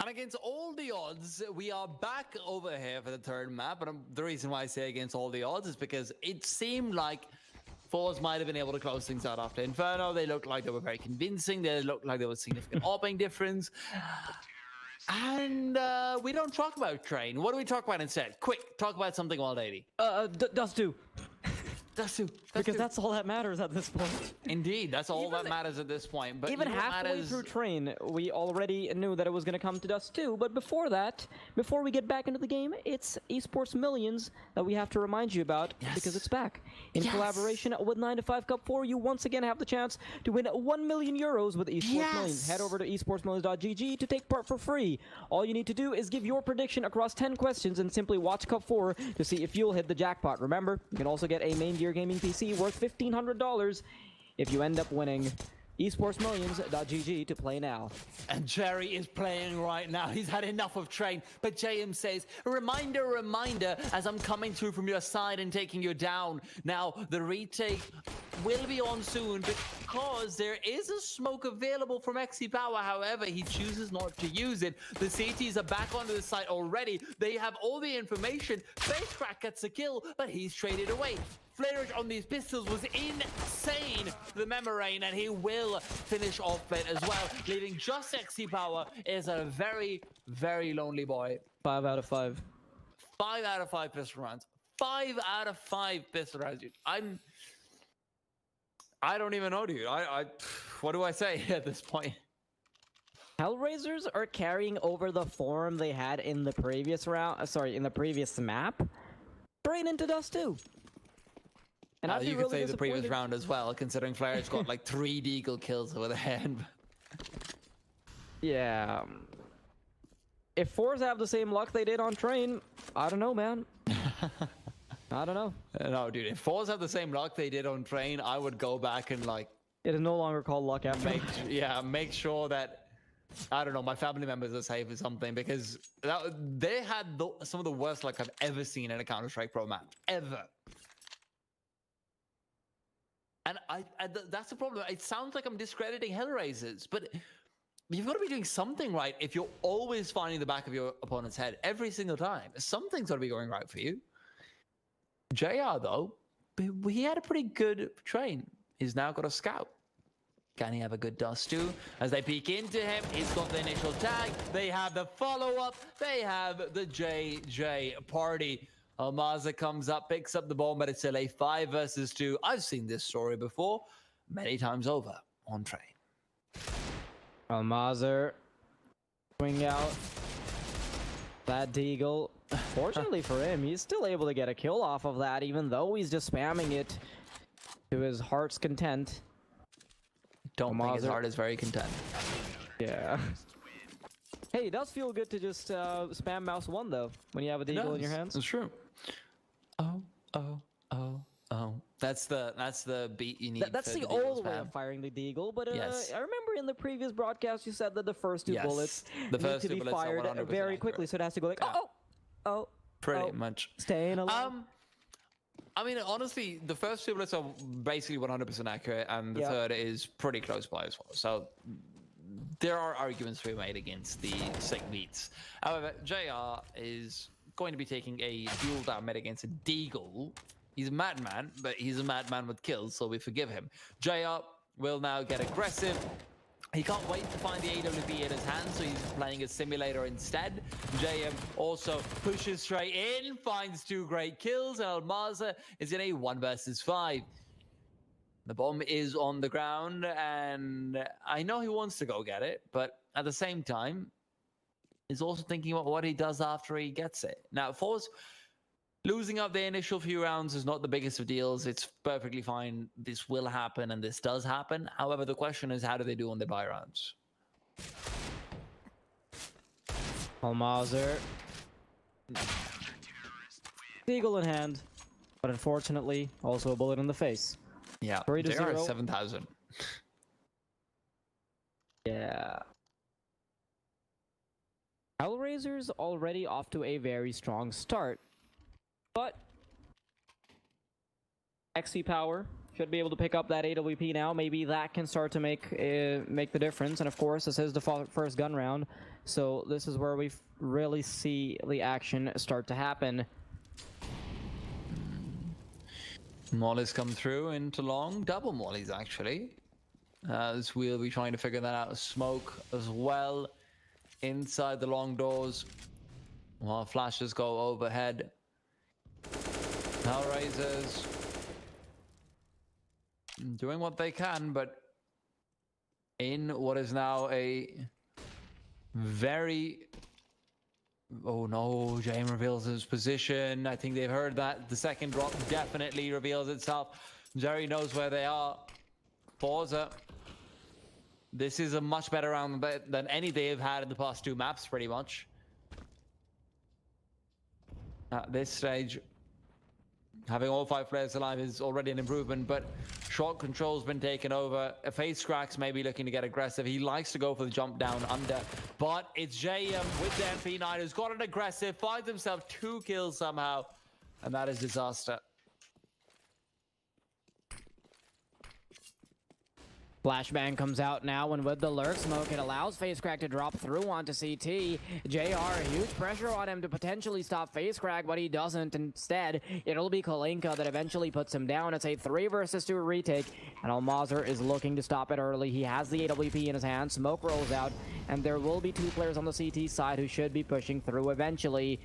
And against all the odds, we are back over here for the third map. And the reason why I say against all the odds is because it seemed like forZe might have been able to close things out after Inferno. They looked like they were very convincing. They looked like there was significant opening difference. And we don't talk about Train. What do we talk about instead? Quick, talk about something wild 80. Dust 2. Because two. that's all that matters at this point. Indeed, that's all that matters at this point. But even halfway through Train, we already knew that it was going to come to Dust 2. But before that, before we get back into the game, it's Esports Millions that we have to remind you about because it's back. In collaboration with 9 to 5 Cup 4, you once again have the chance to win 1 million euros with Esports Millions. Head over to esportsmillions.gg to take part for free. All you need to do is give your prediction across 10 questions and simply watch Cup 4 to see if you'll hit the jackpot. Remember, you can also get a main gear gaming PC worth $1,500 if you end up winning. esportsmillions.gg to play now. And Jerry is playing right now. He's had enough of Train. But JM says, reminder, reminder, as I'm coming through from your side and taking you down. Now, the retake will be on soon because there is a smoke available from XC Power. However, he chooses not to use it. The CTs are back onto the site already. They have all the information. FaceCrack gets a kill, but he's traded away. Flairage on these pistols was insane for the Memorane, and he will finish off plate as well, leaving just XC Power is a very, very lonely boy. 5 out of 5. 5 out of 5 pistol rounds. 5 out of 5 pistol rounds, dude. I don't even know, dude. What do I say at this point? HellRaisers are carrying over the form they had in the previous round. In the previous map, straight into Dust 2. And you could say the previous round as well, considering Flairage got like 3 deagle kills over the head. Yeah. If forZe have the same luck they did on Train, I don't know, man. I don't know. No, dude. If forZe have the same luck they did on Train, I would go back and like... It is no longer called luck after. Make sure that, I don't know, my family members are safe or something, because they had some of the worst luck I've ever seen in a Counter-Strike Pro match. Ever. And that's the problem. It sounds like I'm discrediting HellRaisers, but you've got to be doing something right if you're always finding the back of your opponent's head every single time. Something's got to be going right for you. JR, though, he had a pretty good train. He's now got a scout. Can he have a good dust too? As they peek into him, he's got the initial tag. They have the follow-up. They have the JJ party. Almaza comes up, picks up the bomb, but it's still a 5 versus 2. I've seen this story before, many times over on train. Almaza swing out that deagle. Fortunately for him, he's still able to get a kill off of that, even though he's just spamming it to his heart's content. Don't think his heart is very content. Yeah. Hey, it does feel good to just spam mouse 1 though when you have a deagle in your hands. It's true. Oh. That's the beat you need. That's the old way of firing the deagle. But yes. I remember in the previous broadcast you said that the first 2 bullets need to be fired very quickly, so it has to go like pretty much. Staying alive. I mean, honestly, the first 2 bullets are basically 100% accurate, and the third is pretty close by as well. So there are arguments to be made against the sick beats. However, JR is going to be taking a dual down mid against a deagle. He's a madman, but he's a madman with kills, so we forgive him. JR will now get aggressive. He can't wait to find the AWP in his hand, so he's playing a simulator instead. JM also pushes straight in, finds 2 great kills, and Almaza is in a 1 versus 5. The bomb is on the ground, and I know he wants to go get it, but at the same time, he's also thinking about what he does after he gets it. Now, forZe losing up the initial few rounds is not the biggest of deals. It's perfectly fine. This will happen, and this does happen. However, the question is, how do they do on the buy rounds? Almaza. Deagle in hand, but unfortunately, also a bullet in the face. Yeah, 3-0. 7,000. Yeah. HellRaisers already off to a very strong start, but XP power should be able to pick up that AWP now. Maybe that can start to make the difference. And of course, this is the first gun round, so this is where we really see the action start to happen. Mollies come through into long. Double mollies, actually. As we'll be trying to figure that out. Smoke as well inside the long doors, while flashes go overhead. HellRaisers doing what they can, but in what is now a very... Oh no, James reveals his position. I think they've heard that. The second drop definitely reveals itself. Jerry knows where they are. forZe. This is a much better round than any they've had in the past 2 maps, pretty much. At this stage, having all 5 players alive is already an improvement, but short control's been taken over. A face cracks maybe looking to get aggressive. He likes to go for the jump down under, but it's JM with the MP9 who's got an aggressive, finds himself 2 kills somehow, and that is disaster. Flashbang comes out now, and with the lurk smoke, it allows FaceCrack to drop through onto CT. JR, huge pressure on him to potentially stop FaceCrack, but he doesn't. Instead, it'll be Kalinka that eventually puts him down. It's a 3 versus 2 retake, and Almaza is looking to stop it early. He has the AWP in his hand. Smoke rolls out, and there will be 2 players on the CT side who should be pushing through eventually.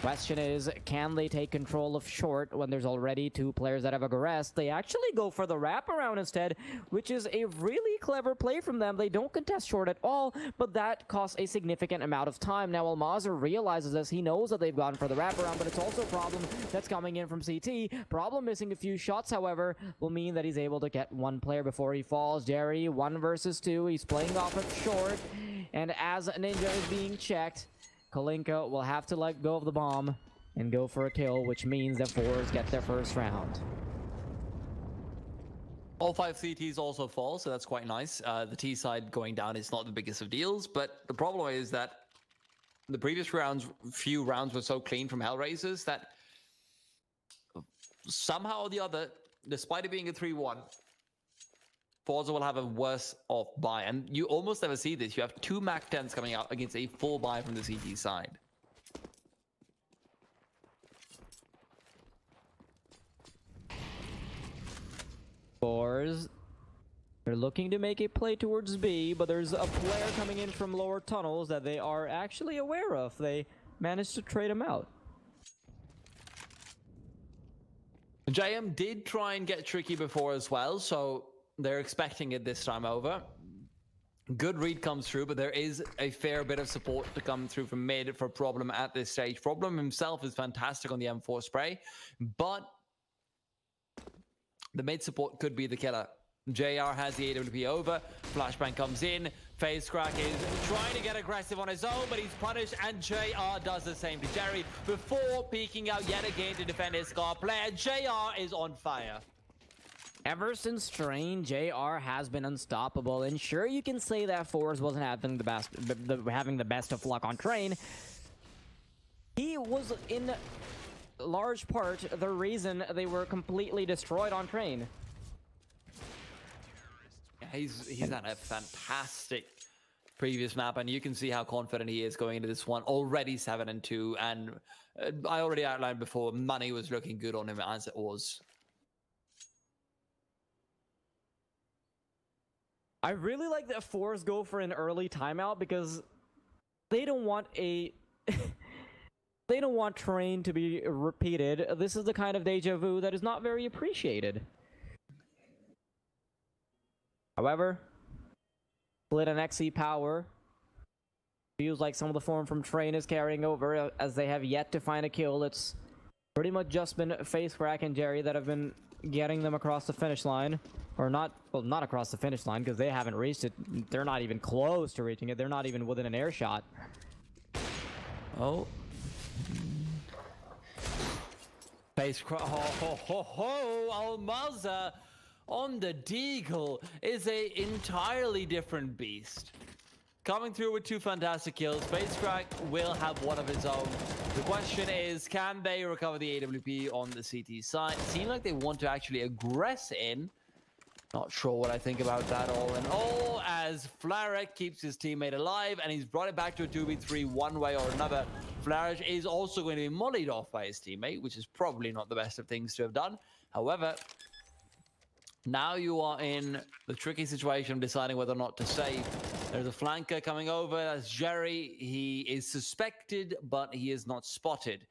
Question is, can they take control of short when there's already 2 players that have aggressed? They actually go for the wraparound instead, which is a really clever play from them. They don't contest short at all, but that costs a significant amount of time. Now Almaza realizes this. He knows that they've gone for the wraparound, but it's also a problem that's coming in from CT. Problem missing a few shots, however, will mean that he's able to get 1 player before he falls. Jerry, 1 versus 2. He's playing off of short, and as Ninja is being checked, Kalinka will have to let go of the bomb and go for a kill, which means that forZe get their first round. All 5 CTs also fall, so that's quite nice. The T side going down is not the biggest of deals, but the problem is that the previous few rounds were so clean from HellRaisers that somehow or the other, despite it being a 3-1, forZe will have a worse off buy, and you almost never see this. You have 2 Mac 10s coming out against a full buy from the CT side. forZe. They're looking to make a play towards B, but there's a player coming in from lower tunnels that they are actually aware of. They managed to trade him out. JM did try and get tricky before as well, so they're expecting it this time over. Good read comes through, but there is a fair bit of support to come through from mid for Problem at this stage. Problem himself is fantastic on the M4 spray, but the mid support could be the killer. JR has the AWP over, flashbang comes in, FaZe Crack is trying to get aggressive on his own, but he's punished, and JR does the same to Jerry before peeking out yet again to defend his scar player. JR is on fire. Ever since Train, JR has been unstoppable, and sure, you can say that forZe wasn't having the best of luck on Train. He was in large part the reason they were completely destroyed on Train. He's had a fantastic previous map, and you can see how confident he is going into this one. Already 7-2, and I already outlined before, money was looking good on him as it was. I really like that forZe go for an early timeout because they don't want a they don't want Train to be repeated. This is the kind of deja vu that is not very appreciated. However, split an XE power. Feels like some of the form from Train is carrying over as they have yet to find a kill. It's pretty much just been FaZe Crack and Jerry that have been getting them across the finish line. Or not, well, not across the finish line because they haven't reached it. They're not even close to reaching it. They're not even within an air shot. Oh. FaZe Crack, Almaza on the Deagle is a entirely different beast. Coming through with 2 fantastic kills, FaZe Crack will have one of his own. The question is, can they recover the AWP on the CT side? Seems like they want to actually aggress in. Not sure what I think about that all in all, as Flarek keeps his teammate alive, and he's brought it back to a 2v3 one way or another. Flarek is also going to be mollied off by his teammate, which is probably not the best of things to have done. However, now you are in the tricky situation of deciding whether or not to save. There's a flanker coming over. That's Jerry. He is suspected, but he is not spotted.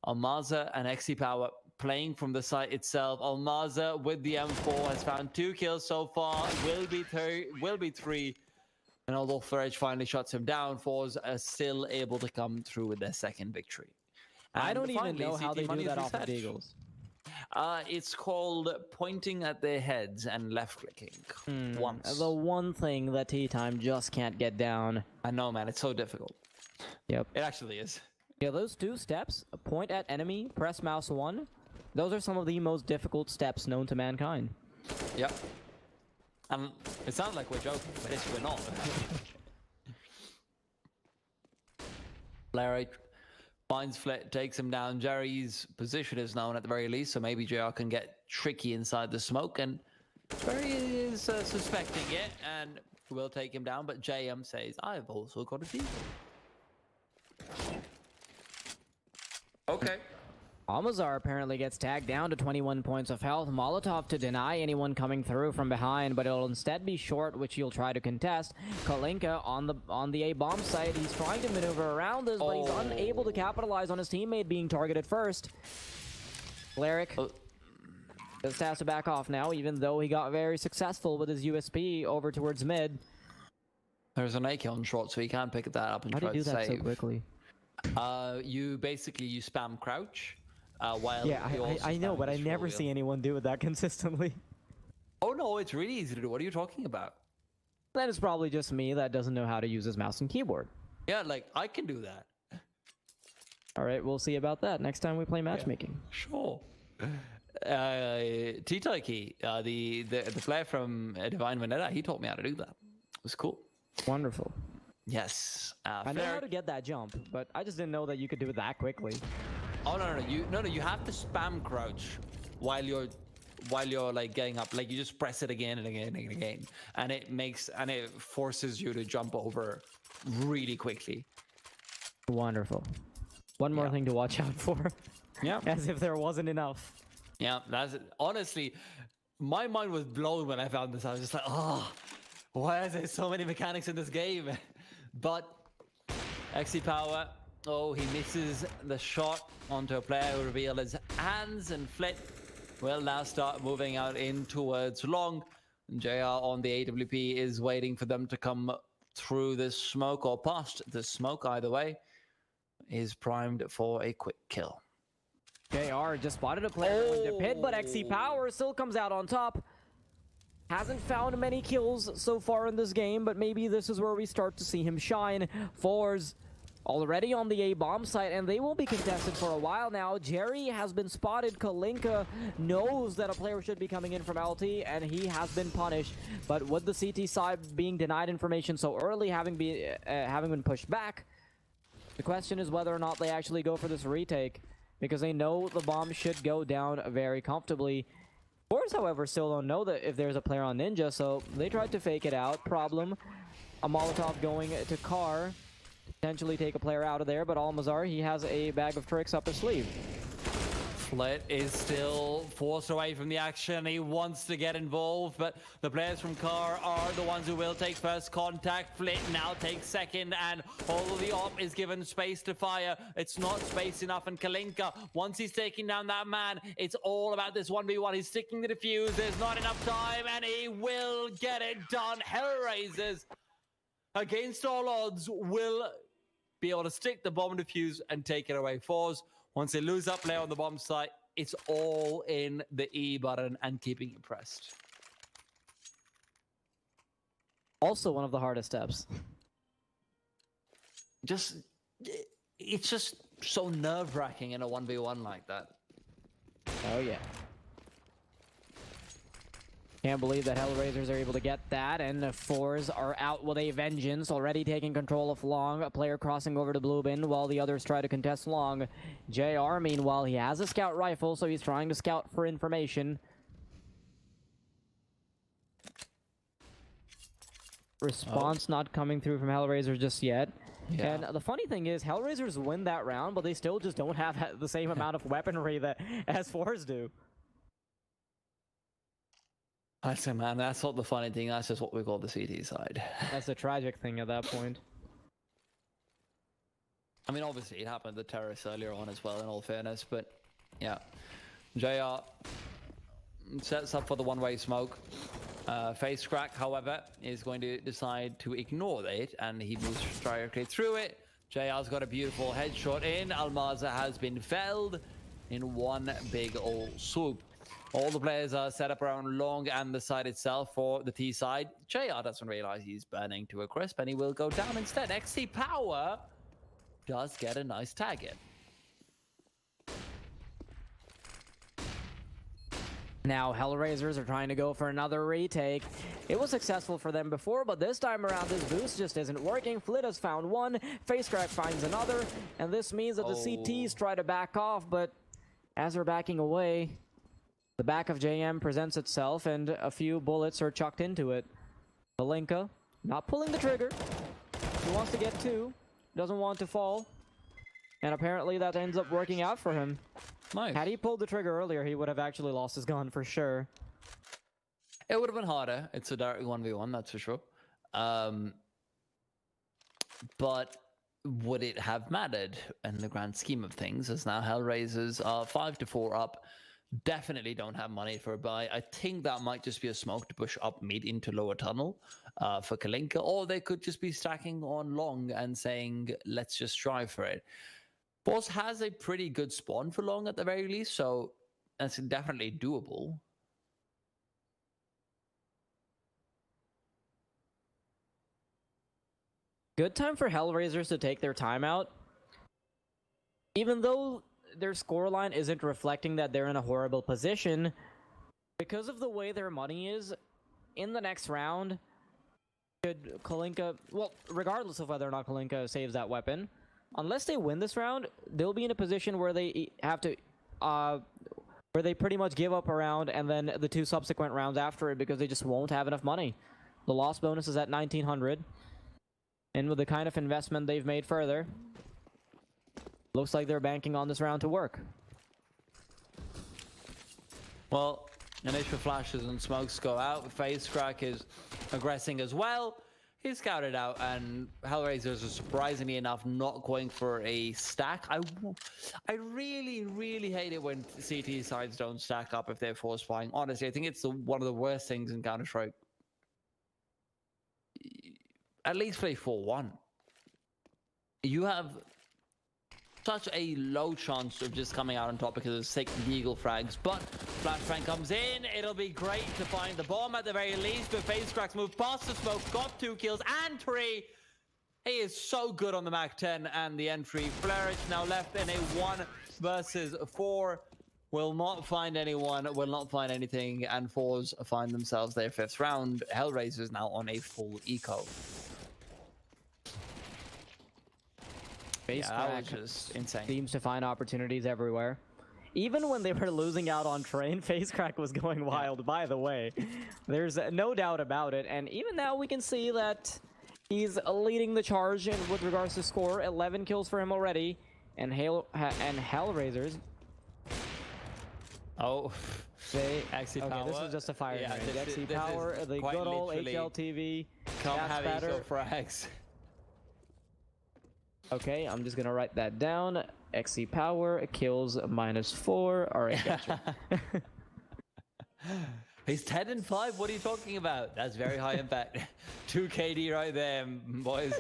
Almaza and XE Power playing from the site itself. Almaza with the M4 has found 2 kills so far. Will be 3. And although Ferrage finally shuts him down, forZe are still able to come through with their second victory. And I don't even finally, know how CT they money do is that off of reset. Deagles. It's called pointing at their heads and left-clicking once. The one thing that T-Time just can't get down. I know, man. It's so difficult. Yep. It actually is. Yeah, those 2 steps, point at enemy, press mouse 1, those are some of the most difficult steps known to mankind. Yep. And it sounds like we're joking, but we're not. Larry finds Flit, takes him down. Jerry's position is known at the very least, so maybe JR can get tricky inside the smoke, and Jerry is suspecting it and will take him down, but JM says, I've also got a deal. Okay. Almazar apparently gets tagged down to 21 points of health. Molotov to deny anyone coming through from behind, but it'll instead be short, which he'll try to contest. Kalinka on the A-bomb site. He's trying to maneuver around this, but he's unable to capitalize on his teammate being targeted first. Cleric just has to back off now, even though he got very successful with his USP over towards mid. There's an AK on short, so he can pick that up and How do try you do to that save. so quickly? You spam crouch. While Yeah, I know, but I never see anyone do that consistently. Oh no, it's really easy to do. What are you talking about? Then it's probably just me that doesn't know how to use his mouse and keyboard. Yeah, like I can do that. All right, we'll see about that next time we play matchmaking. Yeah, sure. T-Taiki, the player from Divine Vendetta, he taught me how to do that. It was cool. Wonderful. Yes. I know how to get that jump, but I just didn't know that you could do it that quickly. Oh no! You have to spam crouch while you're like getting up. Like you just press it again and again and again, and it forces you to jump over really quickly. Wonderful. One more thing to watch out for. Yeah. As if there wasn't enough. Yeah, that's it. Honestly, my mind was blown when I found this. I was just like, oh, why is there so many mechanics in this game? But XC Power, oh, he misses the shot onto a player who revealed his hands, and Flit will now start moving out in towards long. JR on the AWP is waiting for them to come through this smoke or past the smoke, either way. Is primed for a quick kill. JR just spotted a player into pit, but XC Power still comes out on top. Hasn't found many kills so far in this game, but maybe this is where we start to see him shine. forZe already on the A bomb site, and they will be contested for a while now. Jerry has been spotted. Kalinka knows that a player should be coming in from LT, and he has been punished. But with the CT side being denied information so early, having been pushed back, the question is whether or not they actually go for this retake, because they know the bomb should go down very comfortably. forZe, however, still don't know that if there's a player on Ninja, so they tried to fake it out. Problem, a Molotov going to Car, potentially take a player out of there, but Almazar, he has a bag of tricks up his sleeve. Flit is still forced away from the action. He wants to get involved, but the players from Car are the ones who will take first contact. Flit now takes second, and all of the op is given space to fire. It's not space enough, and Kalinka, once he's taking down that man, it's all about this 1v1. He's sticking the defuse. There's not enough time, and he will get it done. HellRaisers, against all odds, will be able to stick the bomb defuse and take it away. forZe, once they lose that player on the bomb site, it's all in the E button and keeping it pressed. Also one of the hardest steps. It's just so nerve-wracking in a 1v1 like that. Oh yeah. Can't believe that HellRaisers are able to get that, and the forZe are out with a vengeance, already taking control of long. A player crossing over to blue bin while the others try to contest long. JR, meanwhile, he has a scout rifle, so he's trying to scout for information. Response not coming through from HellRaisers just yet. Yeah. And the funny thing is, HellRaisers win that round, but they still just don't have the same amount of weaponry that as forZe do. I say, man, that's not the funny thing. That's just what we call the CT side. That's the tragic thing at that point. I mean, obviously, it happened to the terrorists earlier on as well, in all fairness. But, yeah. JR sets up for the one-way smoke. Face Crack, however, is going to decide to ignore it, and he moves directly through it. JR's got a beautiful headshot in. Almaza has been felled in one big old swoop. All the players are set up around long and the side itself for the T side. JR doesn't realize he's burning to a crisp, and he will go down instead. XC Power does get a nice tag in. Now HellRaisers are trying to go for another retake. It was successful for them before, but this time around this boost just isn't working. Flit has found one, FaceCrack finds another, and this means that the CTs try to back off, but as they're backing away, the back of JM presents itself, and a few bullets are chucked into it. Kalinka not pulling the trigger. He wants to get two, doesn't want to fall, and apparently that ends up working out for him. Nice. Had he pulled the trigger earlier, he would have actually lost his gun for sure. It would have been harder. It's a direct 1v1, that's for sure. But would it have mattered in the grand scheme of things, as now HellRaisers are 5-4 up? Definitely don't have money for a buy. I think that might just be a smoke to push up mid into lower tunnel for Kalinka, or they could just be stacking on long and saying, let's just try for it. forZe has a pretty good spawn for long at the very least, so that's definitely doable. Good time for HellRaisers to take their time out. Even though their scoreline isn't reflecting that they're in a horrible position, because of the way their money is, in the next round, should Kalinka, well, regardless of whether or not Kalinka saves that weapon, unless they win this round, they'll be in a position where they have to, where they pretty much give up a round and then the two subsequent rounds after it, because they just won't have enough money. The loss bonus is at 1900, and with the kind of investment they've made further, looks like they're banking on this round to work. Well, Initial flashes and smokes go out. Face Crack is aggressing as well. He's scouted out, and HellRaisers are surprisingly enough not going for a stack. I really, really hate it when CT sides don't stack up if they're force flying. Honestly, I think it's one of the worst things in Counter-Strike. At least play 4-1. You have such a low chance of just coming out on top because of sick Deagle frags, but Flashbang comes in. It'll be great to find the bomb at the very least, but Face Crack's moved past the smoke, got 2 kills and 3. He is so good on the Mac 10 and the entry. Flareich now left in a 1 versus 4. Will not find anyone, will not find anything, and forZe find themselves their 5th round. HellRaisers now on a full eco. Face Crack just insane. Seems to find opportunities everywhere. Even when they were losing out on Train, Face Crack was going wild, by the way. There's no doubt about it. And even now we can see that he's leading the charge with regards to score. 11 kills for him already. And HellRaisers. Oh, They, XC okay, Power. this is just a fire Yeah, range. this XC is Power, the quite good old literally HLTV. Come Gas have batter. eco frags. Okay, I'm just gonna write that down. XC Power kills -4. All right, gotcha. He's 10 and 5. What are you talking about? That's very high impact. 2 KD right there, boys.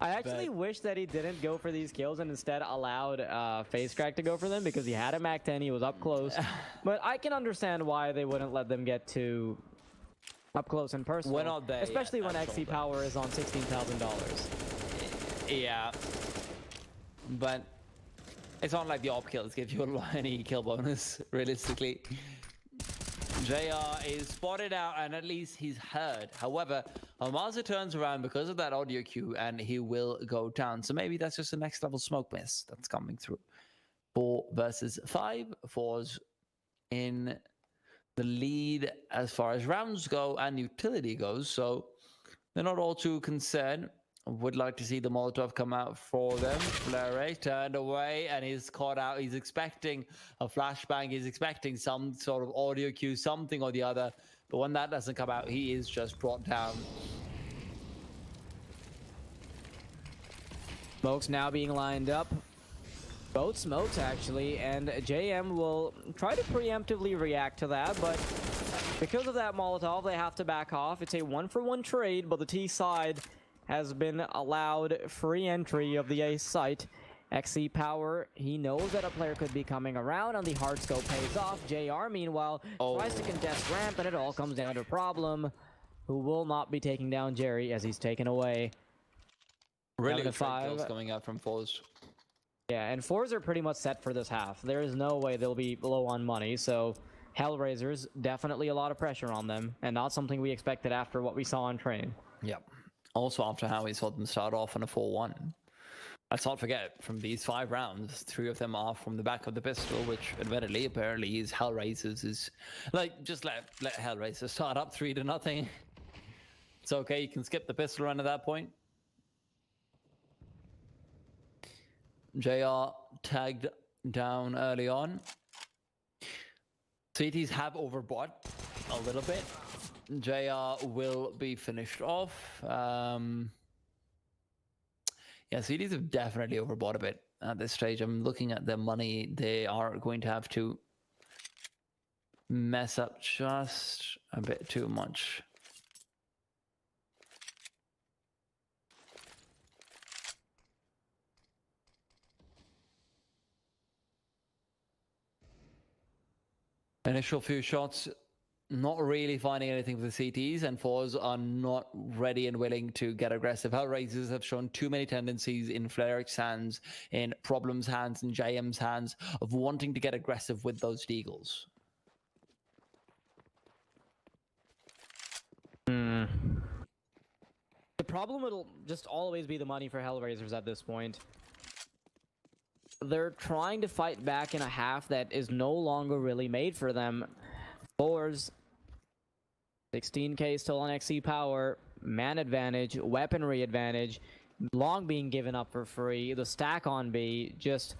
I actually wish that he didn't go for these kills and instead allowed Face Crack to go for them because he had a Mac 10, he was up close. But I can understand why they wouldn't let them get too up close and personal. We're not there especially yet, when XC Power is on $16,000. Yeah. But it's not like the op kills give you any kill bonus, realistically. JR is spotted out and at least he's heard. However, Almaza turns around because of that audio cue and he will go down. So maybe that's just the next level smoke miss that's coming through. 4 versus 5. forZe in the lead as far as rounds go and utility goes. So they're not all too concerned. Would like to see the Molotov come out for them. Flare turned away and he's caught out. He's expecting a flashbang. He's expecting some sort of audio cue, something or the other. But when that doesn't come out, he is just brought down. Smokes now being lined up. Both smokes actually, and JM will try to preemptively react to that, but because of that Molotov, they have to back off. It's a 1-for-1 trade, but the T side has been allowed free entry of the A site. XC Power, he knows that a player could be coming around and the hard scope pays off. JR, meanwhile, tries to contest ramp and it all comes down to Problem, who will not be taking down Jerry as he's taken away. Really good 5 kills coming out from forZe. Yeah, and forZe are pretty much set for this half. There is no way they'll be low on money, so HellRaisers, definitely a lot of pressure on them, and not something we expected after what we saw on Train. Yep. Also after how we saw them start off on a 4-1. Let's not forget, from these 5 rounds, 3 of them are from the back of the pistol, which admittedly, apparently, is HellRaisers. Is like, just let HellRaisers start up 3-0. It's okay, you can skip the pistol run at that point. JR tagged down early on. CTs have overbought a little bit. JR will be finished off. Yeah, CDs have definitely overbought a bit at this stage. I'm looking at their money. They are going to have to mess up just a bit too much. Initial few shots, not really finding anything for the CTs, and forZe are not ready and willing to get aggressive. HellRaisers have shown too many tendencies in Flareic's hands, in Problem's hands, in JM's hands, of wanting to get aggressive with those deagles. The problem will just always be the money for HellRaisers at this point. They're trying to fight back in a half that is no longer really made for them. forZe, 16k still on XC Power, man advantage, weaponry advantage, long being given up for free, the stack on B, just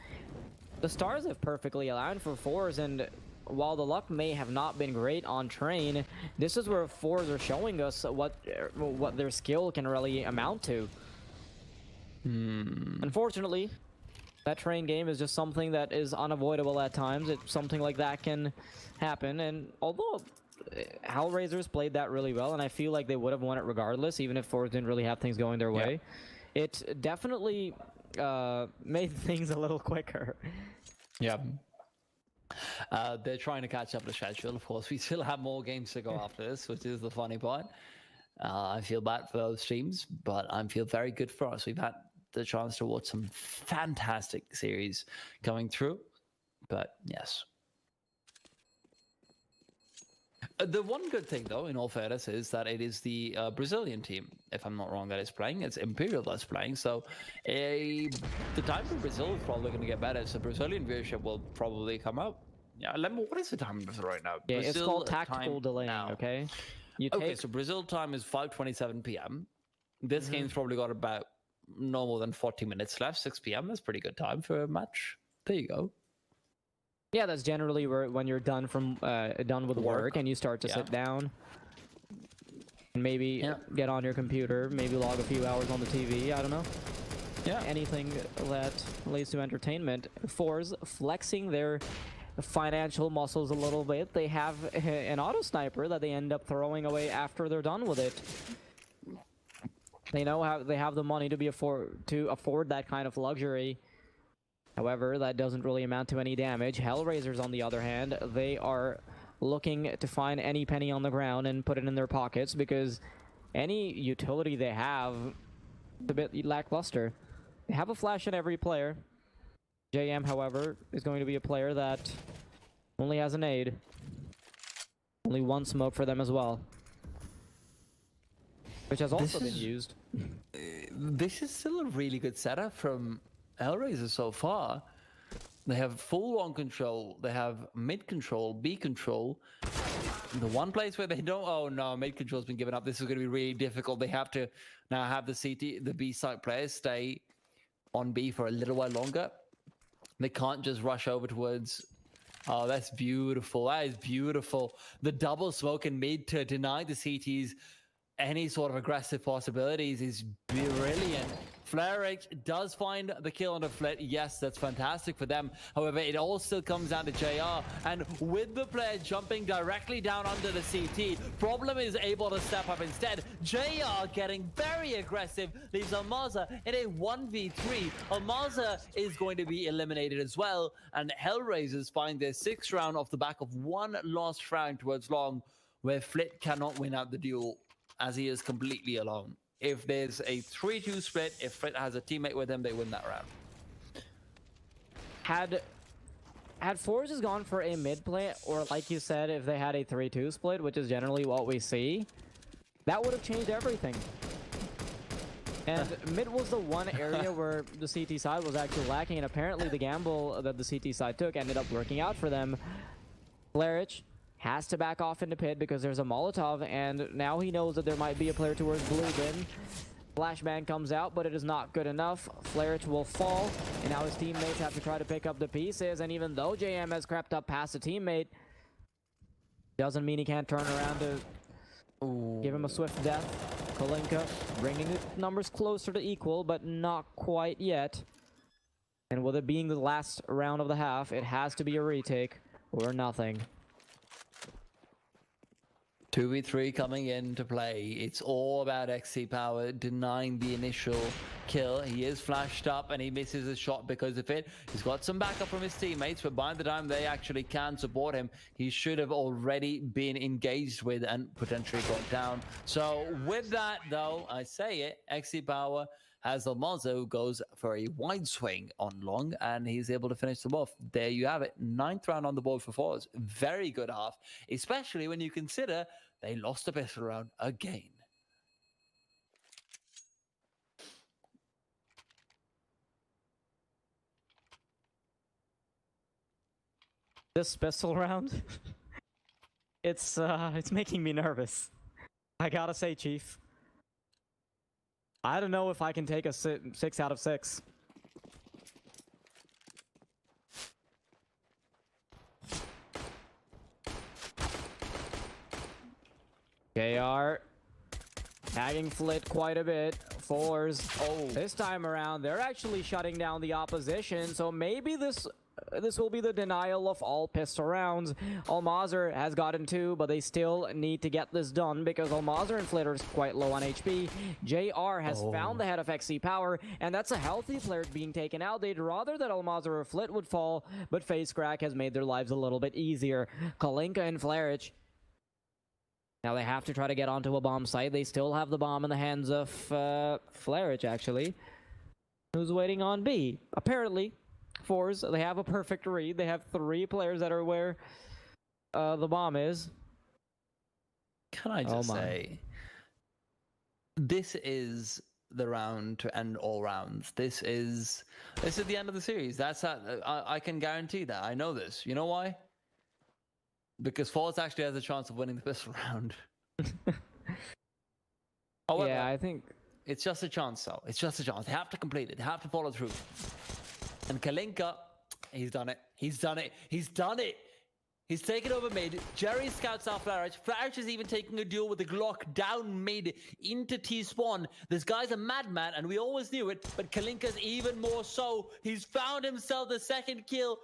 the stars have perfectly aligned for forZe, and while the luck may have not been great on Train, this is where forZe are showing us what their skill can really amount to. Unfortunately, that Train game is just something that is unavoidable at times. Something like that can happen, and although HellRaisers played that really well, and I feel like they would have won it regardless, even if forZe didn't really have things going their way. It definitely made things a little quicker. Yeah. They're trying to catch up to schedule, of course. We still have more games to go after this, which is the funny part. I feel bad for those teams, but I feel very good for us. We've had the chance to watch some fantastic series coming through, but yes. The one good thing, though, in all fairness, is that it is the Brazilian team, if I'm not wrong, that is playing. It's Imperial that's playing, so the time for Brazil is probably going to get better, so Brazilian viewership will probably come up. Yeah, what is the time in Brazil right now? Yeah, Brazil it's called tactical delaying, now. okay? Okay, so Brazil time is 5:27 p.m. This game's probably got about no more than 40 minutes left, 6 p.m. That's pretty good time for a match. There you go. Yeah, that's generally when you're done with work and you start to sit down and maybe get on your computer, maybe log a few hours on the TV. I don't know. Yeah, anything that leads to entertainment. forZe flexing their financial muscles a little bit. They have an auto sniper that they end up throwing away after they're done with it. They know how they have the money to afford that kind of luxury. However, that doesn't really amount to any damage. HellRaisers, on the other hand, they are looking to find any penny on the ground and put it in their pockets, because any utility they have is a bit lackluster. They have a flash in every player. JM, however, is going to be a player that only has a nade. Only one smoke for them as well, which has also been used. This is still a really good setup from HellRaisers so far. They have full on control. They have mid control, B control. The one place where they don't, oh no, mid control's been given up. This is going to be really difficult. They have to now have the B side players stay on B for a little while longer. They can't just rush over towards. Oh, that's beautiful. That is beautiful. The double smoke in mid to deny the CTs any sort of aggressive possibilities is brilliant. FlareX does find the kill on the Flit. Yes, that's fantastic for them. However, it all still comes down to JR. And with the player jumping directly down under the CT, Problem is able to step up instead. JR getting very aggressive, leaves Almaza in a 1v3. Almaza is going to be eliminated as well. And HellRaisers find their 6th round off the back of one last round towards long, where Flit cannot win out the duel, as he is completely alone. If there's a 3-2 split, if Flit has a teammate with him, they win that round. Had forZe gone for a mid play, or like you said, if they had a 3-2 split, which is generally what we see, that would have changed everything. And mid was the one area where the CT side was actually lacking, and apparently the gamble that the CT side took ended up working out for them. FlareX has to back off into pit because there's a Molotov, and now he knows that there might be a player towards blue bin. Flashbang comes out, but it is not good enough. FlareX will fall, and now his teammates have to try to pick up the pieces, and even though JM has crept up past a teammate, doesn't mean he can't turn around to give him a swift death. Kalinka bringing the numbers closer to equal, but not quite yet. And with it being the last round of the half, it has to be a retake or nothing. 2v3 coming into play. It's all about XC power denying the initial kill. He is flashed up and he misses a shot because of it. He's got some backup from his teammates, but by the time they actually can support him, he should have already been engaged with and potentially got down. So with that, though, I say it, XC power has Almaza, who goes for a wide swing on long, and he's able to finish them off. There you have it. 9th round on the board for forZe. Very good half, especially when you consider they lost the pistol round again. This pistol round, it's making me nervous. I gotta say, Chief. I don't know if I can take a 6 out of 6. JR tagging Flit quite a bit. forZe. Oh, this time around, they're actually shutting down the opposition. So maybe this will be the denial of all pistol rounds. Almazer has gotten 2, but they still need to get this done because Almazer and Flit are quite low on HP. JR has found the head of XC Power, and that's a healthy player being taken out. They'd rather that Almazer or Flit would fall, but Face Crack has made their lives a little bit easier. Kalinka and Flarich. Now they have to try to get onto a bomb site. They still have the bomb in the hands of Flarich, actually, who's waiting on B. Apparently, forZe, they have a perfect read. They have 3 players that are where the bomb is. Can I just say, this is the round to end all rounds. This is the end of the series. I can guarantee that. I know this. You know why? Because forZe actually has a chance of winning this round. However, yeah, I think it's just a chance, though. It's just a chance. They have to complete it. They have to follow through. And Kalinka, he's done it. He's done it. He's done it. He's taken over mid. Jerry scouts out Flarich. Flarich is even taking a duel with the Glock down mid into T-spawn. This guy's a madman, and we always knew it, but Kalinka's even more so. He's found himself the second kill.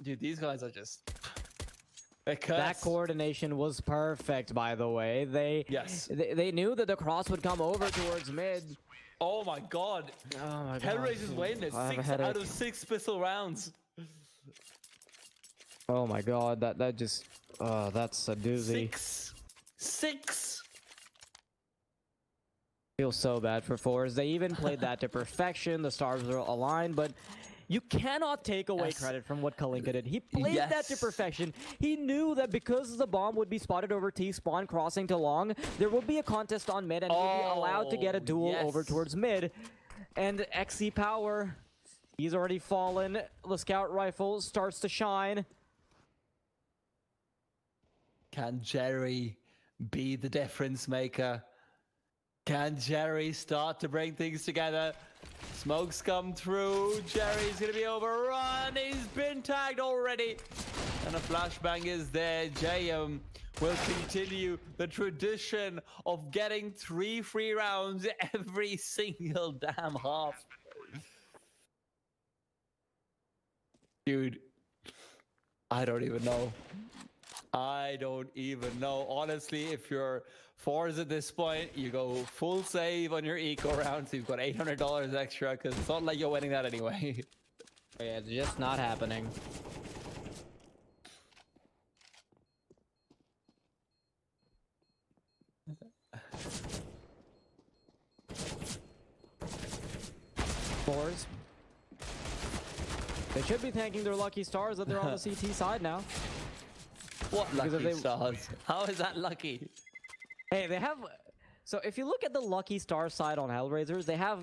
Dude, these guys are just... that coordination was perfect, by the way. They knew that the cross would come over towards mid. Oh my god. Oh my god. HellRaisers win it. 6 out of 6 pistol rounds. Oh my god, that just that's a doozy. 6. Feels so bad for forZe. They even played that to perfection. The stars were aligned, but you cannot take away credit from what Kalinka did. He played that to perfection. He knew that because the bomb would be spotted over T-spawn crossing to long, there would be a contest on mid and he'd be allowed to get a duel over towards mid. And XC Power, he's already fallen. The scout rifle starts to shine. Can Jerry be the difference maker? Can Jerry start to bring things together? Smoke's come through. Jerry's gonna be overrun. He's been tagged already. And a flashbang is there. JM will continue the tradition of getting 3 free rounds every single damn half. Dude, I don't even know. I don't even know. Honestly, if you're forZe at this point, you go full save on your eco round, so you've got $800 extra, because it's not like you're winning that anyway. Yeah, it's just not happening. forZe. They should be thanking their lucky stars that they're on the CT side now. What lucky stars? How is that lucky? Hey, they have... So if you look at the lucky star side on HellRaisers, they have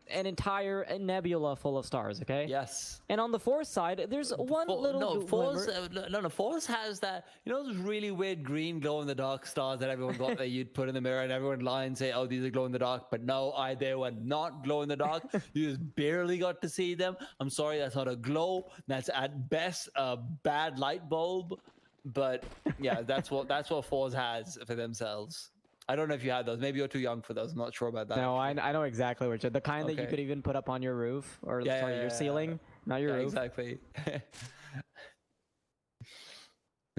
an entire nebula full of stars, okay? Yes. And on the forZe side, there's one little... forZe has that, you know, those really weird green glow-in-the-dark stars that everyone got that you'd put in the mirror and everyone lie and say, oh, these are glow-in-the-dark. But no, they were not glow-in-the-dark. You just barely got to see them. I'm sorry, that's not a glow. That's at best a bad light bulb. But yeah, that's what forZe has for themselves. I don't know if you had those. Maybe you're too young for those. I'm not sure about that. No, I know exactly which are the kind that you could even put up on your roof or your ceiling, not your roof. Exactly.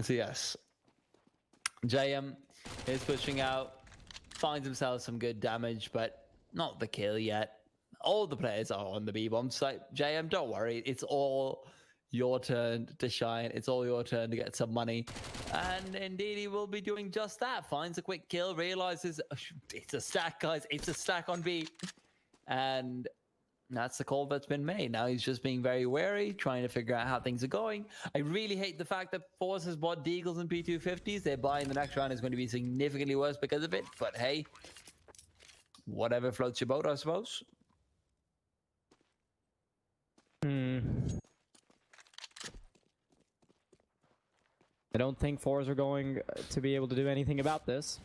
So yes, JM is pushing out, finds himself some good damage, but not the kill yet. All the players are on the B bomb site. JM, don't worry. It's all your turn to shine. It's all your turn to get some money. And indeed, he will be doing just that. Finds a quick kill, realizes it's a stack, guys. It's a stack on B. And that's the call that's been made. Now he's just being very wary, trying to figure out how things are going. I really hate the fact that forZe has bought Deagles and P250s. Their buy in the next round is going to be significantly worse because of it. But hey, whatever floats your boat, I suppose. I don't think forZe are going to be able to do anything about this.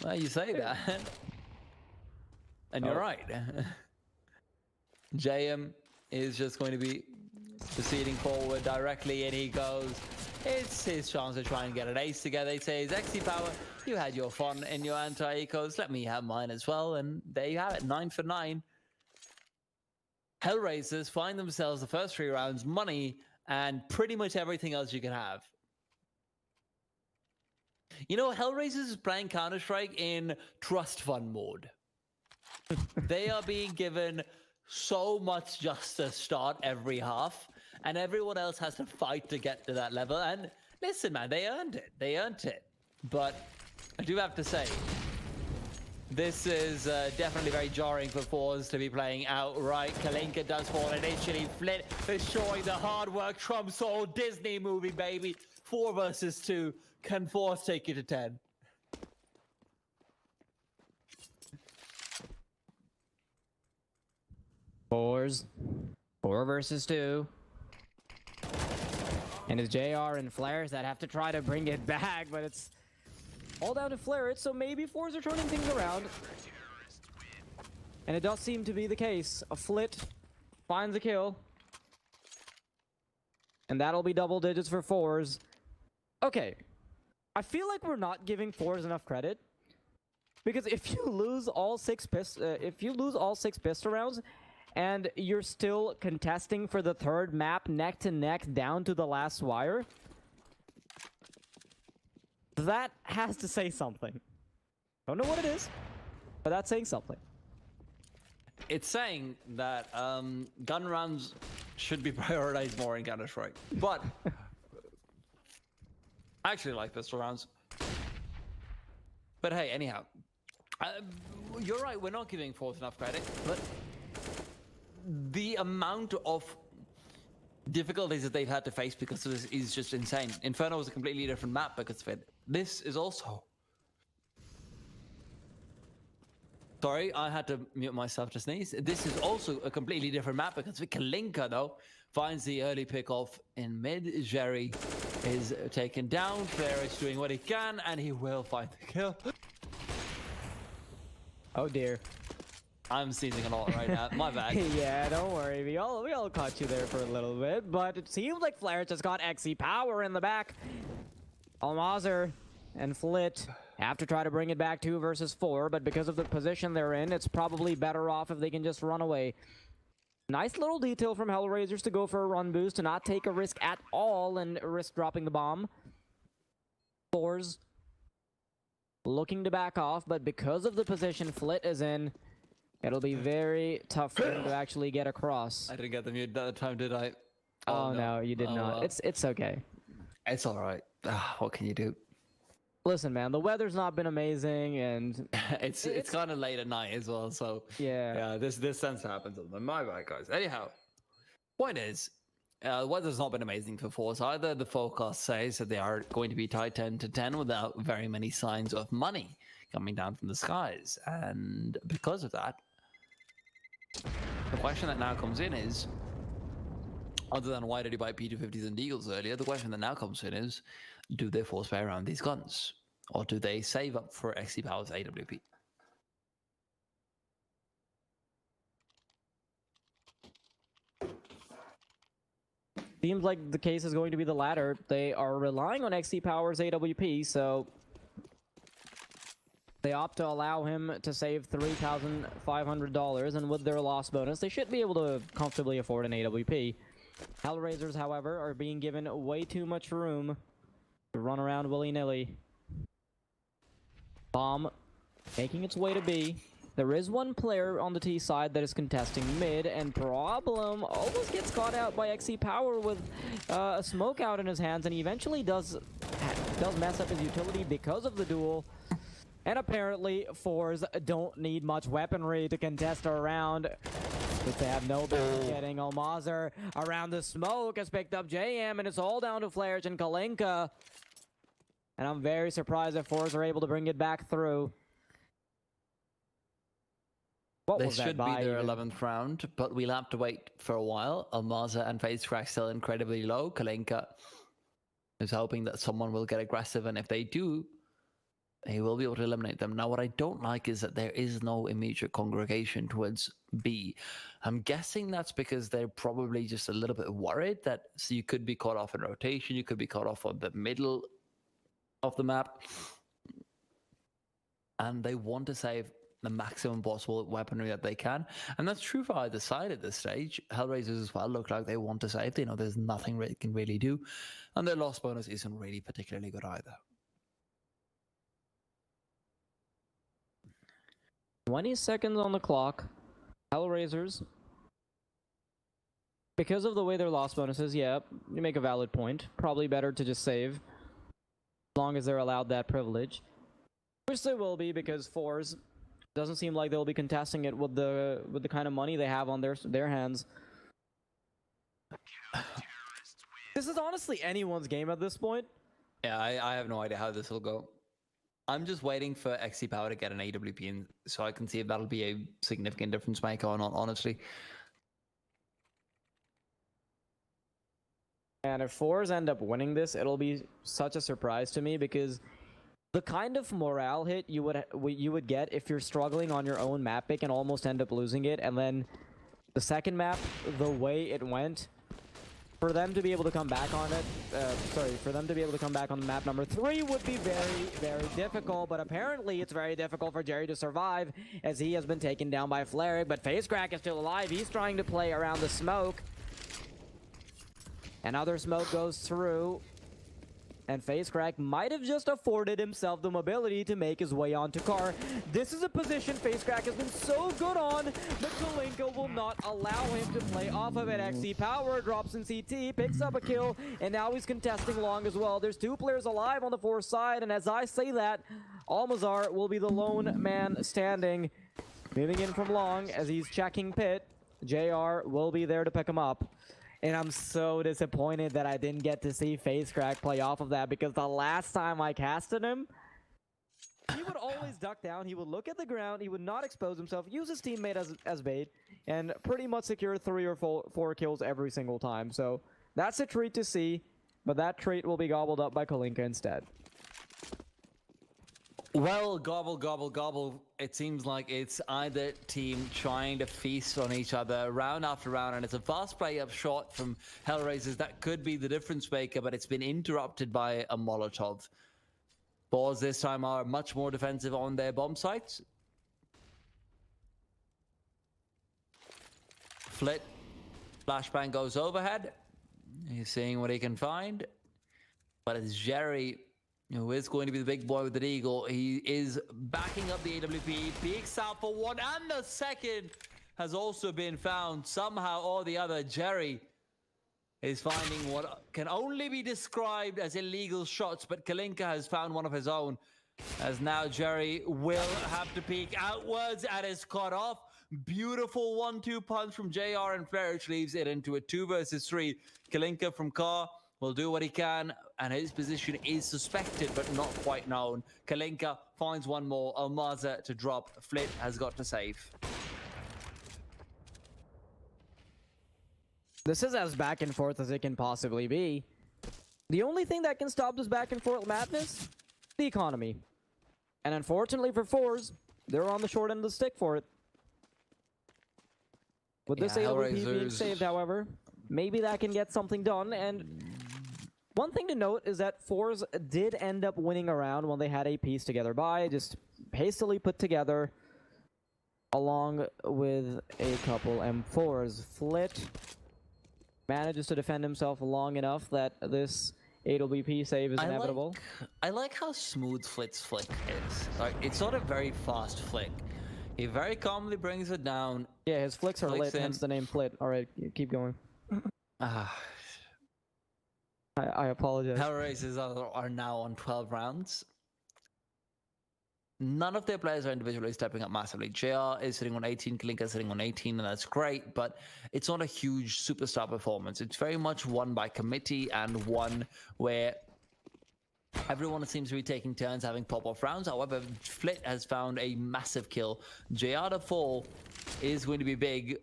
Well, you say that. And you're right. JM is just going to be proceeding forward directly, and he goes. It's his chance to try and get an ace together. He says, XC Power, you had your fun in your anti-ecos. Let me have mine as well. And there you have it, 9 for 9. HellRaisers find themselves the first 3 rounds, money, and pretty much everything else you can have. You know, HellRaisers is playing Counter-Strike in trust fund mode. They are being given so much just to start every half, and everyone else has to fight to get to that level. And listen, man, they earned it. They earned it. But I do have to say, this is definitely very jarring for forZe to be playing outright. Kalinka does fall initially. Flit is showing the hard work trumps all. Disney movie, baby. 4 versus 2. Can forZe take you to 10? Fours. 4 versus 2. And it's JR and Flares that have to try to bring it back, but it's all down to Flares, so maybe forZe are turning things around. And it does seem to be the case. A Flit finds a kill. And that'll be double digits for forZe. Okay. I feel like we're not giving forZe enough credit. Because if you lose all 6 pistol rounds, and you're still contesting for the 3rd map neck to neck down to the last wire, that has to say something. Don't know what it is, but that's saying something. It's saying that gun rounds should be prioritized more in Counter-Strike. But I actually like pistol rounds. But hey, anyhow, you're right, we're not giving forZe enough credit, but the amount of difficulties that they've had to face because of this is just insane. Inferno was a completely different map because of it. This is also... Sorry, I had to mute myself to sneeze. This is also a completely different map because Kalinka, though, finds the early pick-off in mid. Jerry is taken down. Flair is doing what he can, and he will find the kill. Oh dear. I'm sneezing a lot right now. My bad. Yeah, don't worry. We all caught you there for a little bit, but it seems like Flair just got XC Power in the back. Almazer and Flit have to try to bring it back 2 versus 4, but because of the position they're in, it's probably better off if they can just run away. Nice little detail from HellRaisers to go for a run boost, to not take a risk at all and risk dropping the bomb. forZe looking to back off, but because of the position Flit is in, it'll be very tough for him to actually get across. I didn't get the mute at the time, did I? Oh no, you did not. Well. It's okay. It's all right. What can you do? Listen, man, the weather's not been amazing, and it's kind of late at night as well, so yeah. This tends to happen to them. My bad, guys. Anyhow, point is, weather's not been amazing for forZe either. The forecast says that they are going to be tied 10 to 10 without very many signs of money coming down from the skies, and because of that, the question that now comes in is, other than why did he buy P250s and Deagles earlier, the question that now comes in is, do they force play around these guns? Or do they save up for XC Power's AWP? Seems like the case is going to be the latter. They are relying on XC Power's AWP, so they opt to allow him to save $3,500, and with their loss bonus, they should be able to comfortably afford an AWP. HellRaisers, however, are being given way too much room to run around willy-nilly. Bomb making its way to B. There is one player on the T side that is contesting mid, and Problem almost gets caught out by XC Power with a smoke out in his hands, and he eventually does mess up his utility because of the duel. And apparently, forZe don't need much weaponry to contest around. But they have no business getting. Almazer around the smoke has picked up JM, and it's all down to Flares and Kalinka. And I'm very surprised if forZe are able to bring it back through. What This should be their 11th round, but we'll have to wait for a while. Almazer and FaceCrack still incredibly low. Kalinka is hoping that someone will get aggressive, and if they do, he will be able to eliminate them. Now, what I don't like is that there is no immediate congregation towards B. I'm guessing that's because they're probably just a little bit worried that you could be caught off in rotation, you could be caught off on the middle of the map, and they want to save the maximum possible weaponry that they can. And that's true for either side at this stage. HellRaisers as well look like they want to save. They know there's nothing they can really do, and their loss bonus isn't really particularly good either. 20 seconds on the clock. HellRaisers, because of the way their loss bonus is, yeah, you make a valid point. Probably better to just save, as long as they're allowed that privilege. Which they will be, because forZe doesn't seem like they'll be contesting it with the kind of money they have on their hands. This is honestly anyone's game at this point. Yeah, I have no idea how this will go. I'm just waiting for XC Power to get an AWP in so I can see if that'll be a significant difference maker or not, honestly. And if forZe end up winning this, it'll be such a surprise to me, because the kind of morale hit you would get if you're struggling on your own map pick and almost end up losing it, and then the second map, the way it went, for them to be able to come back on it, for them to be able to come back on map number 3 would be very, very difficult. But apparently it's very difficult for Jerry to survive, as he has been taken down by Fleric. But FaceCrack is still alive. He's trying to play around the smoke. Another smoke goes through, and FaceCrack might have just afforded himself the mobility to make his way onto car. This is a position FaceCrack has been so good on, but Kalinka will not allow him to play off of it. XC Power drops in CT, picks up a kill, and now he's contesting long as well. There's 2 players alive on the forZe side, and as I say that, Almazar will be the lone man standing. Moving in from long as he's checking pit. JR will be there to pick him up. And I'm so disappointed that I didn't get to see FaceCrack play off of that, because the last time I casted him, he would always duck down, he would look at the ground, he would not expose himself, use his teammate as bait, and pretty much secure 3 or 4 kills every single time. So that's a treat to see, but that treat will be gobbled up by Kalinka instead. Well, gobble, gobble, gobble. It seems like it's either team trying to feast on each other round after round, and it's a fast play up short from HellRaisers. That could be the difference maker, but it's been interrupted by a Molotov. forZe this time are much more defensive on their bomb sites. Flit, flashbang goes overhead. He's seeing what he can find, but it's Jerry who is going to be the big boy with the Deagle. He is backing up the AWP, peeks out for 1, and the second has also been found. Somehow or the other, Jerry is finding what can only be described as illegal shots, but Kalinka has found one of his own, as now Jerry will have to peek outwards at his cutoff. Beautiful 1-2 punch from JR, and Fleric leaves it into a 2 versus 3. Kalinka from car will do what he can, and his position is suspected but not quite known. Kalinka finds one more. Almaza to drop. Flit has got to save. This is as back and forth as it can possibly be. The only thing that can stop this back and forth madness, the economy. And unfortunately for forZe, they're on the short end of the stick for it. With this AWP being saved, however, maybe that can get something done. And one thing to note is that forZe did end up winning a round when they had a piece together by, just hastily put together along with a couple M4s. Flit manages to defend himself long enough that this AWP save is inevitable. I like how smooth Flit's flick is. Like, it's not a very fast flick. He very calmly brings it down. Yeah, his flicks are lit, hence the name Flit. Alright, keep going. I apologize. HellRaisers are now on 12 rounds. None of their players are individually stepping up massively. JR is sitting on 18, Kalinka is sitting on 18, and that's great, but it's not a huge superstar performance. It's very much one by committee, and one where everyone seems to be taking turns having pop-off rounds. However, Flit has found a massive kill. JR to fall is going to be big.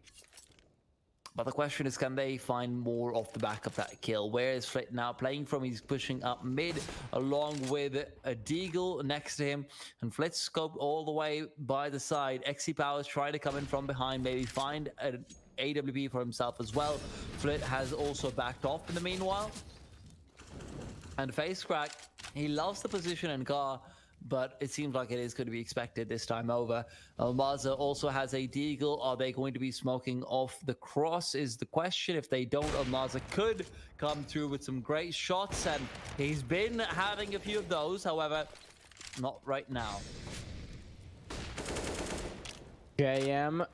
But the question is, can they find more off the back of that kill? Where is Flit now playing from? He's pushing up mid along with a Deagle next to him. And Flit scoped all the way by the side. XC Powers trying to come in from behind, maybe find an AWP for himself as well. Flit has also backed off in the meanwhile. And Face Crack, he loves the position and car, but it seems like it is going to be expected this time over. Almaza also has a Deagle. Are they going to be smoking off the cross is the question. If they don't, Almaza could come through with some great shots, and he's been having a few of those, however, not right now. JM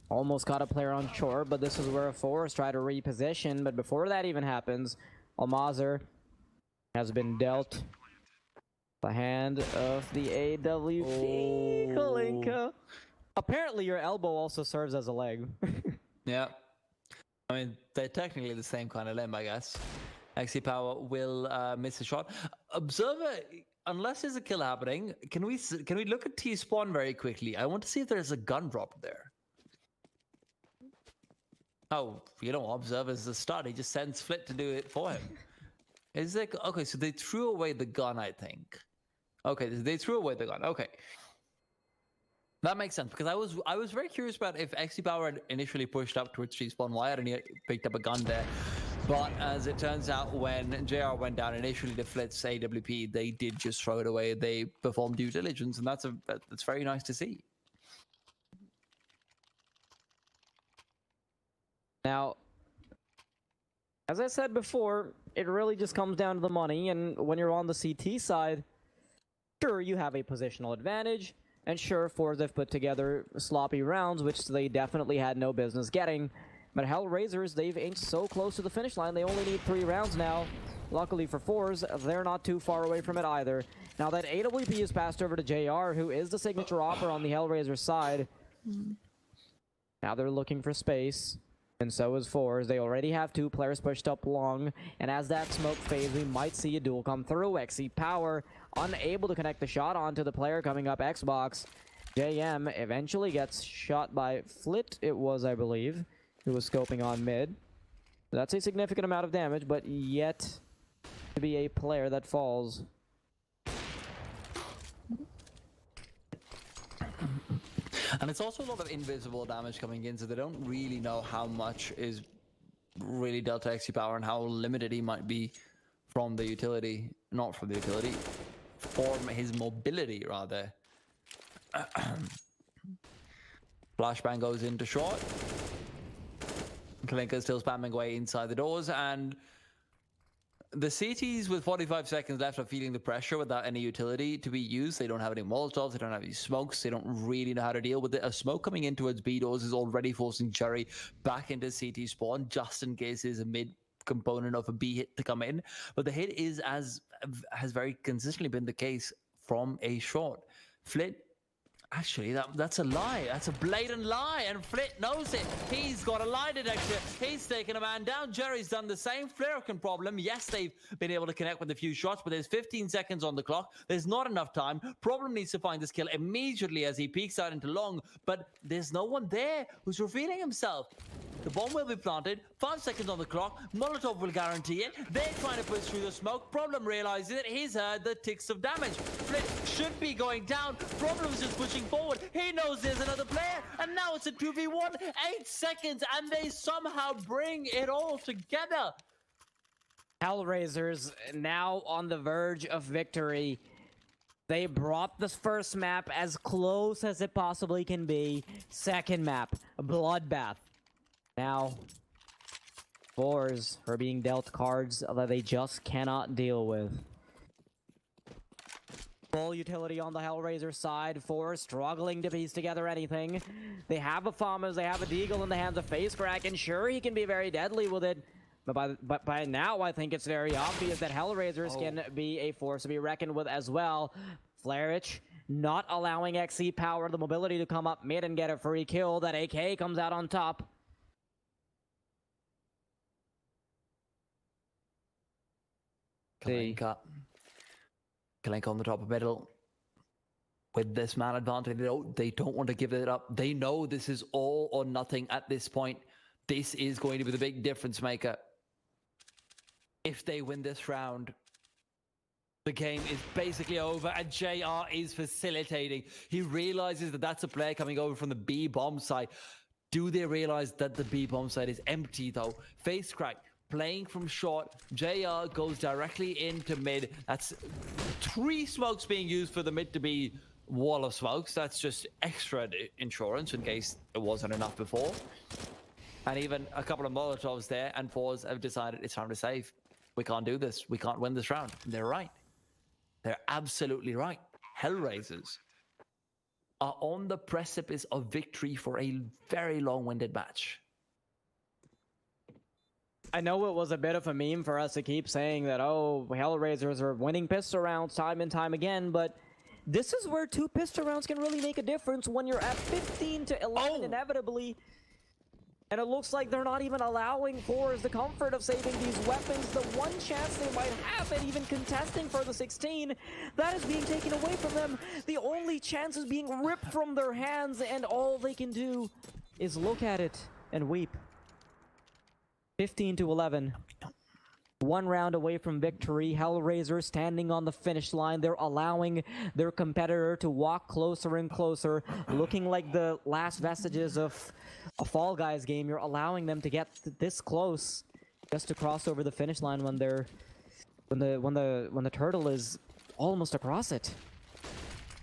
almost got a player on shore, but this is where forZe try to reposition. But before that even happens, Almaza has been dealt the hand of the AWP. Kalinka. Apparently your elbow also serves as a leg. Yeah. I mean, they're technically the same kind of limb, I guess. XC Power will miss a shot. Observer, unless there's a kill happening, can we look at T-spawn very quickly? I want to see if there's a gun drop there. Oh, you know, Observer's the start. He just sends Flit to do it for him. Is there... Okay, so they threw away the gun, I think. Okay, they threw away the gun. Okay. That makes sense, because I was very curious about if XC Power had initially pushed up towards T-spawn, why hadn't he picked up a gun there? But as it turns out, when JR went down initially to Flit's AWP, they did just throw it away. They performed due diligence, and that's very nice to see. Now, as I said before, it really just comes down to the money, and when you're on the CT side, sure, you have a positional advantage, and sure, forZe have put together sloppy rounds, which they definitely had no business getting. But HellRaisers, they've inched so close to the finish line, they only need 3 rounds now. Luckily for forZe, they're not too far away from it either. Now that AWP is passed over to JR, who is the signature offer on the HellRaisers side. Now they're looking for space, and so is forZe. They already have 2 players pushed up long, and as that smoke fades, we might see a duel come through. XC Power unable to connect the shot onto the player coming up Xbox. JM eventually gets shot by Flit, it was, I believe, who was scoping on mid. That's a significant amount of damage, but yet to be a player that falls. And it's also a lot of invisible damage coming in, so they don't really know how much is really dealt to XC Power and how limited he might be from the utility. Not from the utility, from his mobility, rather. Flashbang goes into short. Kalinka still spamming away inside the doors, and the CTs with 45 seconds left are feeling the pressure without any utility to be used. They don't have any Molotovs, they don't have any smokes, they don't really know how to deal with it. A smoke coming in towards B doors is already forcing Jerry back into CT spawn, just in case there's a mid component of a B hit to come in. But the hit is, as has very consistently been the case, from a short. Flit, actually, that's a lie. That's a blatant lie, and Flit knows it. He's got a lie detector. He's taken a man down. Jerry's done the same. Flare-can problem. Yes, they've been able to connect with a few shots, but there's 15 seconds on the clock. There's not enough time. Problem needs to find this kill immediately as he peeks out into long, but there's no one there who's revealing himself. The bomb will be planted, 5 seconds on the clock, Molotov will guarantee it, they're trying to push through the smoke, Problem realizes it, he's heard the ticks of damage. Flit should be going down, Problem's just pushing forward, he knows there's another player, and now it's a 2v1, 8 seconds, and they somehow bring it all together. HellRaisers now on the verge of victory. They brought this first map as close as it possibly can be. Second map, a bloodbath. Now, forZe are being dealt cards that they just cannot deal with. Full utility on the HellRaiser side. forZe struggling to piece together anything. They have a FAMAS, they have a Deagle in the hands of FaceCrack, and sure, he can be very deadly with it. But by now, I think it's very obvious that HellRaisers can be a force to be reckoned with as well. Flarich not allowing XC Power the mobility to come up mid and get a free kill. That AK comes out on top. Kalinka on the top of middle. With this man advantage, they don't want to give it up. They know this is all or nothing at this point. this is going to be the big difference maker. If they win this round, the game is basically over, and JR is facilitating. He realizes that that's a player coming over from the B bomb side. Do they realize that the B bomb side is empty though? Face crack, playing from short. JR goes directly into mid. That's 3 smokes being used for the mid to be wall of smokes. That's just extra insurance in case it wasn't enough before. And even a couple of Molotovs there, and forZe have decided it's time to save. We can't do this. We can't win this round. They're right. They're absolutely right. HellRaisers are on the precipice of victory for a very long-winded match. I know it was a bit of a meme for us to keep saying that, oh, HellRaisers are winning pistol rounds time and time again, but this is where 2 pistol rounds can really make a difference when you're at 15-11 inevitably. And it looks like they're not even allowing forZe the comfort of saving these weapons. The one chance they might have at even contesting for the 16, that is being taken away from them. The only chance is being ripped from their hands, and all they can do is look at it and weep. 15-11. 1 round away from victory. HellRaisers standing on the finish line. They're allowing their competitor to walk closer and closer, looking like the last vestiges of a Fall Guys game. You're allowing them to get this close just to cross over the finish line when the turtle is almost across it.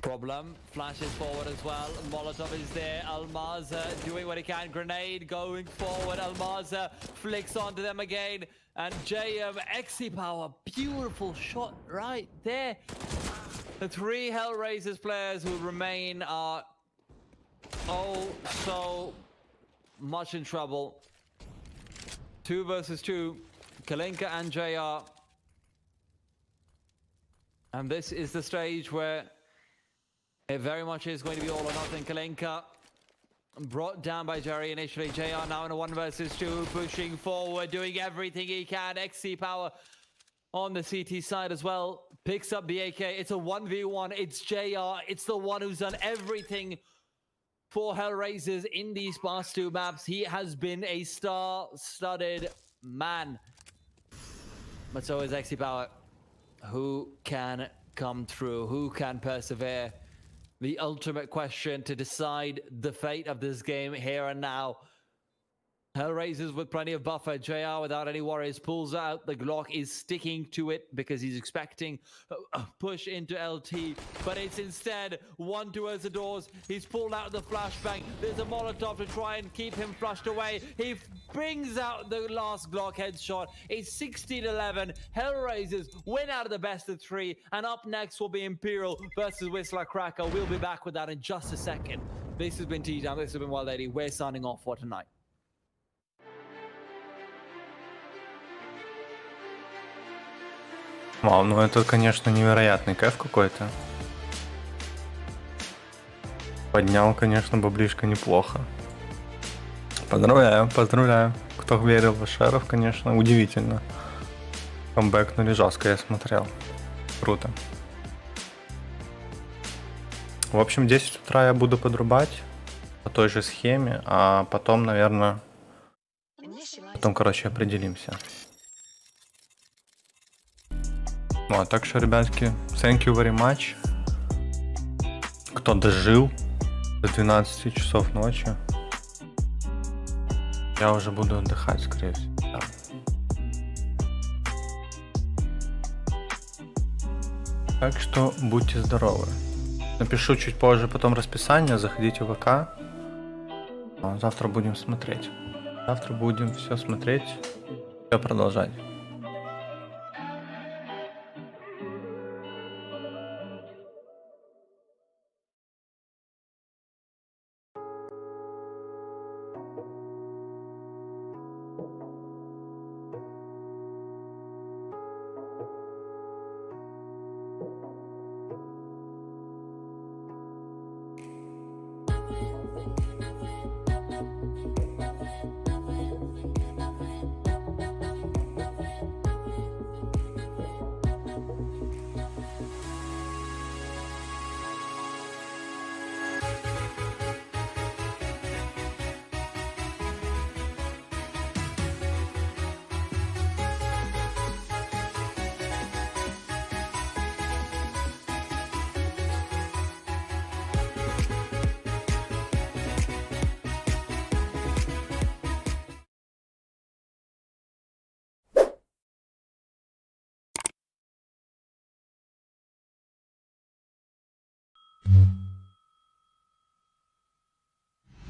Problem flashes forward as well. Molotov is there. Almaza doing what he can. Grenade going forward. Almaza flicks onto them again. And JM XC power. Beautiful shot right there. The 3 HellRaisers players who remain are so much in trouble. 2 versus 2. Kalinka and JR. And this is the stage where it very much is going to be all or nothing. Kalinka brought down by Jerry initially. JR now in a 1 versus 2, pushing forward, doing everything he can. XC power on the CT side as well. Picks up the AK. It's a 1v1. It's JR. It's the one who's done everything for HellRaisers in these past 2 maps. He has been a star-studded man. But so is XC power. Who can come through? Who can persevere? The ultimate question to decide the fate of this game here and now. HellRaisers with plenty of buffer. JR without any worries pulls out. The Glock is sticking to it because he's expecting a push into LT. But it's instead 1 towards the doors. He's pulled out the flashbang. There's a Molotov to try and keep him flushed away. He brings out the last Glock headshot. It's 16-11. HellRaisers win out of the best of 3. And up next will be Imperial versus Whistler Cracker. We'll be back with that in just a second. This has been T-Down. This has been Wild 80. We're signing off for tonight. Вау, ну это, конечно, невероятный кайф какой-то. Поднял, конечно, баблишко неплохо. Поздравляю, поздравляю. Кто верил в шеров, конечно, удивительно. Камбэкнули жестко, я смотрел. Круто. В общем, 10 утра я буду подрубать по той же схеме, а потом, наверное... Потом, короче, определимся. Ну, а так что, ребятки, thank you very much. Кто дожил до 12 часов ночи. Я уже буду отдыхать, скорее всего. Да. Так что будьте здоровы. Напишу чуть позже потом расписание, заходите в ВК. Завтра будем смотреть. Завтра будем все смотреть, все продолжать.